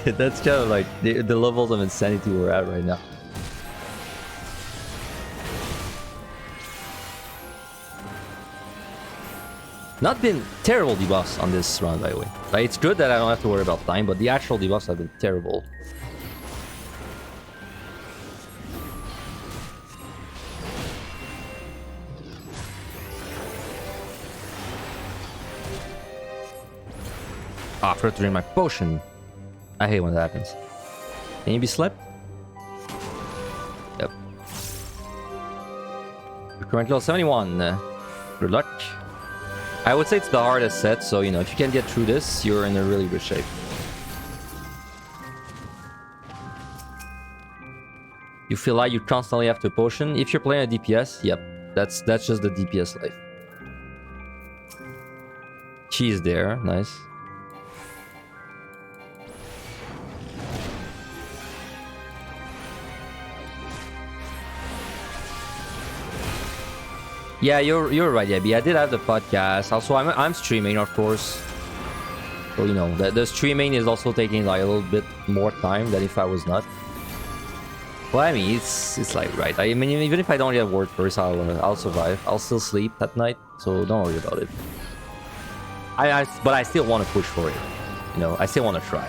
that's kind of like the levels of insanity we're at right now. Not been terrible debuffs on this round, by the way. Like, it's good that I don't have to worry about time, but the actual debuffs have been terrible. Ah, I forgot to drink my potion. I hate when that happens. Can you be slept? Yep. You're currently level 71. Good luck. I would say it's the hardest set, so you know, if you can get through this, you're in a really good shape. You feel like you constantly have to potion. If you're playing a DPS, yep, that's just the DPS life. She's there, nice. Yeah, you're right, Abby. I did have the podcast. Also, I'm streaming, of course. So, you know, the streaming is also taking like a little bit more time than if I was not. Well, I mean, it's like right. I mean, even if I don't get word first, I'll survive. I'll still sleep at night, so don't worry about it. But I still want to push for it. You know, I still want to try.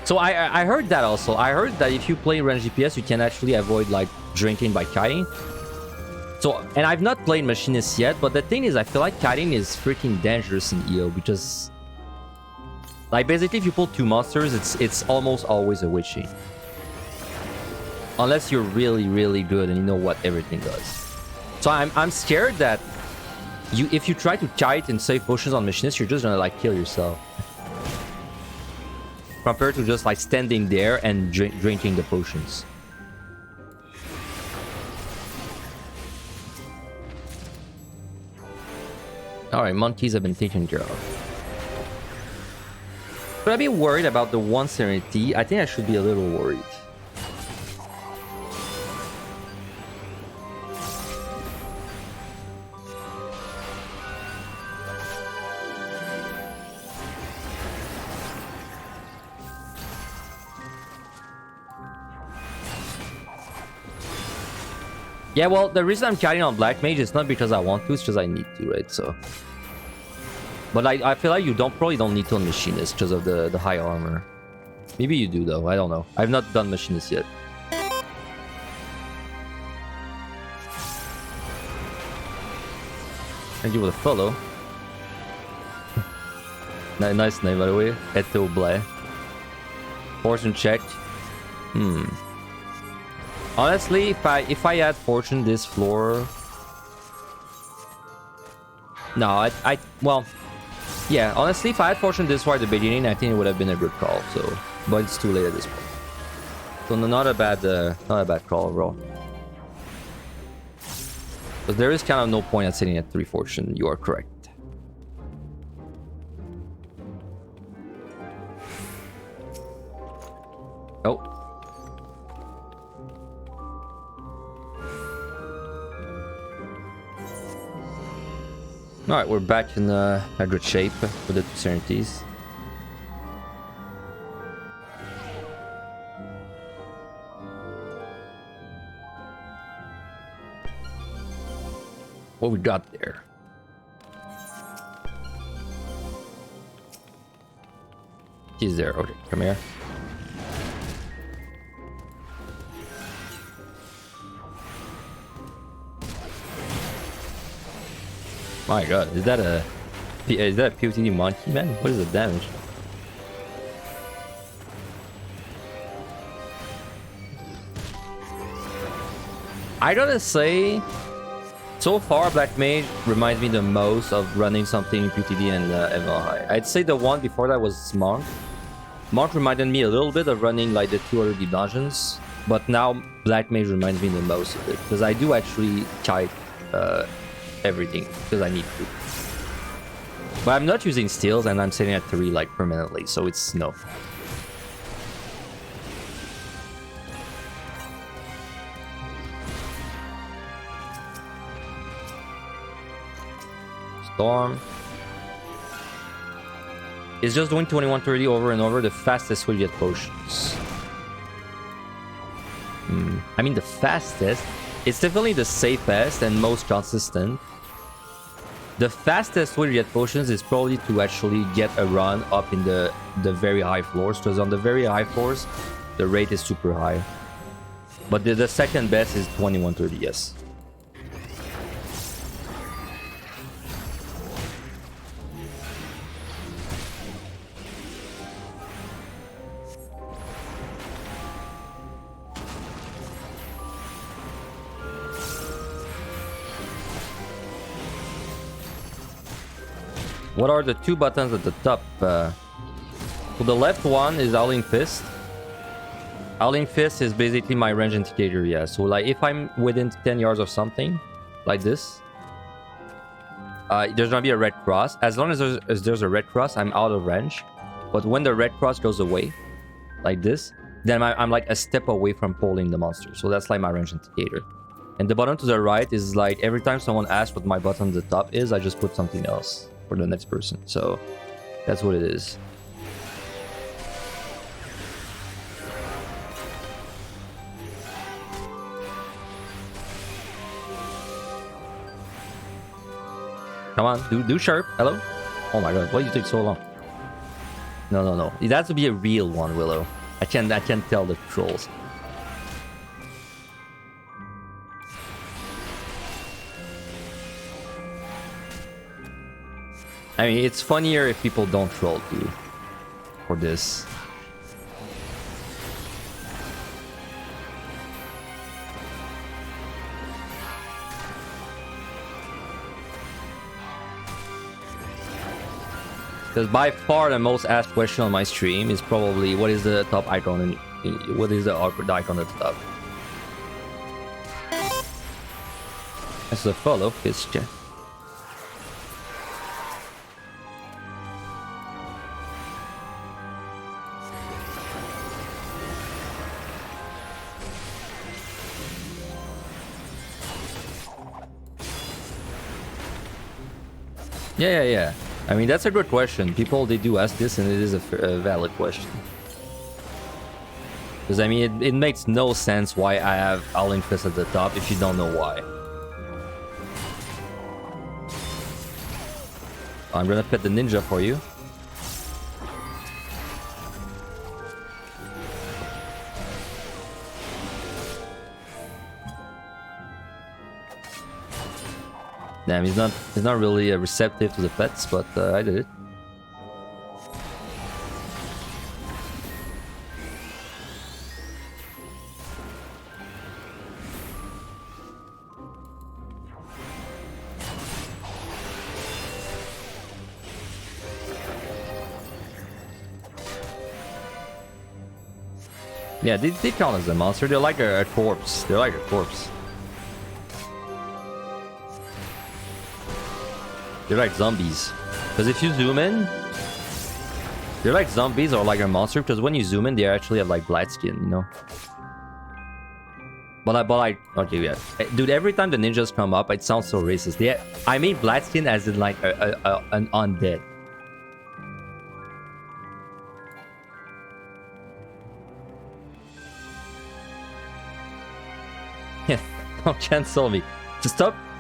So I heard that also. I heard that if you play range DPS, you can actually avoid like drinking by kiting. So, and I've not played Machinist yet, but the thing is, I feel like kiting is freaking dangerous in EO because, like, basically if you pull 2 monsters, it's almost always a witching. Unless you're really, really good and you know what everything does. So I'm scared that if you try to kite and save potions on Machinist, you're just gonna like kill yourself. Compared to just like standing there and drinking the potions. Alright, monkeys have been taken care of. Should I be worried about the 1 Serenity? I think I should be a little worried. Yeah, well, the reason I'm carrying on Black Mage is not because I want to, it's because I need to, right? So, but I feel like you probably don't need to on Machinist because of the high armor. Maybe you do though, I don't know. I've not done Machinist yet. Thank you for the follow. Nice name, by the way. Eto Blay. Fortune check. Honestly, if I had fortune this floor, no, well, yeah. Honestly, if I had fortune this far at the beginning, I think it would have been a good call. So, but it's too late at this point. So not a bad call, bro. But there is kind of no point at sitting at 3 fortune. You are correct. Oh. Alright, we're back in a good shape with the 2 Serenities. What we got there? He's there. Okay, come here. My god, is that a POTD monkey, man? What is the damage? I gotta say, so far Black Mage reminds me the most of running something in POTD and ML High. I'd say the one before that was Monk. Monk reminded me a little bit of running like the 2 other deep dungeons, but now Black Mage reminds me the most of it because I do actually kite everything because I need to. But I'm not using steals and I'm sitting at 3 like permanently, so it's no. Storm. It's just doing 2130 over and over, the fastest way to get potions. I mean the fastest. It's definitely the safest and most consistent. The fastest way to get potions is probably to actually get a run up in the very high floors, because on the very high floors, the rate is super high. But the second best is 2130, yes. What are the 2 buttons at the top? So the left one is Howling Fist. Howling Fist is basically my range indicator, yeah. So like if I'm within 10 yards of something, like this, there's gonna be a red cross. As long as there's a red cross, I'm out of range. But when the red cross goes away, like this, then I'm like a step away from pulling the monster. So that's like my range indicator. And the button to the right is like every time someone asks what my button at the top is, I just put something else for the next person. So that's what it is. Come on, do sharp. Hello? Oh my god, why you take so long? No. It has to be a real one, Willow. I can't tell the trolls. I mean, it's funnier if people don't troll too. For this. Because by far the most asked question on my stream is probably what is the top icon and what is the awkward icon at the top. That's a follow fist. Yeah. I mean, that's a good question. People, they do ask this, and it is a valid question. Because, I mean, it makes no sense why I have All-In Fist at the top if you don't know why. I'm gonna pet the ninja for you. Damn, he's not really receptive to the pets, but I did it. Yeah, they count as a monster. They're like a corpse. They're like a corpse. They're like zombies. Because if you zoom in, they're like zombies or like a monster. Because when you zoom in, they actually have like black skin, you know. But I okay, yeah, dude. Every time the ninjas come up, it sounds so racist. Yeah, I made black skin as in like an undead. Yeah, don't cancel me. Just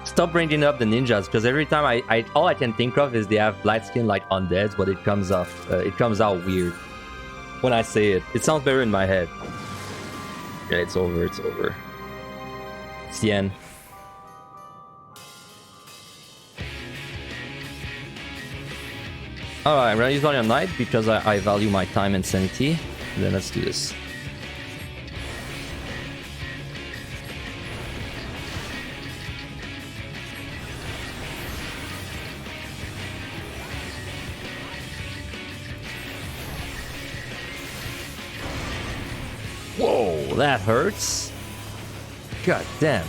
stop bringing up the ninjas, because every time I all I can think of is they have black skin like undeads, but it comes out weird when I say it. It sounds better in my head. Yeah, it's over. It's over. It's the end. Alright, I'm gonna use Volume Knight because I value my time and sanity. Then let's do this. Whoa, that hurts. God damn.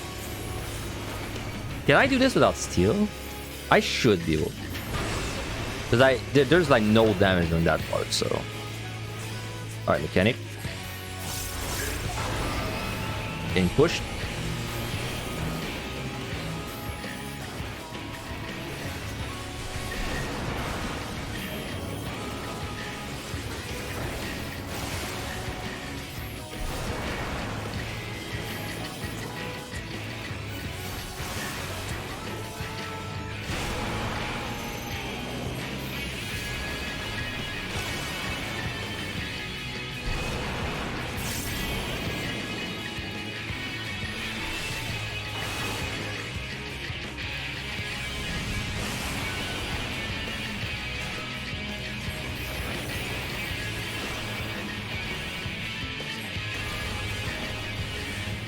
Can I do this without steel? I should be able to. Because there's like no damage on that part, so. Alright, mechanic. Getting pushed.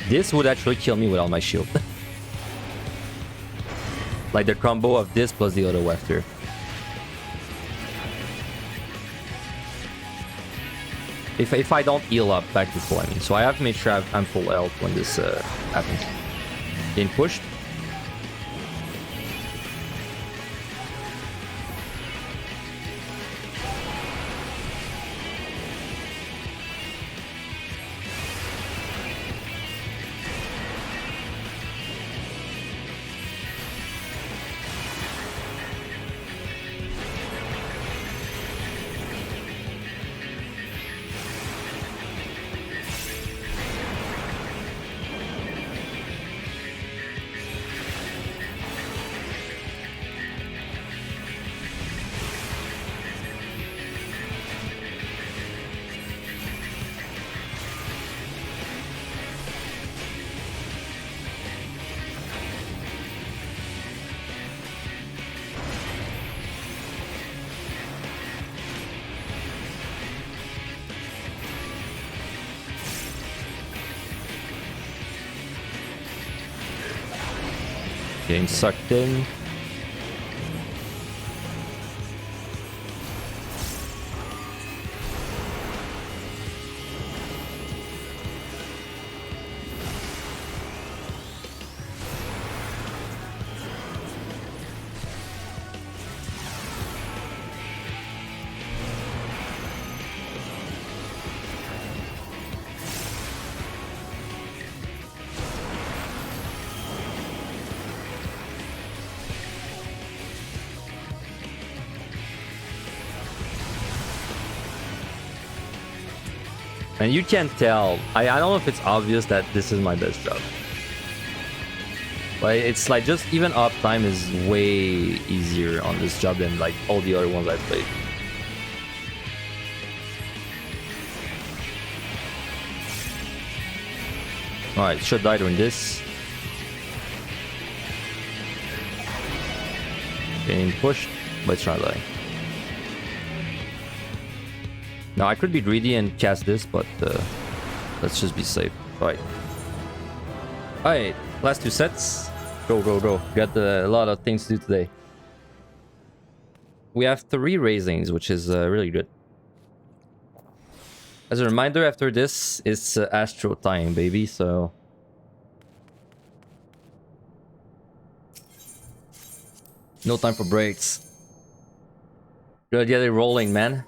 This would actually kill me without my shield. Like the combo of this plus the auto wafter. If I don't heal up back to full, I mean. So I have to make sure I'm full health when this happens. Getting pushed. Getting sucked in. And you can tell, I don't know if it's obvious that this is my best job. But it's like just even uptime is way easier on this job than like all the other ones I've played. Alright, should die during this. Getting pushed, but it's trying to die. Now I could be greedy and cast this, but let's just be safe. Alright. Alright, last 2 sets. Go, go, go. Got a lot of things to do today. We have 3 raisings, which is really good. As a reminder, after this, it's Astro time, baby, so... No time for breaks. Gotta get it rolling, man.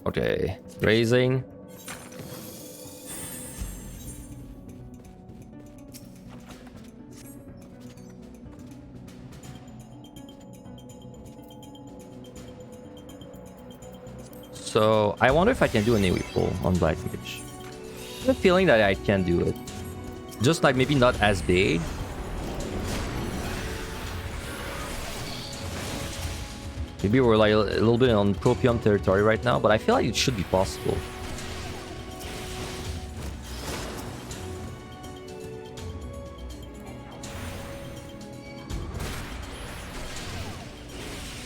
Okay, raising. So, I wonder if I can do an AoE pull on Black Mage. I have a feeling that I can do it. Just like maybe not as big. Maybe we're like a little bit on Propium territory right now, but I feel like it should be possible.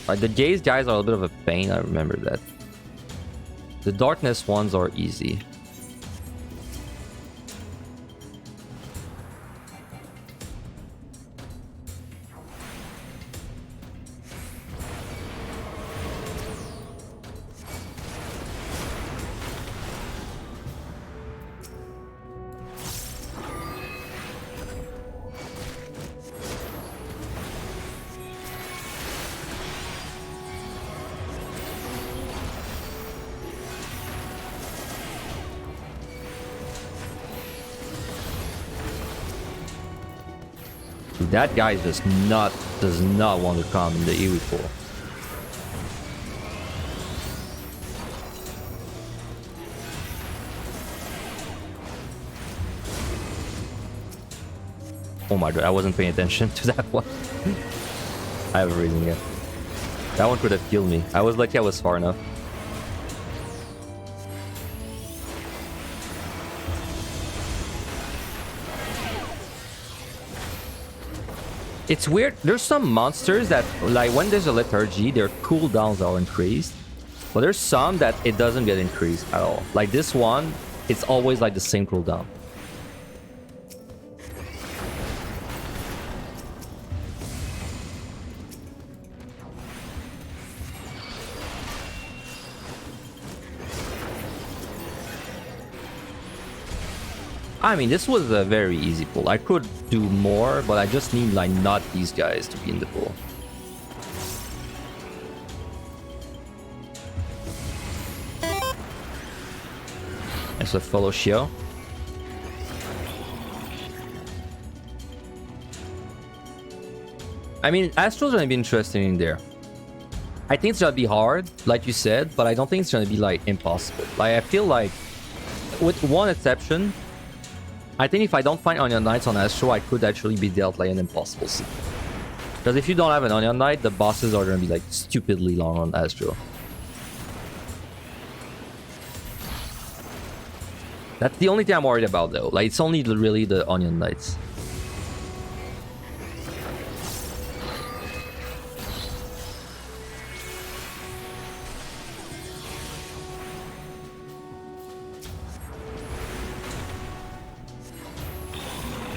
Like the gaze guys are a bit of a pain, I remember that. The darkness ones are easy. That guy does not want to come in the AoE pool. Oh my god, I wasn't paying attention to that one. I have a reason yet. That one could have killed me. I was lucky I was far enough. It's weird. There's some monsters that, like, when there's a lethargy, their cooldowns are increased. But there's some that it doesn't get increased at all. Like this one, it's always like the same cooldown. I mean, this was a very easy pull. I could do more, but I just need, like, not these guys to be in the pool. There's a follow Shio. I mean, Astral's gonna be interesting in there. I think it's gonna be hard, like you said, but I don't think it's gonna be, like, impossible. Like, I feel like, with one exception, I think if I don't find Onion Knights on Astro, I could actually be dealt like an impossible seat. Because if you don't have an Onion Knight, the bosses are going to be like stupidly long on Astro. That's the only thing I'm worried about though. Like, it's only really the Onion Knights.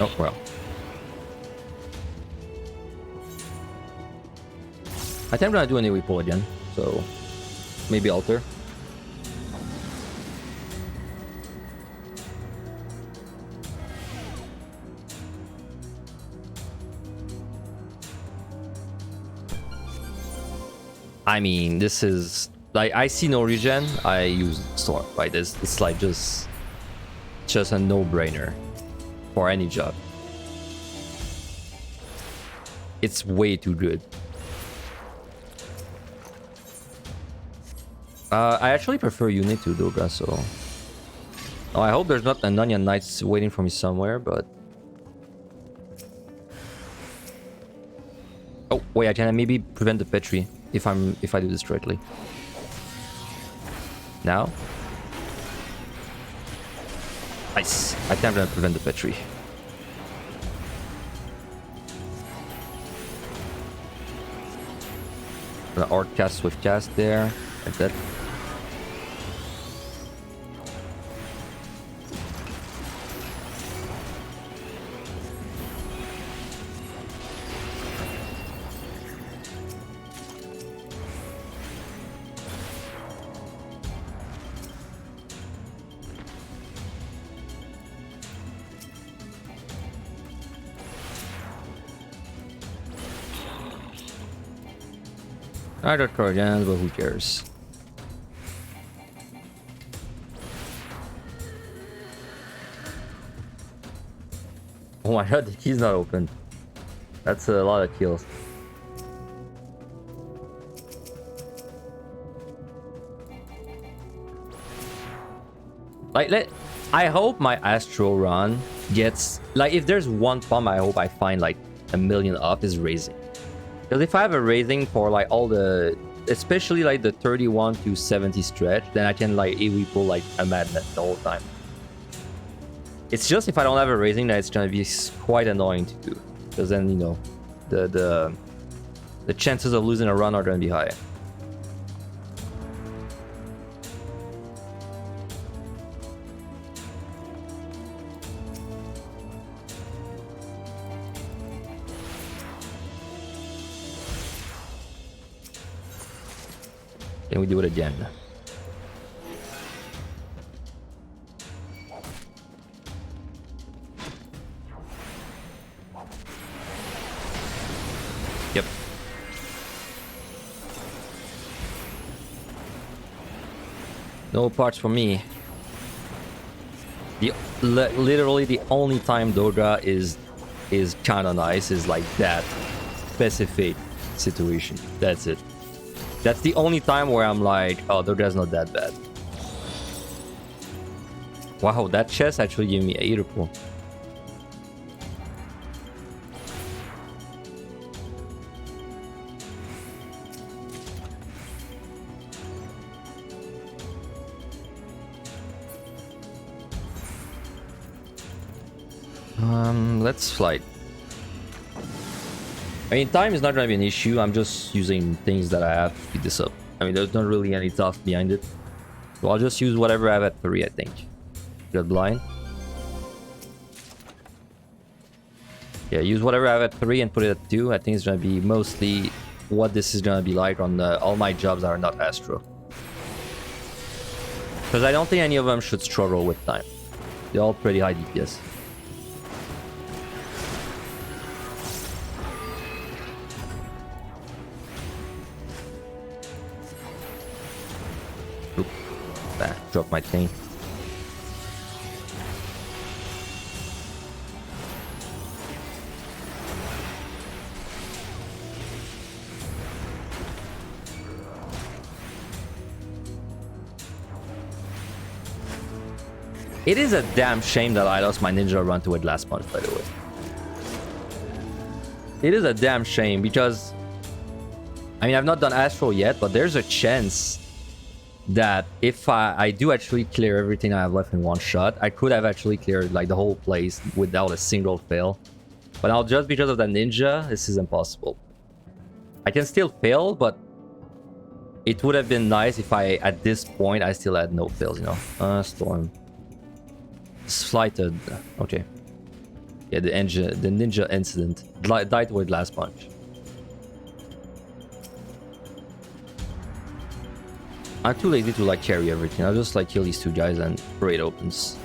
Oh, well. I think I'm gonna do an AoE pull again, so maybe alter. I mean, this is like, I see no regen, I use Storm, right? It's like just a no-brainer for any job. It's way too good. I actually prefer unit to Doga, so... Oh, I hope there's not an Onion Knight waiting for me somewhere, but... Oh, wait, I can maybe prevent the Petri if I do this correctly. Now? Nice. I think I'm gonna prevent the Petri. Gonna Art cast with cast there, like that. I got Guardians, but who cares? Oh my god, the key's not open. That's a lot of kills. Like, I hope my Astro run gets... Like, if there's one pump I hope I find, like, 1,000,000 up is raising. Because if I have a raising for, like, all the... Especially, like, the 31 to 70 stretch, then I can, like, AoE pull, like, a madness the whole time. It's just if I don't have a raising that it's gonna be quite annoying to do. Because then, you know, the chances of losing a run are gonna be high. Can we do it again? Yep. No parts for me. Literally the only time Doga is kind of nice is like that specific situation. That's it. That's the only time where I'm like, oh, Doga's not that bad. Wow, that chest actually gave me Aeturna. Let's flight. I mean, time is not going to be an issue. I'm just using things that I have to speed this up. I mean, there's not really any thought behind it. So I'll just use whatever I have at 3, I think. Got blind. Yeah, use whatever I have at 3 and put it at 2. I think it's going to be mostly what this is going to be like on all my jobs that are not Astro. Because I don't think any of them should struggle with time. They're all pretty high DPS. Drop my thing. It is a damn shame that I lost my ninja run to it last month, by the way. It is a damn shame because I mean, I've not done Astro yet, but there's a chance that if I do actually clear everything I have left in one shot, I could have actually cleared like the whole place without a single fail. But now just because of that ninja, this is impossible. I can still fail, but it would have been nice if at this point, I still had no fails, you know. Storm. Slighted. Okay. Yeah, the ninja incident. Died with last punch. I'm too lazy to like carry everything. I'll just like kill these two guys and parade opens.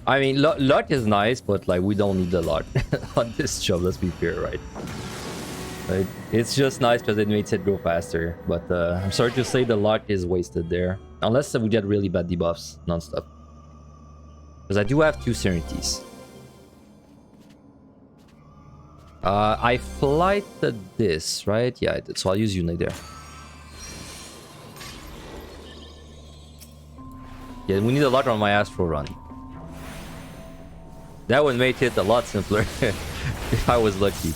I mean, luck is nice, but like we don't need the luck on this job. Let's be fair, right? Like, it's just nice because it makes it go faster. But I'm sorry to say the luck is wasted there, unless we get really bad debuffs non-stop. Because I do have 2 Serenities. I flighted this, right? Yeah, I did. So I'll use Unite there. Yeah, we need a lot on my Astro run. That would make it a lot simpler if I was lucky.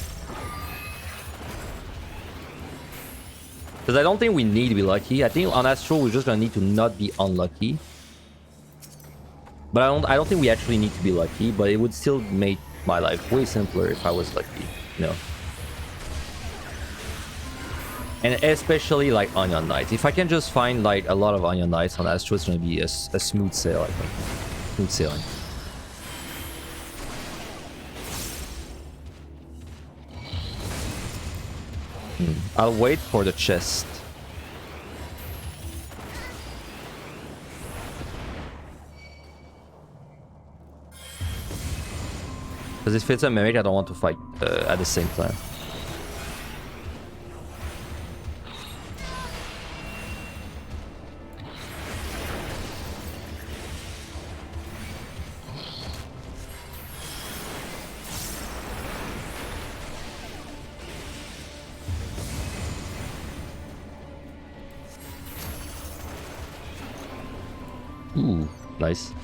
Because I don't think we need to be lucky. I think on Astro we're just gonna need to not be unlucky. But I don't think we actually need to be lucky, but it would still make my life way simpler if I was lucky, you know. And especially like Onion Knight. If I can just find like a lot of Onion Knights on Astro, it's gonna be a smooth sail, I think. Smooth sailing. I'll wait for the chest. Because if it's a mimic, I don't want to fight at the same time. Ooh, nice.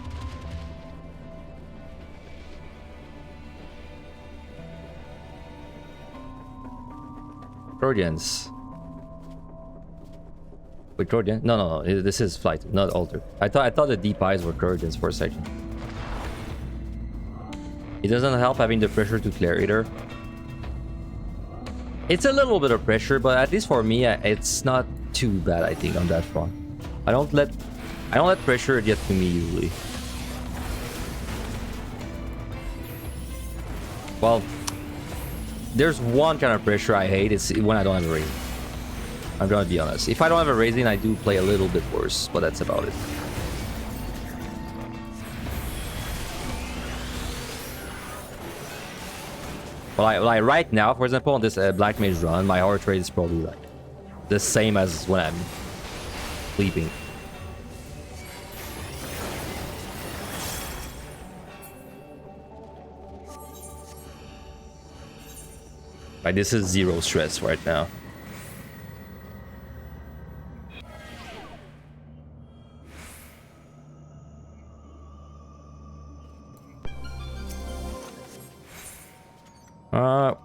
Troyans. Wait, Trojan? No. This is flight, not altar. I thought the deep eyes were Trojans for a second. It doesn't help having the pressure to clear either. It's a little bit of pressure, but at least for me, it's not too bad. I think on that front, I don't let pressure get to me usually. Well, there's one kind of pressure I hate. It's when I don't have a raising. I'm gonna be honest. If I don't have a raising, I do play a little bit worse, but that's about it. Well, like right now, for example, on this Black Mage run, my heart rate is probably like the same as when I'm sleeping. Like, this is 0 stress right now.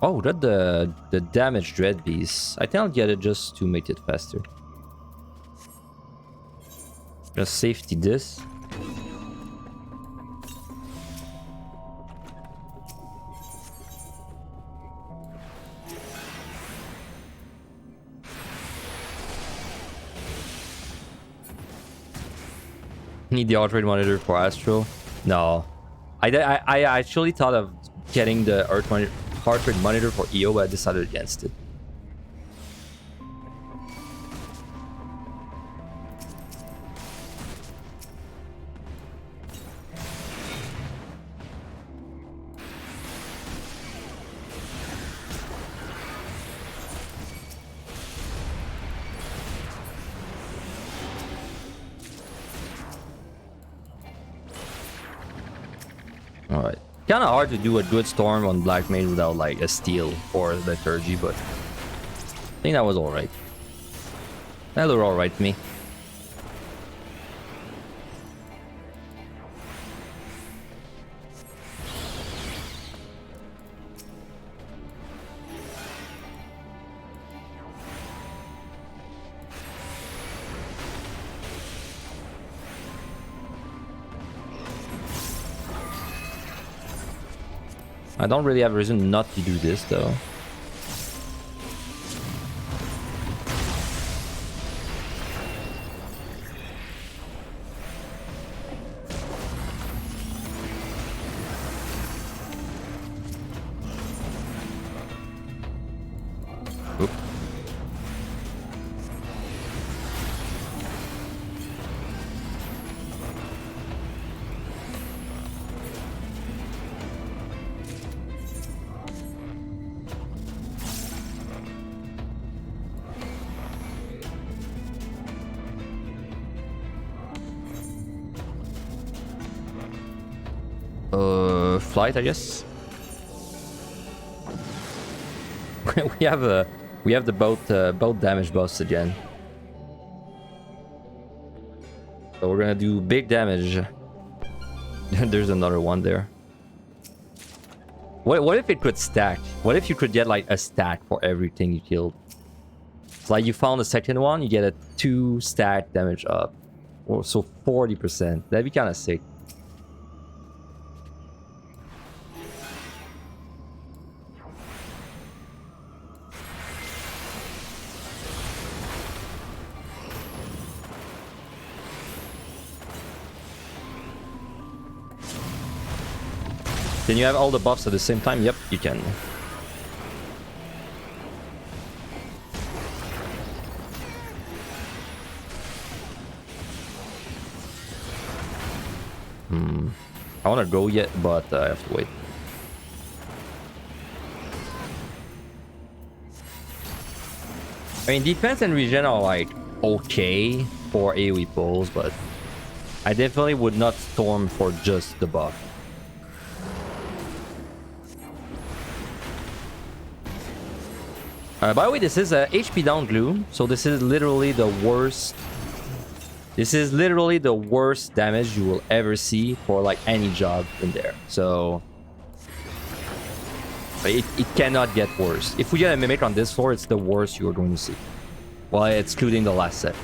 Oh, that the damage dread beast. I think I'll get it just to make it faster. Just safety this. Need the heart rate monitor for Astro? No. I actually thought of getting the heart rate monitor for EO, but I decided against it. Alright. Kinda hard to do a good storm on Black Mage without like a steal or liturgy, but I think that was alright. That looked alright to me. I don't really have a reason not to do this though. Oop. Flight, I guess. we have the boat damage buffs again. So we're gonna do big damage. There's another one there. What if it could stack? What if you could get like a stack for everything you killed? It's like you found the second one, you get a 2 stack damage up. Or so 40%. That'd be kind of sick. Can you have all the buffs at the same time? Yep, you can. I want to go yet, but I have to wait. I mean, defense and regen are like okay for AoE pulls, but I definitely would not storm for just the buff. By the way, this is a HP down glue, so this is literally the worst. This is literally the worst damage you will ever see for like any job in there. So it cannot get worse. If we get a mimic on this floor, it's the worst you are going to see. Well, excluding the last set.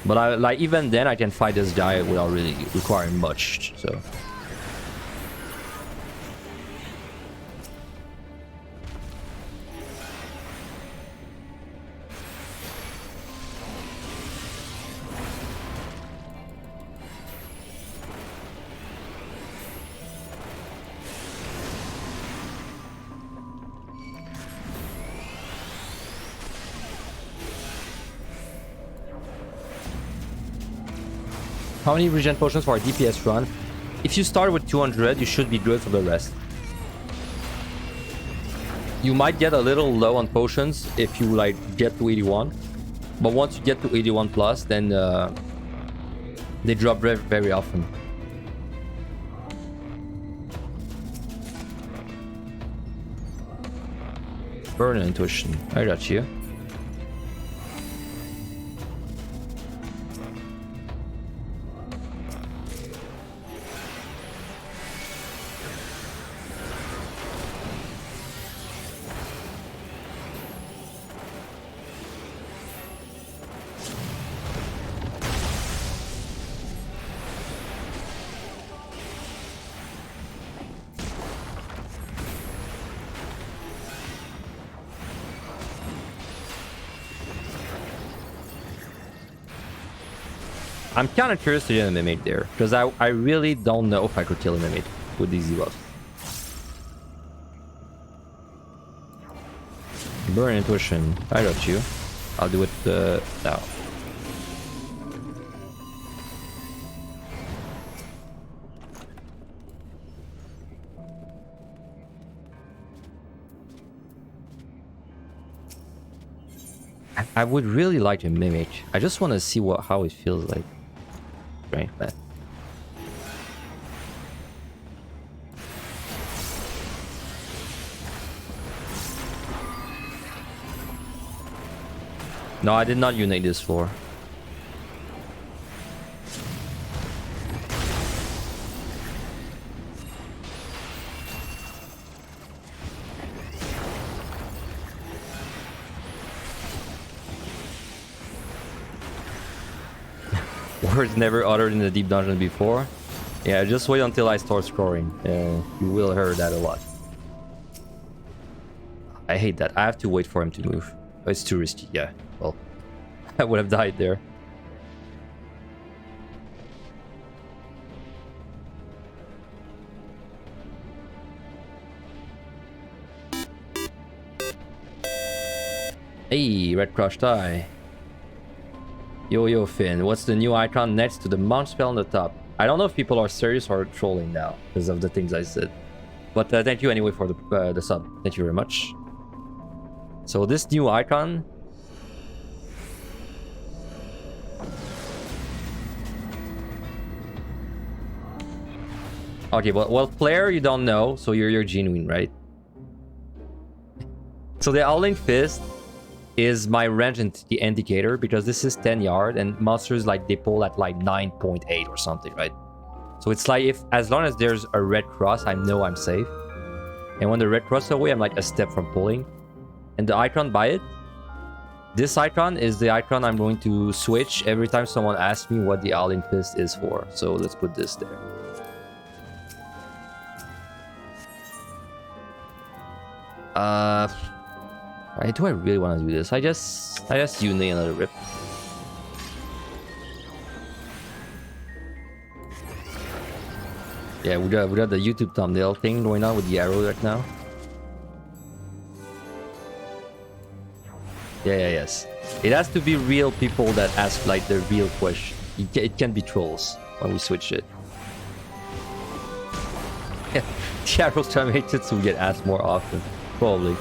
But like even then, I can fight this guy without really requiring much. So. How many regen potions for a DPS run? If you start with 200, you should be good for the rest. You might get a little low on potions if you like get to 81. But once you get to 81 plus, then they drop very, very often. Burn intuition. I got you. I'm kind of curious to get a mimic there, because I really don't know if I could kill a mimic with these debuffs. Burn intuition. I got you. I'll do it now. I would really like a mimic. I just want to see how it feels like. Right, but no, I did not unite this floor. Words never uttered in the deep dungeon before. Yeah, just wait until I start scoring. You will hear that a lot. I hate that. I have to wait for him to move. Oh, it's too risky. Yeah, well, I would have died there. Hey, Red Crushed Eye. Yo, Finn, what's the new icon next to the mount spell on the top? I don't know if people are serious or trolling now because of the things I said. But thank you anyway for the sub. Thank you very much. So this new icon... Okay, well, player you don't know, so you're genuine, right? So the Howling Fist is my range indicator because this is 10 yard and monsters like they pull at like 9.8 or something, right? So it's like if as long as there's a red cross, I know I'm safe. And when the red cross away, I'm like a step from pulling. And the icon by it, this icon is the icon I'm going to switch every time someone asks me what the Howling Fist is for. So let's put this there. Do I really want to do this? I just uni another rip. Yeah, we got the YouTube thumbnail thing going on with the arrow right now. Yes. It has to be real people that ask like the real question. It can be trolls when we switch it. Yeah, the arrows try to make it so we get asked more often, probably.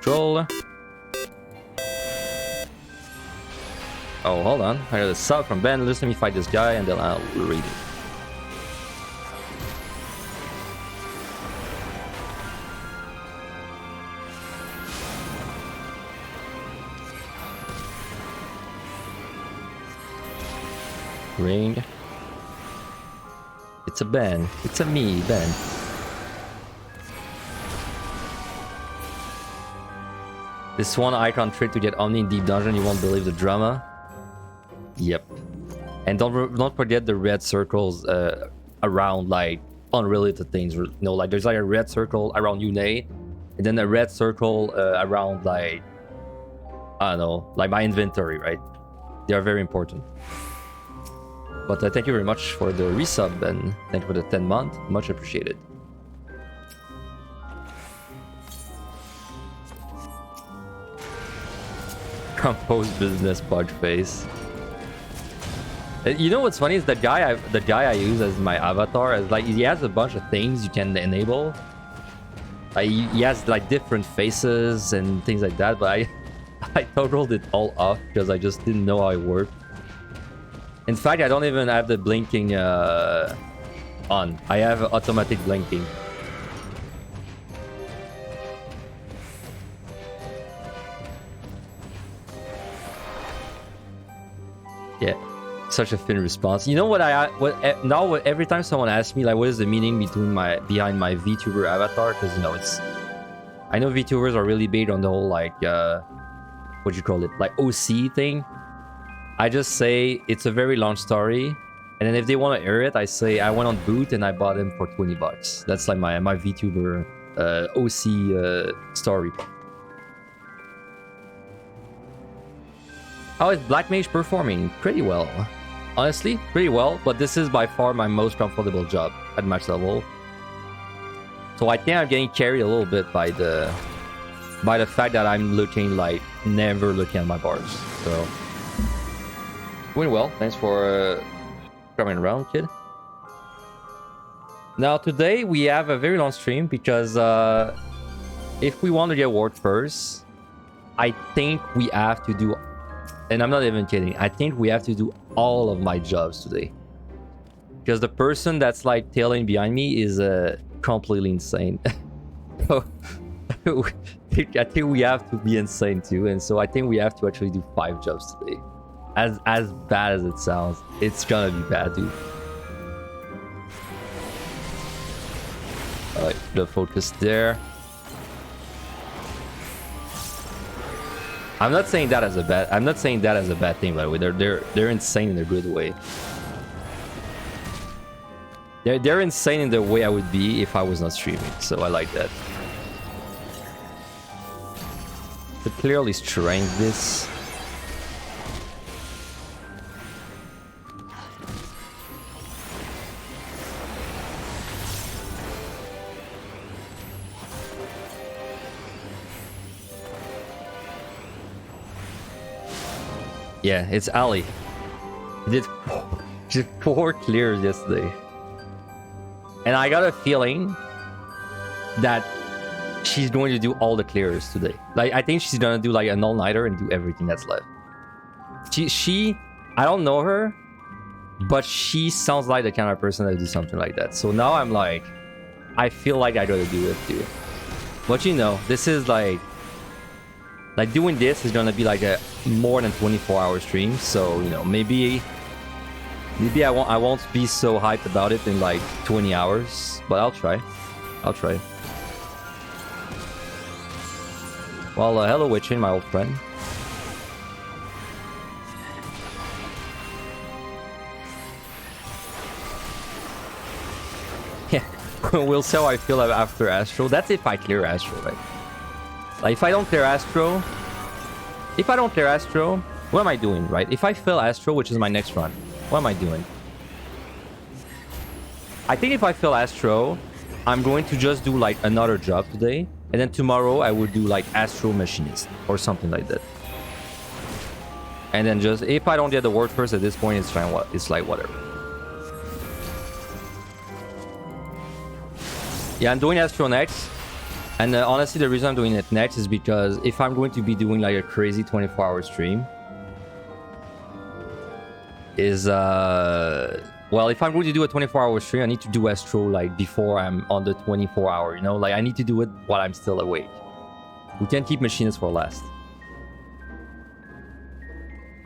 Troll. Oh, hold on. I got a sub from Ben. Let me fight this guy and then I'll read it. Ring. It's a Ben. It's a me, Ben. This one icon trick to get Omni in Deep Dungeon, you won't believe the drama. Yep. And don't forget the red circles around like unrelated things. You know, like there's like a red circle around Yune, and then a red circle around like, I don't know, like my inventory, right? They are very important. But thank you very much for the resub and thank you for the 10 month. Much appreciated. Compose business bug face. You know what's funny is the guy I use as my avatar is like he has a bunch of things you can enable. He has like different faces and things like that, but I toggled it all off because I just didn't know how it worked. In fact, I don't even have the blinking on. I have automatic blinking. Yeah, such a thin response. You know what every time someone asks me like what is the meaning behind my VTuber avatar, because you know I know VTubers are really big on the whole like what you call it, like OC thing. I just say it's a very long story, and then if they want to air it, I say I went on Boot and I bought him for $20. That's like my VTuber OC story. How is Black Mage performing? Pretty well. Honestly, pretty well, but this is by far my most comfortable job at max level. So I think I'm getting carried a little bit by the fact that I'm looking like never looking at my bars. So doing well. Thanks for coming around, kid. Now today we have a very long stream because if we want to get word first, I think we have to do, and I'm not even kidding, I think we have to do all of my jobs today. Because the person that's like tailing behind me is completely insane. So I think we have to be insane too, and so I think we have to actually do 5 jobs today. As bad as it sounds, it's gonna be bad, dude. Alright, the focus there. I'm not saying that as a bad thing, by the way. They're insane in a good way. They're insane in the way I would be if I was not streaming, so I like that. But clearly strength this. Yeah, it's Ali. He did just 4 clears yesterday. And I got a feeling that she's going to do all the clears today. Like, I think she's gonna do like an all-nighter and do everything that's left. She I don't know her, but she sounds like the kind of person that do something like that. So now I'm like, I feel like I gotta do it too. But you know, this is like doing this is gonna be like a more than 24-hour stream. So you know, maybe I won't be so hyped about it in like 20 hours, but I'll try. Well, hello Witchin, my old friend. Yeah, we'll see how I feel after Astro. That's if I clear Astro, right? Like, if I don't clear Astro, what am I doing, right? If I fail Astro, which is my next run, what am I doing? I think if I fail Astro, I'm going to just do like another job today, and then tomorrow I would do like Astro Machinist or something like that. And then just, if I don't get the word first at this point, it's fine. It's like whatever. Yeah, I'm doing Astro next. And honestly, the reason I'm doing it next is because if I'm going to be doing like a crazy 24-hour stream, is well, if I'm going to do a 24-hour stream, I need to do Astro like before I'm on the 24-hour, you know? Like, I need to do it while I'm still awake. We can't keep machinists for last.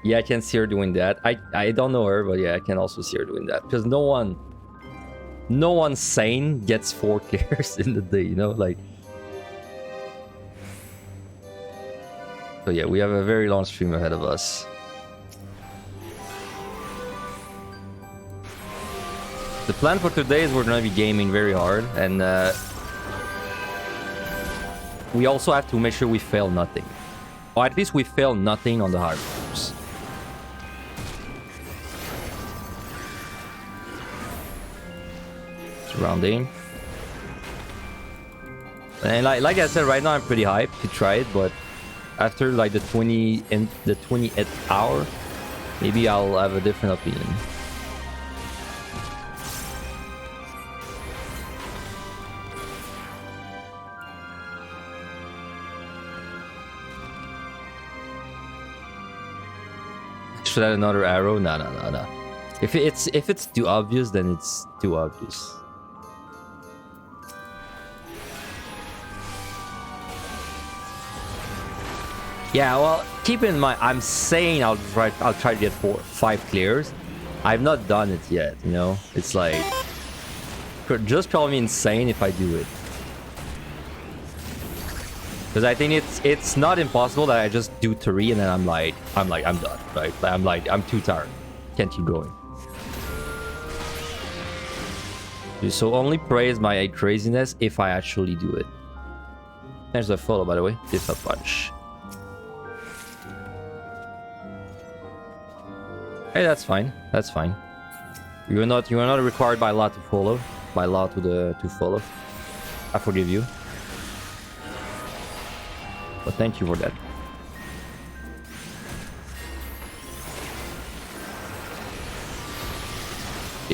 Yeah, I can see her doing that. I don't know her, but yeah, I can also see her doing that. Because no one sane gets 4 clears in the day, you know? Like, so yeah, we have a very long stream ahead of us. The plan for today is we're gonna be gaming very hard, and we also have to make sure we fail nothing. Or at least we fail nothing on the hard groups. Surrounding. And like I said, right now I'm pretty hyped to try it, but after like the 20th hour, maybe I'll have a different opinion. Should I add another arrow? No. If it's too obvious, then it's too obvious. Yeah, well, keep in mind, I'm saying I'll try to get 5 clears. I've not done it yet, you know? It's like, just call me insane if I do it. Because I think it's not impossible that I just do 3 and then I'm done, right? I'm too tired. Can't keep going. So only praise my craziness if I actually do it. There's a follow, by the way. It's a punch. Hey, that's fine. That's fine. You are not required by law to follow. By law to follow. I forgive you. But thank you for that.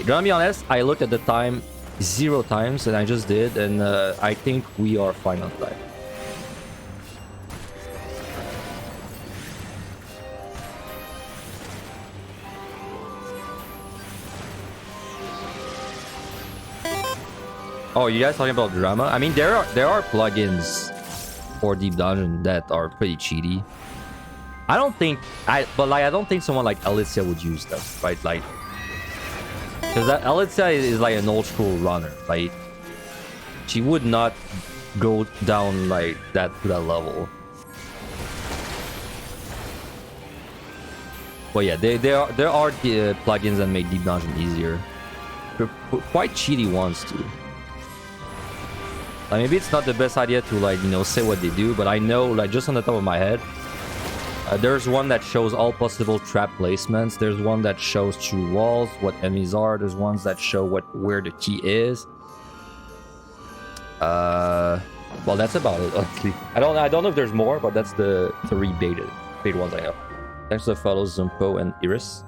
Gonna be honest, I looked at the time 0 times and I just did, and I think we are fine on time. Oh, you guys talking about drama? I mean, there are plugins for Deep Dungeon that are pretty cheaty. I don't think I don't think someone like Alicia would use them, right? Like, because that Alicia is like an old school runner. Like, she would not go down like that to that level. But yeah, there are plugins that make Deep Dungeon easier. They're quite cheaty ones too. Like, maybe it's not the best idea to, like, you know, say what they do, but I know, like, just on the top of my head, there's one that shows all possible trap placements. There's one that shows through walls what enemies are. There's ones that show where the key is. Well, that's about it, honestly. I don't know if there's more, but that's the 3 beta ones I know. Thanks to the follows, Zumpo and Iris.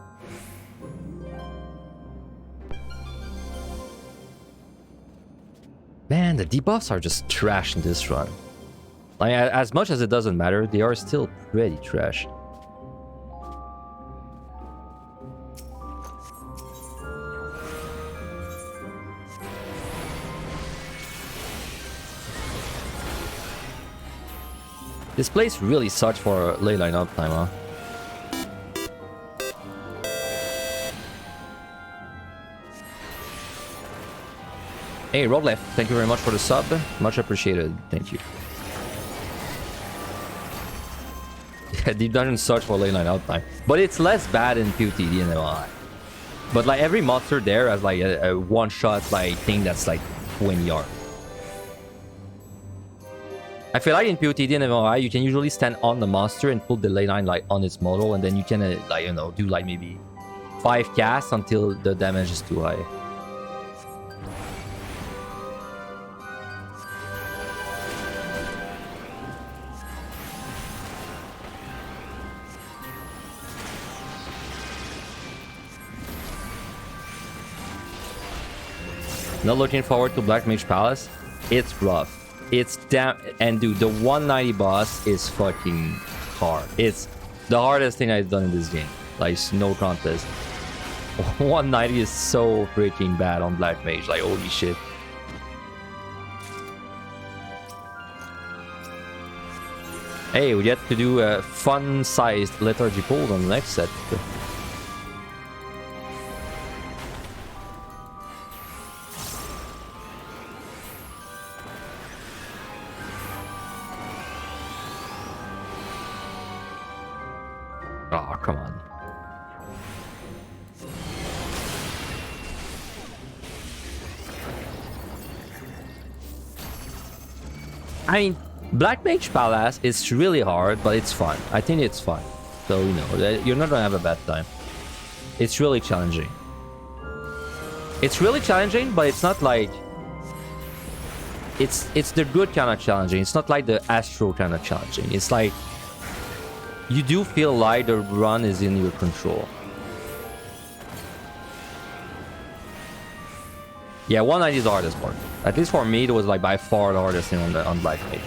Man, the debuffs are just trash in this run. Like, as much as it doesn't matter, they are still pretty trash. This place really sucks for ley line uptime, huh? Hey, Roblef, thank you very much for the sub. Much appreciated. Thank you. Yeah, Deep Dungeon sucks for ley line uptime. But it's less bad in POTD and MLI. But like every monster there has like a one-shot like thing that's like 20 yards. I feel like in POTD and MLI, you can usually stand on the monster and put the ley line like on its model, and then you can like, you know, do like maybe 5 casts until the damage is too high. Not looking forward to Black Mage Palace. It's rough. It's damn, and dude, the 190 boss is fucking hard. It's the hardest thing I've done in this game. Like, no contest. 190 is so freaking bad on Black Mage. Like, holy shit. Hey, we get to do a fun-sized lethargical on the next set. Oh, come on. I mean, Black Mage Palace is really hard, but it's fun. I think it's fun. So, you know, you're not gonna have a bad time. It's really challenging. It's really challenging, but it's not like... It's the good kind of challenging. It's not like the Astro kind of challenging. It's like... You do feel like the run is in your control. Yeah, 190 is the hardest part. At least for me, it was like by far the hardest thing on Black Mage.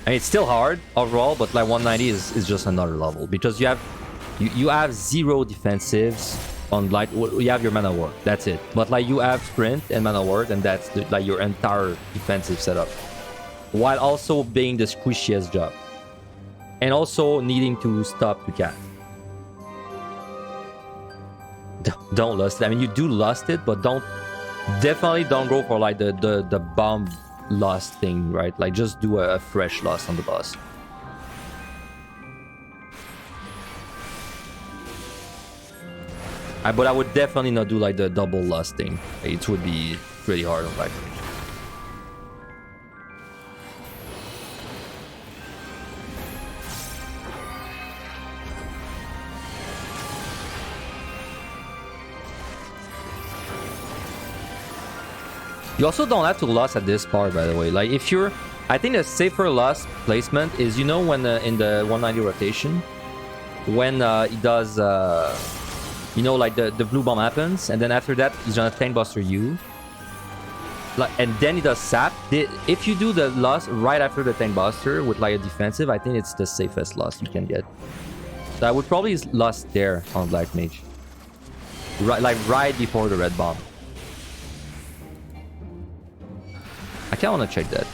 I mean, it's still hard overall, but like 190 is just another level because you have 0 defensives on like you have your mana ward. That's it. But like you have sprint and mana ward, and that's like your entire defensive setup, while also being the squishiest job and also needing to stop to cast. Don't lust it. I mean, you do lust it, but definitely don't go for like the bomb lust thing, right? Like, just do a fresh lust on the boss. But I would definitely not do like the double lust thing. It would be pretty hard on Black Mage. You also don't have to lust at this part, by the way. Like, if you're... I think the safer lust placement is, you know, when in the 190 rotation, when he does, you know, like the blue bomb happens, and then after that, he's gonna tank buster you. Like, and then he does sap. If you do the lust right after the tank buster with like a defensive, I think it's the safest lust you can get. So I would probably lust there on Black Mage. Right before the red bomb. I kinda wanna check that.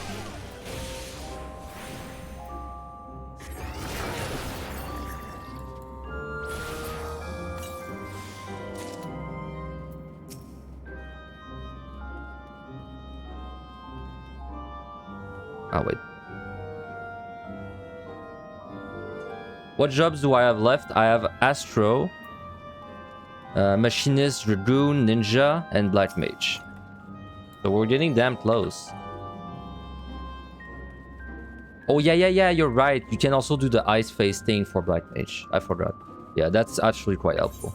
Oh, wait. What jobs do I have left? I have Astro, Machinist, Dragoon, Ninja, and Black Mage. So we're getting damn close. Oh, yeah, you're right. You can also do the Ice Face thing for Black Mage. I forgot. Yeah, that's actually quite helpful.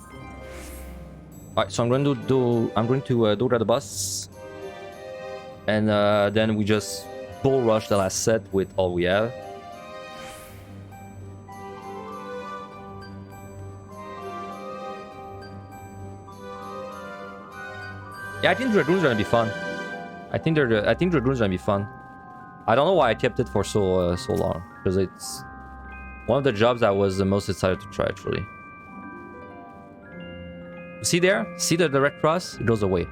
Alright, so I'm going to do the boss. And then we just bull rush the last set with all we have. Yeah, I think Dragoon's gonna be fun. I think Dragoon's gonna be fun. I don't know why I kept it for so long, because it's one of the jobs I was the most excited to try actually. See there? See the direct cross? It goes away.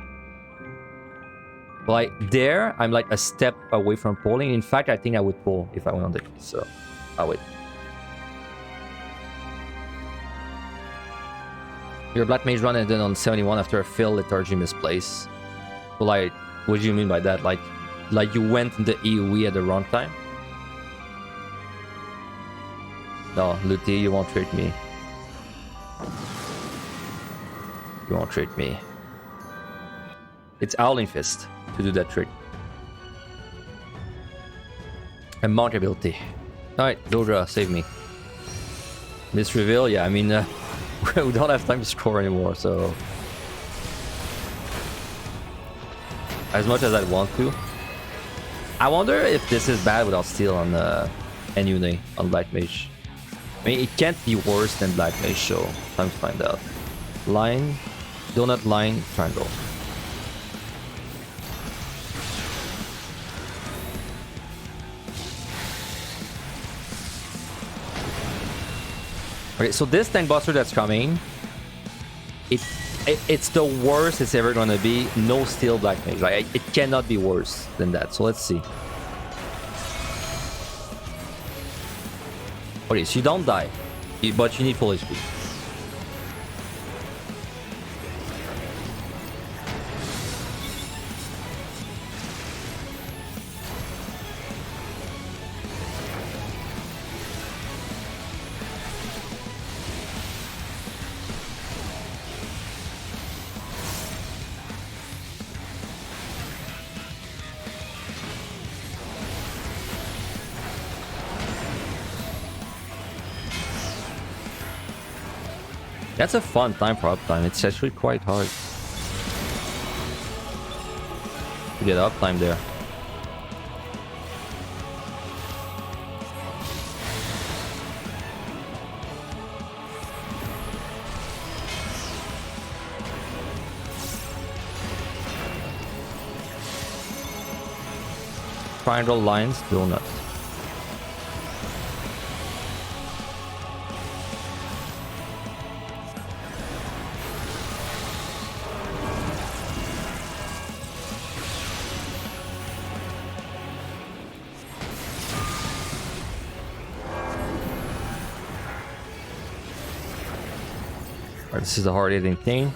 Like there, I'm like a step away from pulling. In fact, I think I would pull if I went on the so I'll wait. Your Black Mage run ended on 71 after a failed lethargy misplace. Well, like, what do you mean by that? Like you went in the AoE at the wrong time? No, Luthi, you won't trick me. You won't trick me. It's Owling Fist to do that trick. And Monk ability. Alright, Dodra, save me. Miss reveal, yeah, I mean, we don't have time to score anymore, so... As much as I'd want to. I wonder if this is bad without steal on Enune, on Black Mage. I mean, it can't be worse than Black Mage, so time to find out. Line, donut line, triangle. Okay, so this tank buster that's coming, it's the worst it's ever gonna be. No steel Black Mage. Like, it cannot be worse than that. So let's see. Okay, so you don't die, but you need full HP. That's a fun time for uptime. It's actually quite hard to get uptime there. Triangle lines, donut. This is the hard-hitting thing.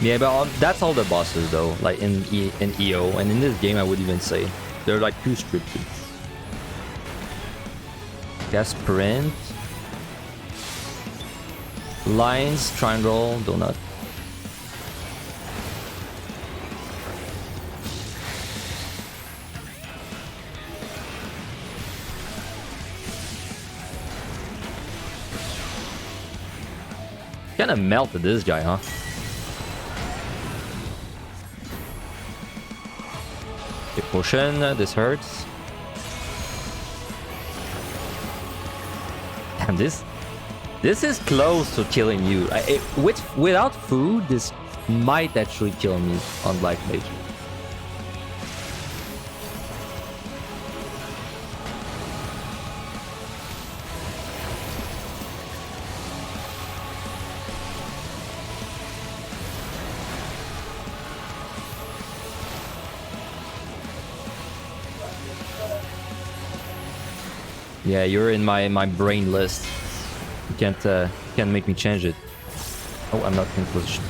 Yeah, but that's all the bosses though, like in EO, and in this game I would even say they're like too scripted. Gas sprint, lines, triangle, donut. Kinda melted this guy, huh? Potion, this hurts. Damn, this is close to killing you. Without food, this might actually kill me on Black Mage. Yeah, you're in my brain list. You can't make me change it. Oh, I'm not in position.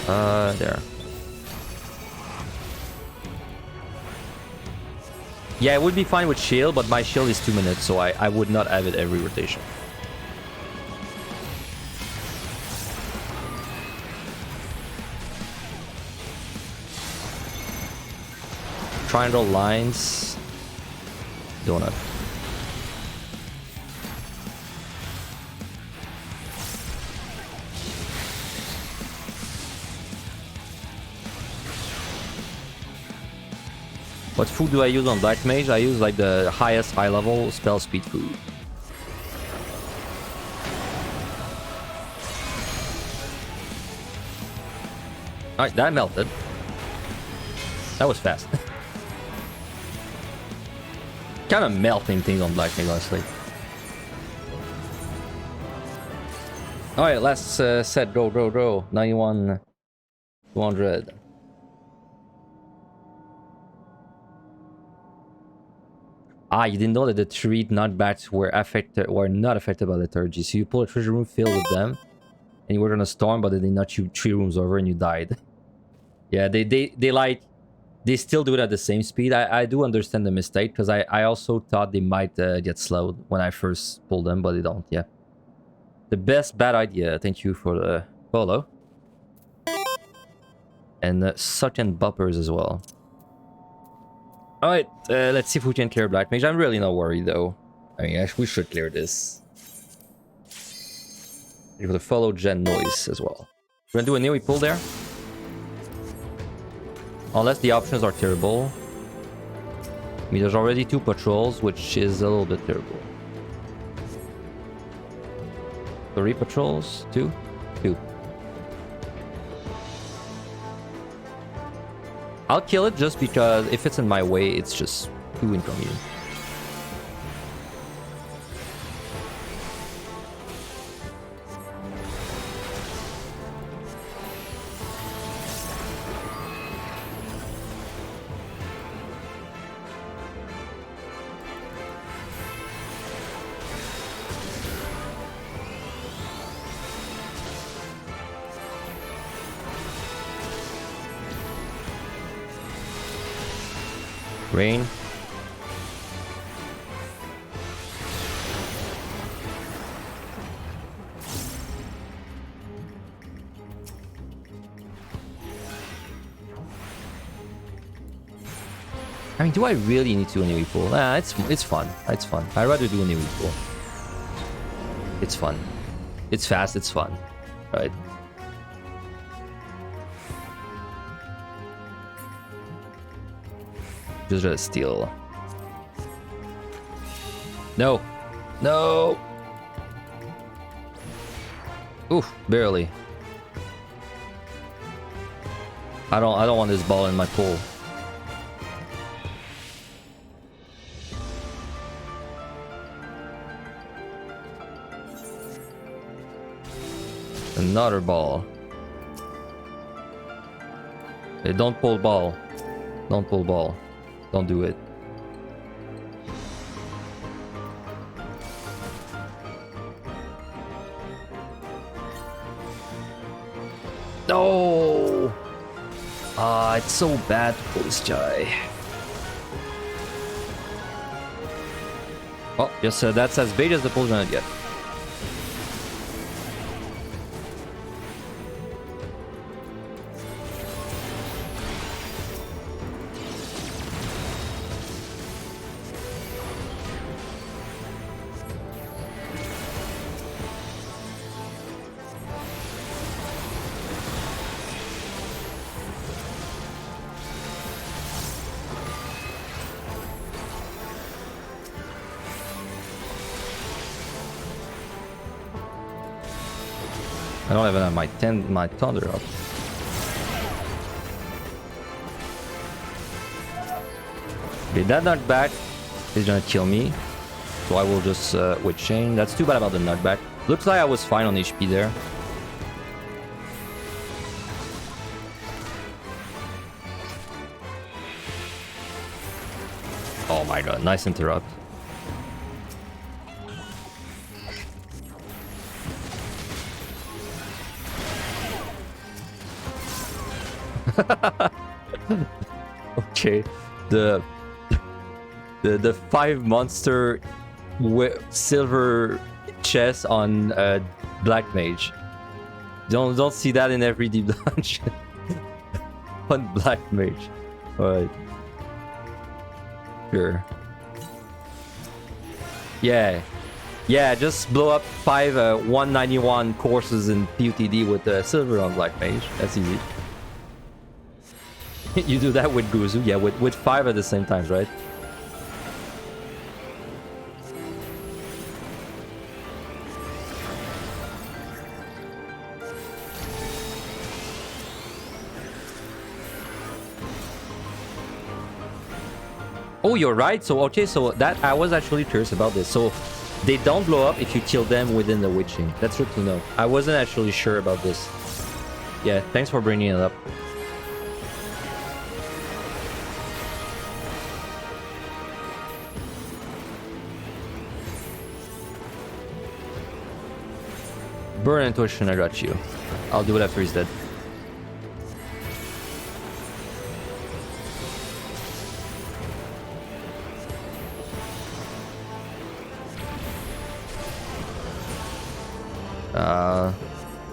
There. Yeah, it would be fine with shield, but my shield is 2 minutes, so I would not have it every rotation. Triangle lines. Donut. What food do I use on Black Mage? I use like the highest high level spell speed food. Alright, that melted. That was fast. Kind of melting things on Black Mage, honestly. Alright, last set. Go. 91, 200. You didn't know that the 3 knockbacks were not affected by liturgy. So you pull a treasure room filled with them, and you were on a storm, but then they knocked you 3 rooms over and you died. Yeah, they still do it at the same speed. I do understand the mistake, because I also thought they might get slowed when I first pulled them, but they don't. Yeah, the bad idea. Thank you for the follow. And sucking bumpers as well. Alright, let's see if we can clear Black Mage. I'm really not worried though. I mean, we should clear this. Give the follow gen noise as well. We're gonna do a new pull there. Unless the options are terrible. I mean, there's already 2 patrols, which is a little bit terrible. 3 patrols? 2? 2. I'll kill it just because if it's in my way, it's just too inconvenient. Rain. I mean, do I really need to do a new pool? Nah, it's fun. It's fun. I'd rather do a new pool. It's fun. It's fast. It's fun. Right. Just a steal. No. No. Oof, barely. I don't want this ball in my pool. Another ball. Hey, don't pull ball. Don't pull ball. Don't do it. No! It's so bad to pull this guy. Oh, yes, that's as big as the pull's gonna get. I don't even have my thunder up. Okay, that knockback is gonna kill me. So I will just with chain. That's too bad about the knockback. Looks like I was fine on HP there. Oh my god, nice interrupt. Okay, the 5 monster silver chest on Black Mage. Don't see that in every deep dungeon. On Black Mage. Alright. Sure. Yeah. Yeah, just blow up 5 191 courses in PUTD with silver on Black Mage. That's easy. You do that with Guzu, yeah, with 5 at the same time, right? Oh, you're right. So, okay, so that I was actually curious about this. So, they don't blow up if you kill them within the witching. That's good to know. I wasn't actually sure about this. Yeah, thanks for bringing it up. Burn intuition, I got you. I'll do it after he's dead.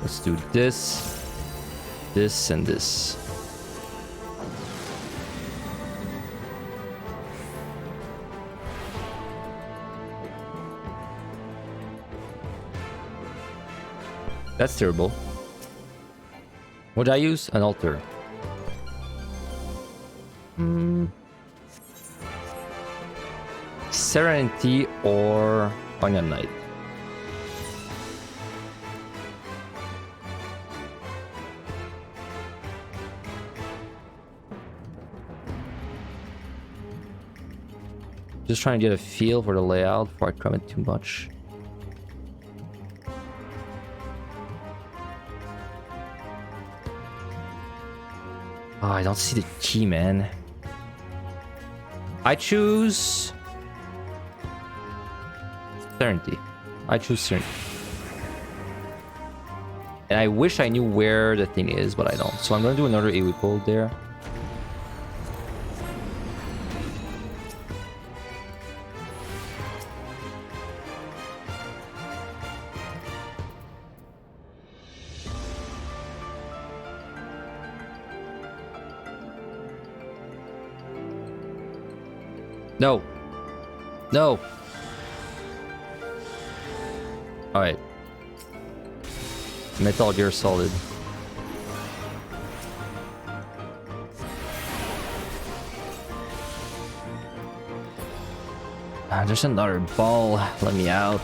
Let's do this, this, and this. That's terrible. What did I use? An altar. Serenity or Onion Knight. Just trying to get a feel for the layout before I commit too much. Oh, I don't see the key, man. I choose Serenity. I choose Serenity. And I wish I knew where the thing is, but I don't. So I'm gonna do another AoE pull there. No. No. Alright. Metal Gear Solid. There's another ball. Let me out.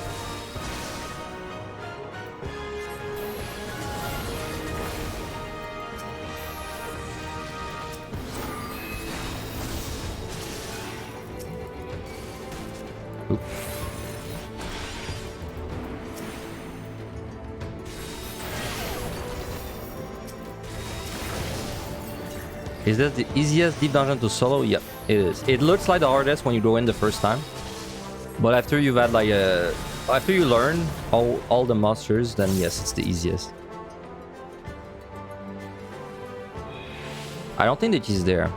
Is that the easiest deep dungeon to solo? Yep, it is. It looks like the hardest when you go in the first time. But after you've had like a... After you learn all the monsters, then yes, it's the easiest. I don't think the key's there.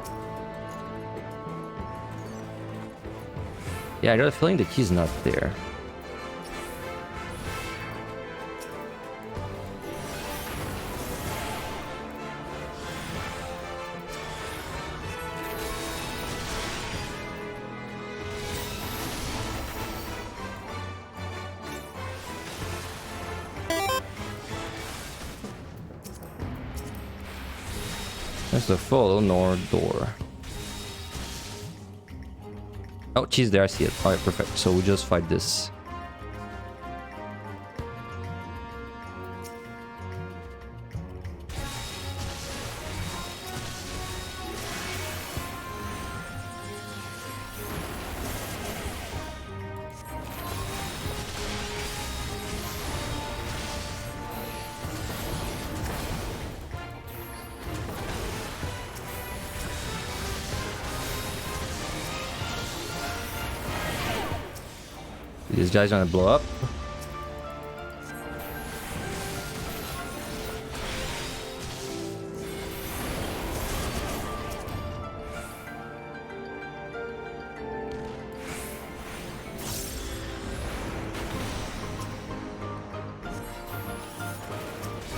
Yeah, I got a feeling the key's not there. There's the follow nor door. Oh, she's there. I see it. Alright, perfect. So we just fight this. This guy's gonna blow up.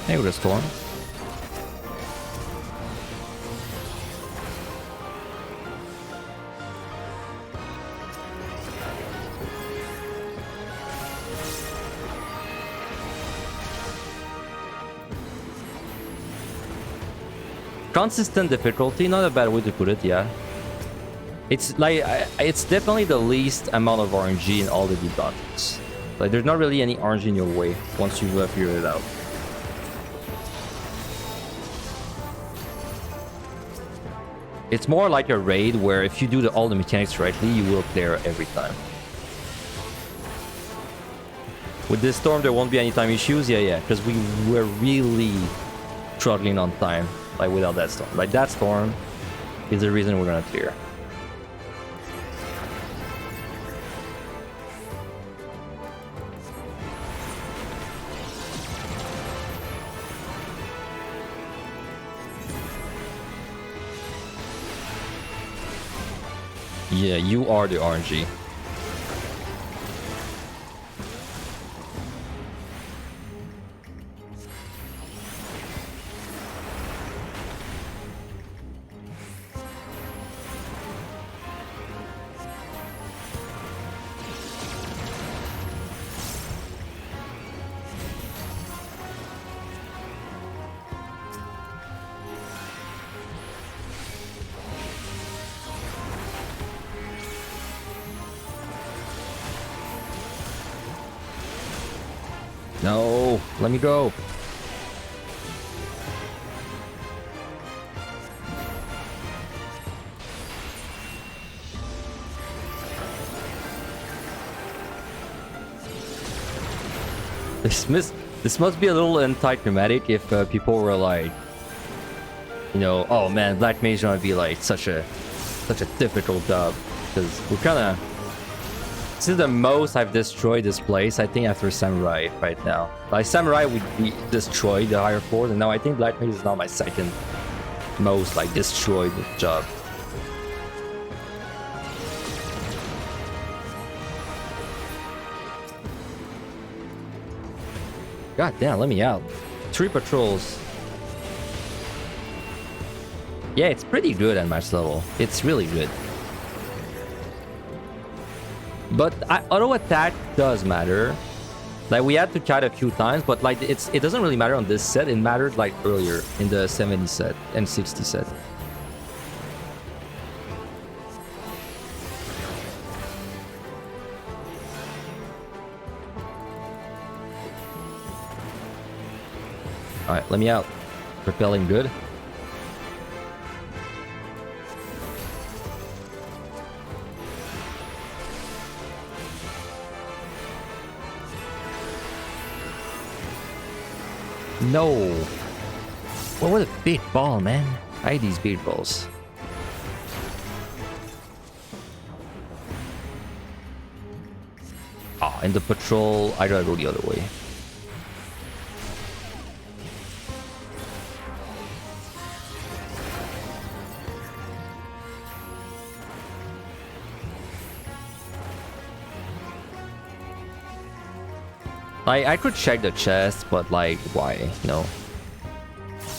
Hey, with a storm. Consistent difficulty, not a bad way to put it, yeah. It's like, it's definitely the least amount of RNG in all the debuffs. Like, there's not really any RNG in your way once you've figured it out. It's more like a raid where if you do all the mechanics correctly, you will clear every time. With this storm, there won't be any time issues. Yeah, because we were really struggling on time, like without that storm. Like that storm is the reason we're gonna clear. Yeah, you are the RNG. No, let me go. This must be a little anticlimactic if people were like, you know, oh man, Black Mage is gonna be like such a difficult job, because we're kind of. This is the most I've destroyed this place, I think, after Samurai right now. Like, Samurai, we destroyed the higher floors, and now I think Black Mage is now my second most, like, destroyed job. God damn, let me out. 3 patrols. Yeah, it's pretty good at match level. It's really good. But auto attack does matter. Like, we had to kite a few times, but like it doesn't really matter on this set. It mattered like earlier in the 70 set and 60 set. Alright, let me out. Repelling good. No. Well, what a big ball, man. I hate these big balls. Ah, in the patrol, I gotta go the other way. Like, I could check the chest, but like, why? You know,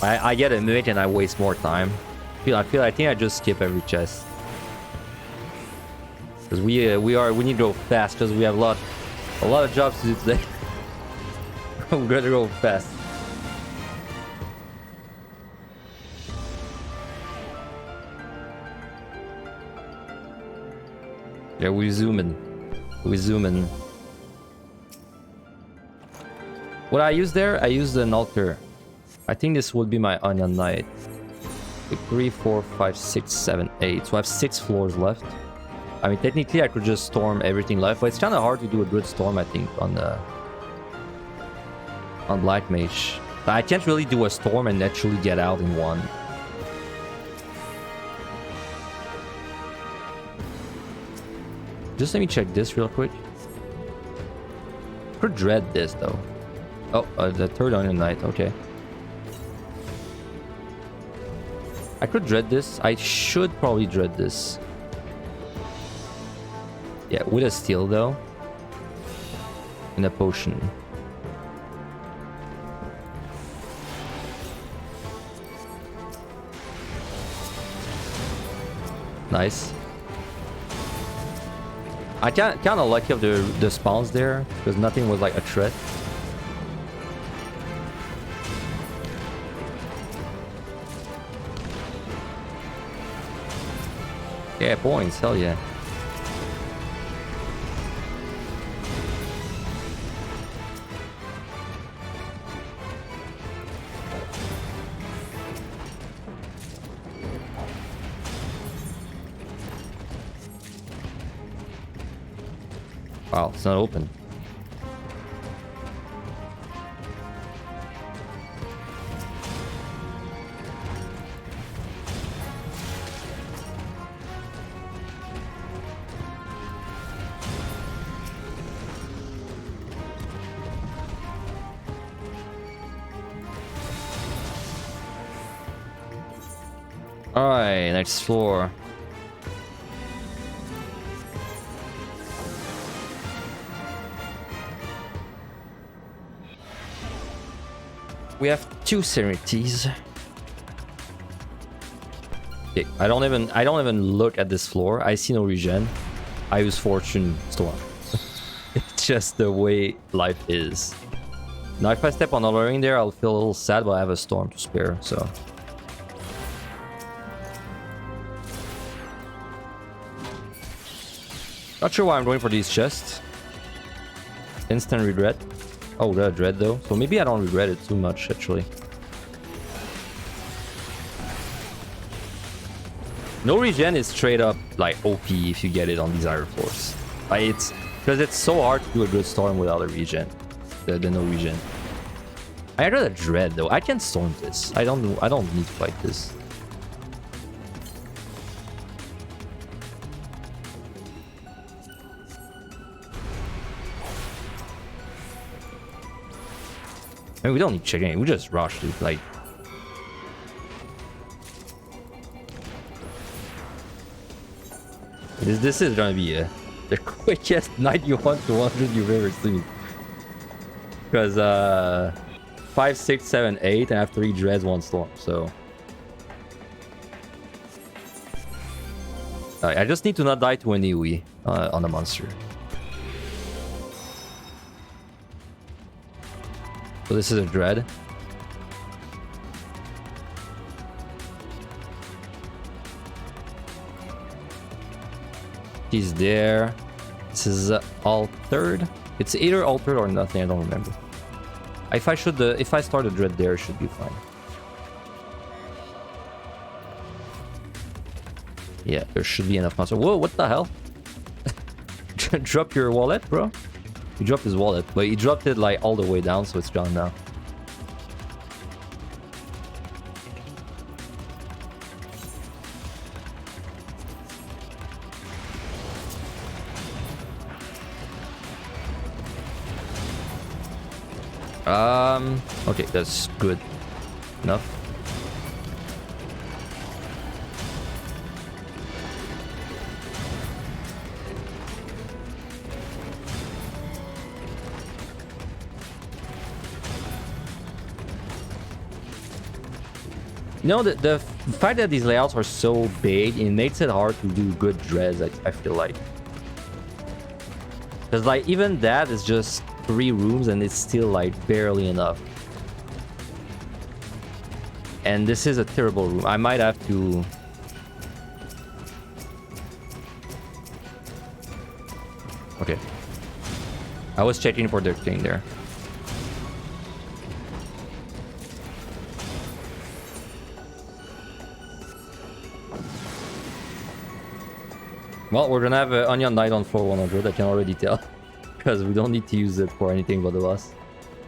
I get a minute and I waste more time. I think I just skip every chest because we need to go fast because we have a lot of jobs to do today. We're gonna go fast. Yeah, we zoom in. What I use there? I used an altar. I think this would be my Onion Knight. Like 3, 4, 5, 6, 7, 8. So I have 6 floors left. I mean, technically I could just storm everything left, but it's kind of hard to do a good storm, I think, on Black Mage. But I can't really do a storm and actually get out in one. Just let me check this real quick. could dread this though. Oh, the third Onion Knight. Okay. I could dread this. I should probably dread this. Yeah, with a steal though. And a potion. Nice. I kind of lucky of the spawns there because nothing was like a threat. Yeah, points. Hell yeah. Wow, it's not open. Alright, next floor. We have 2 Serenities. Okay, I don't even look at this floor. I see no regen. I use Fortune Storm. It's just the way life is. Now if I step on Alluring there, I'll feel a little sad, but I have a Storm to spare, so. Not sure why I'm going for these chests. Instant regret. Oh, the dread though. So maybe I don't regret it too much actually. No regen is straight up like OP if you get it on these higher floors. Like it's because it's so hard to do a good storm without a regen. The no regen. I rather dread though. I can storm this. I don't need to fight this. I mean, we don't need checking. We just rush, dude. Like, this is gonna be the quickest 91 to 100 you've ever seen. Because 5, 6, 7, 8, and I have 3 dreads, 1 storm. So I just need to not die to an AoE on the monster. So this is a dread. He's there. This is altered. It's either altered or nothing. I don't remember. If I start a dread there, it should be fine. Yeah, there should be enough monster. Whoa, what the hell? Drop your wallet, bro. He dropped his wallet, but he dropped it like all the way down, so it's gone now. Okay, that's good enough. You know, the fact that these layouts are so big, it makes it hard to do good dreads, I feel like. Because, like, even that is just 3 rooms and it's still, like, barely enough. And this is a terrible room. I might have to... Okay. I was checking for their thing there. Well, we're gonna have an Onion Knight on floor 100, I can already tell. Because we don't need to use it for anything but the boss.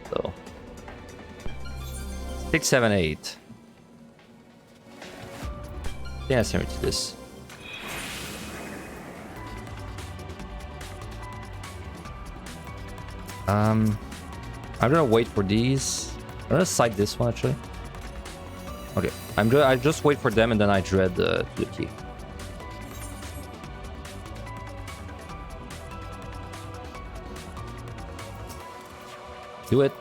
So... 6, 7, 8. Yeah, send me to this. I'm gonna wait for these. I'm gonna side this one actually. Okay, I just wait for them and then I dread the key. Do it.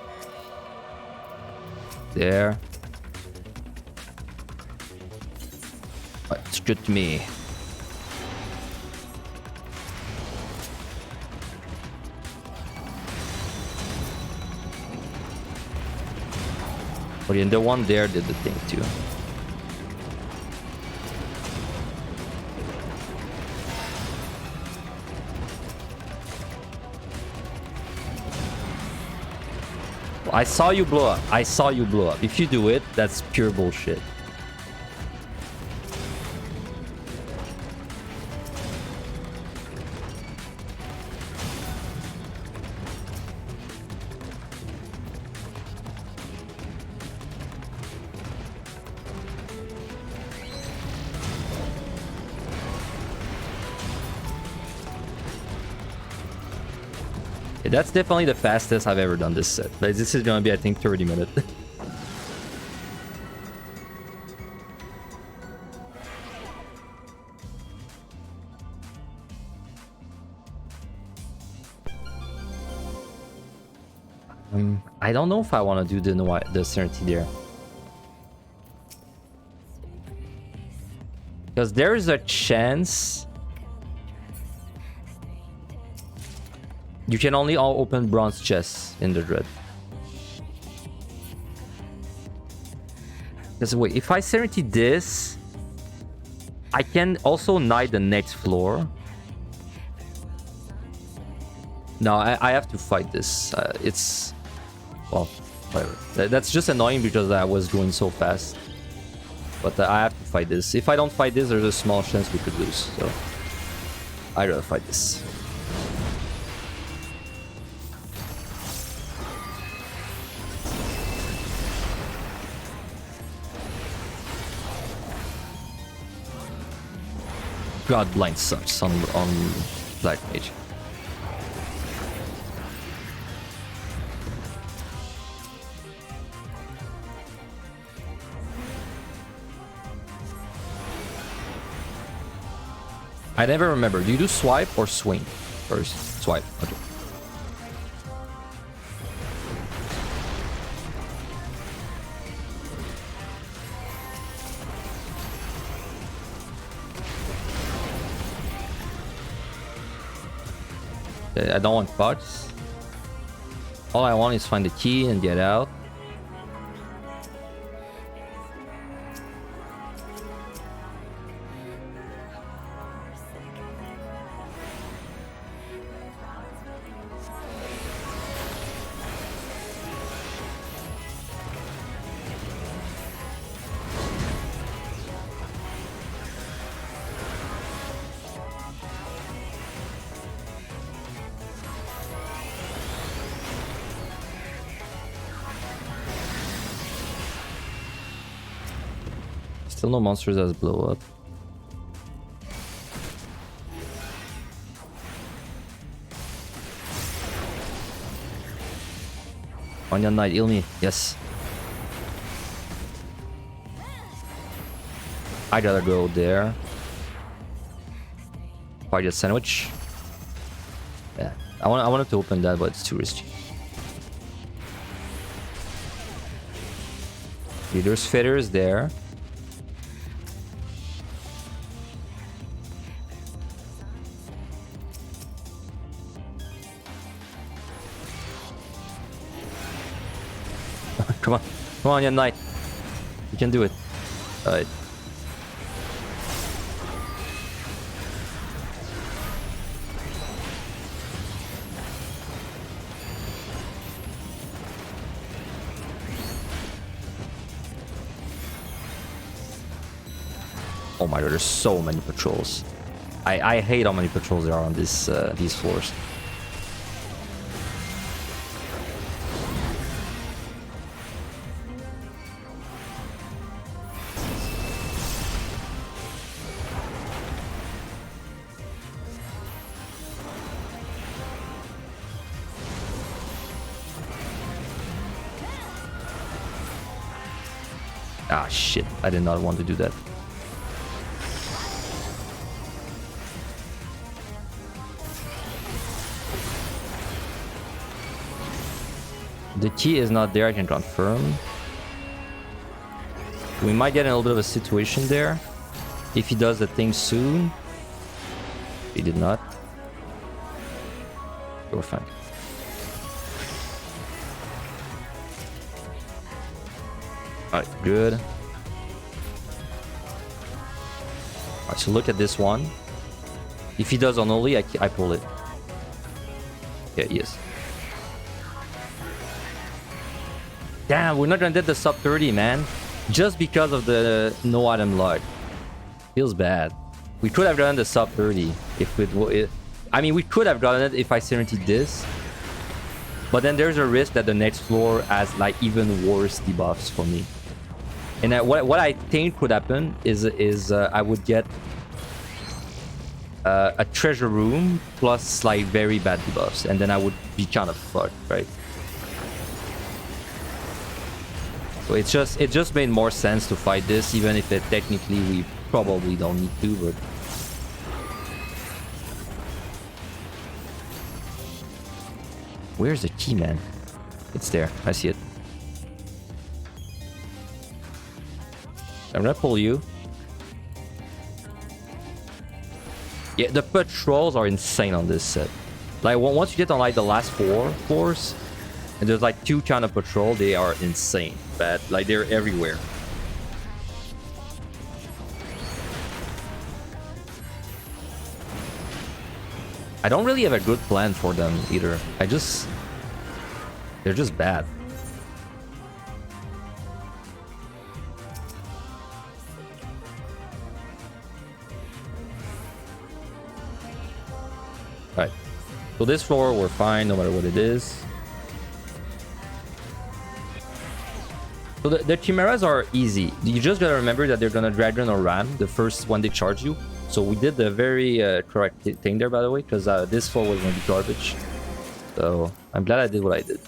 There. It's good to me. But the one there did the thing too. I saw you blow up. I saw you blow up. If you do it, that's pure bullshit. That's definitely the fastest I've ever done this set. Like, this is gonna be, I think, 30 minutes. I don't know if I want to do the Serenity there. Because there is a chance you can only open bronze chests in the Dread. Because wait, if I Serenity this, I can also knight the next floor. No, I have to fight this. It's... well, whatever. That's just annoying because I was going so fast. But I have to fight this. If I don't fight this, there's a small chance we could lose. So I'd rather fight this. God, blind sucks on Black Mage. I never remember. Do you do swipe or swing first? Swipe. Okay. I don't want bugs. All I want is find the key and get out. Still no monsters that blow up. Onion Knight, heal me. Yes. I gotta go there. Fight a sandwich. Yeah. I wanted to open that, but it's too risky. Okay, there's feathers there. Come on. Come on, young knight. You can do it. Alright. Oh my god, there's so many patrols. I hate how many patrols there are on this these floors. Ah, shit. I did not want to do that. The key is not there, I can confirm. We might get in a little bit of a situation there. If he does the thing soon. He did not. We're fine. Alright, good. Alright, so look at this one. If he does on only, I pull it. Yeah, yes. Damn, we're not gonna get the sub 30, man. Just because of the no item luck. Feels bad. We could have gotten the sub 30 if it. I mean, we could have gotten it if I guaranteed this. But then there's a risk that the next floor has like even worse debuffs for me. And what I think would happen is I would get a treasure room plus like very bad debuffs, and then I would be kind of fucked, right? So it just made more sense to fight this, even if it technically we probably don't need to, but. Where's the key, man? It's there. I see it. I'm gonna pull you. Yeah, the patrols are insane on this set. Like, once you get on like the last 4 floors, and there's like 2 kind of patrol, they are insane. Bad. Like, they're everywhere. I don't really have a good plan for them either. They're just bad. Alright. So this floor, we're fine no matter what it is. So the Chimeras are easy. You just gotta remember that they're gonna Dragon or Ram the first one they charge you. So we did the very correct thing there, by the way, because this floor was gonna be garbage. So I'm glad I did what I did.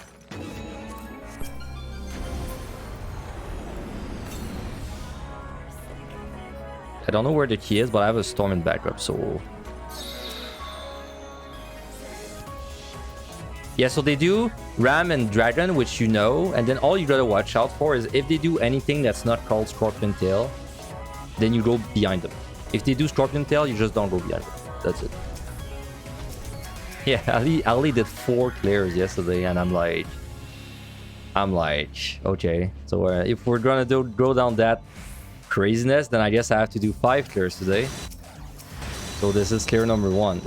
I don't know where the key is, but I have a storm in backup, so... Yeah, so they do Ram and Dragon, which you know, and then all you gotta watch out for is if they do anything that's not called Scorpion Tail, then you go behind them. If they do Scorpion Tail, you just don't go behind them. That's it. Yeah, Ali did 4 clears yesterday, and I'm like, okay. So if we're gonna go down that craziness, then I guess I have to do 5 clears today. So this is clear number 1.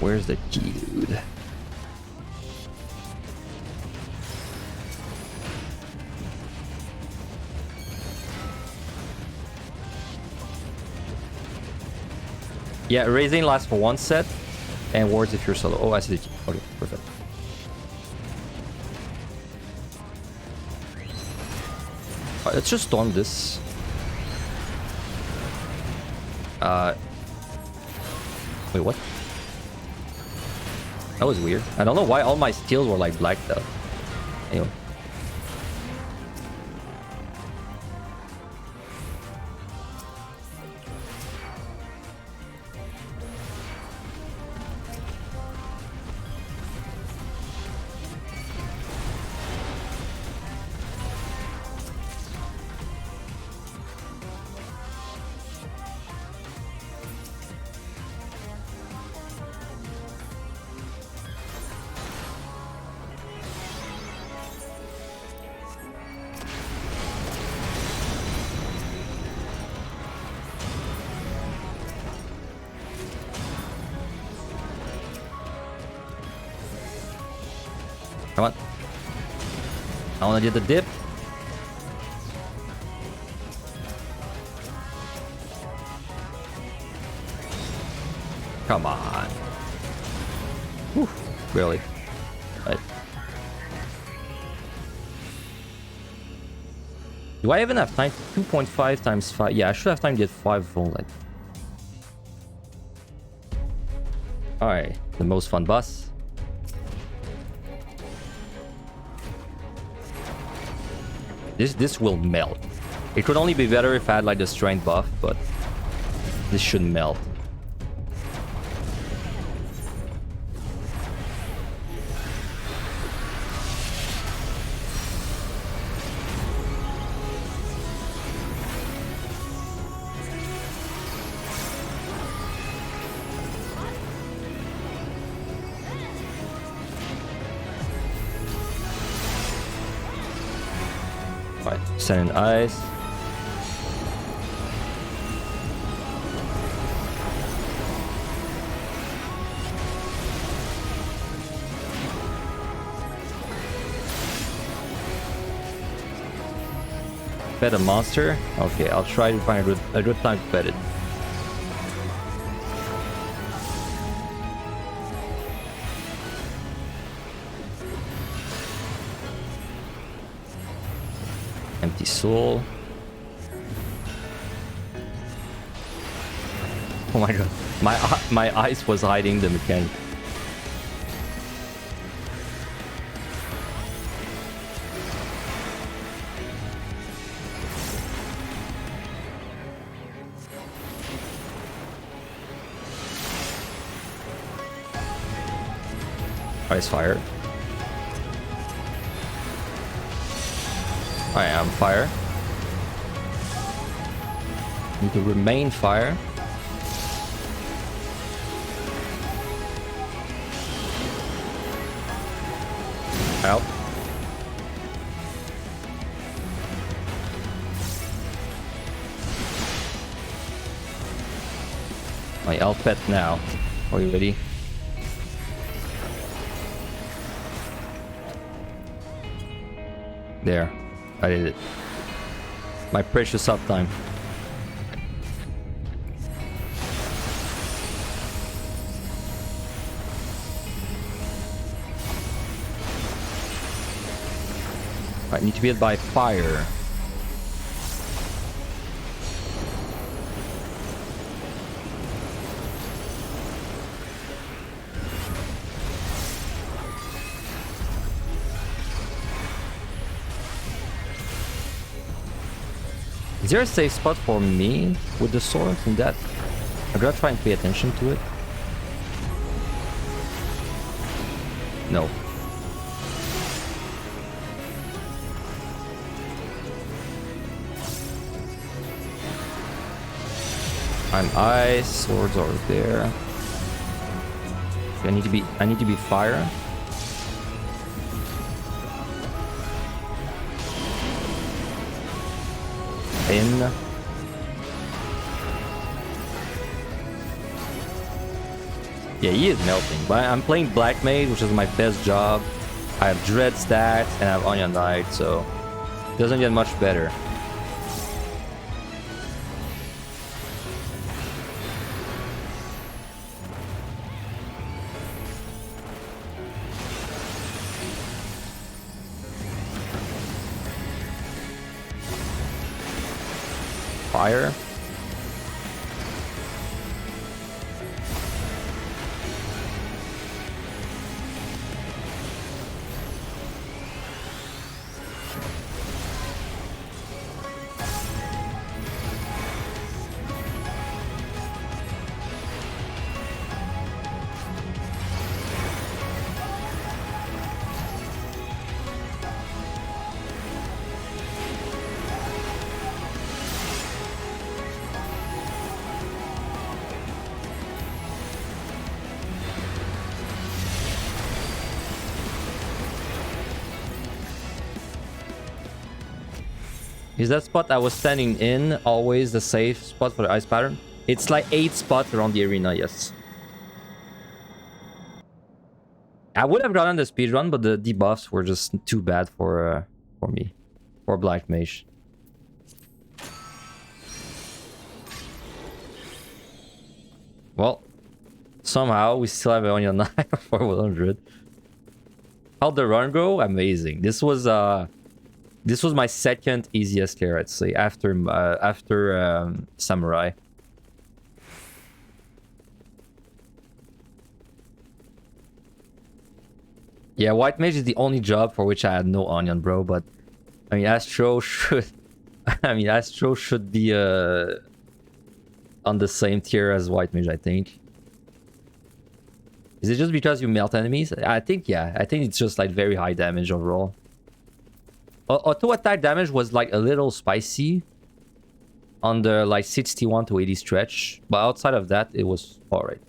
Where's the key, dude? Yeah, raising lasts for 1 set, and wards if you're solo. Oh, I see the key. Okay, perfect. Alright, let's just storm this. Wait, what? That was weird. I don't know why all my steals were like black though. Anyway. Come on. I want to get the dip. Come on. Whew, really. Right. Do I even have time? 2.5 times 5. Yeah, I should have time to get 5 full. Like. Alright, the most fun boss. This will melt. It could only be better if I had like the strength buff, but this should melt. Send in ice. Pet a monster? Okay, I'll try to find a good time to pet it. Empty soul. Oh my god, my eyes was hiding the mechanic. Ice fire. I am fire. Need to remain fire. Out. My elf pet now. Are you ready? There. I did it. My precious uptime. I need to be hit by fire. Is there a safe spot for me with the sword in that? I'm gonna try and pay attention to it. No. I'm ice, swords are there. I need to be fire. In. Yeah, he is melting. But I'm playing Black Mage, which is my best job. I have Dread stats and I have Onion Knight, so it doesn't get much better. Fire. Is that spot I was standing in always the safe spot for the ice pattern? It's like 8 spots around the arena, yes. I would have gotten the speedrun, but the debuffs were just too bad for me. For Black Mage. Well, Somehow we still have Onion 9 for 100. How'd the run go? Amazing. This was my second easiest tier, I'd say, after Samurai. Yeah, White Mage is the only job for which I had no onion, bro. But I mean, Astro should, Astro should be on the same tier as White Mage, I think. Is it just because you melt enemies? I think, yeah. I think it's just like very high damage overall. Auto attack damage was like a little spicy on the like 61 to 80 stretch, but outside of that, it was alright.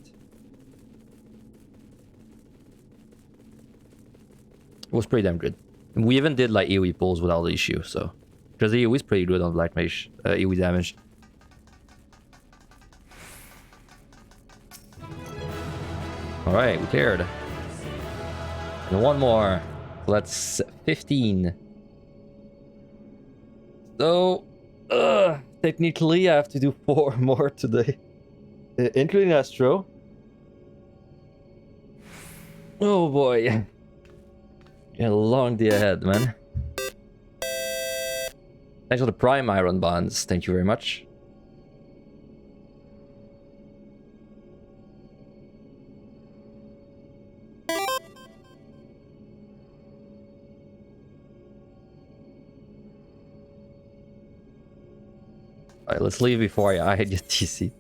It was pretty damn good. And we even did like AoE pulls without the issue, so because the AoE is pretty good on Black Mage, AoE damage. Alright, we cleared. And one more. So that's 15. So, technically I have to do 4 more today. Including Astro. Oh boy. A long day ahead, man. Thanks for the Prime Iron Bonds. Thank you very much. Alright, let's leave before I get TC.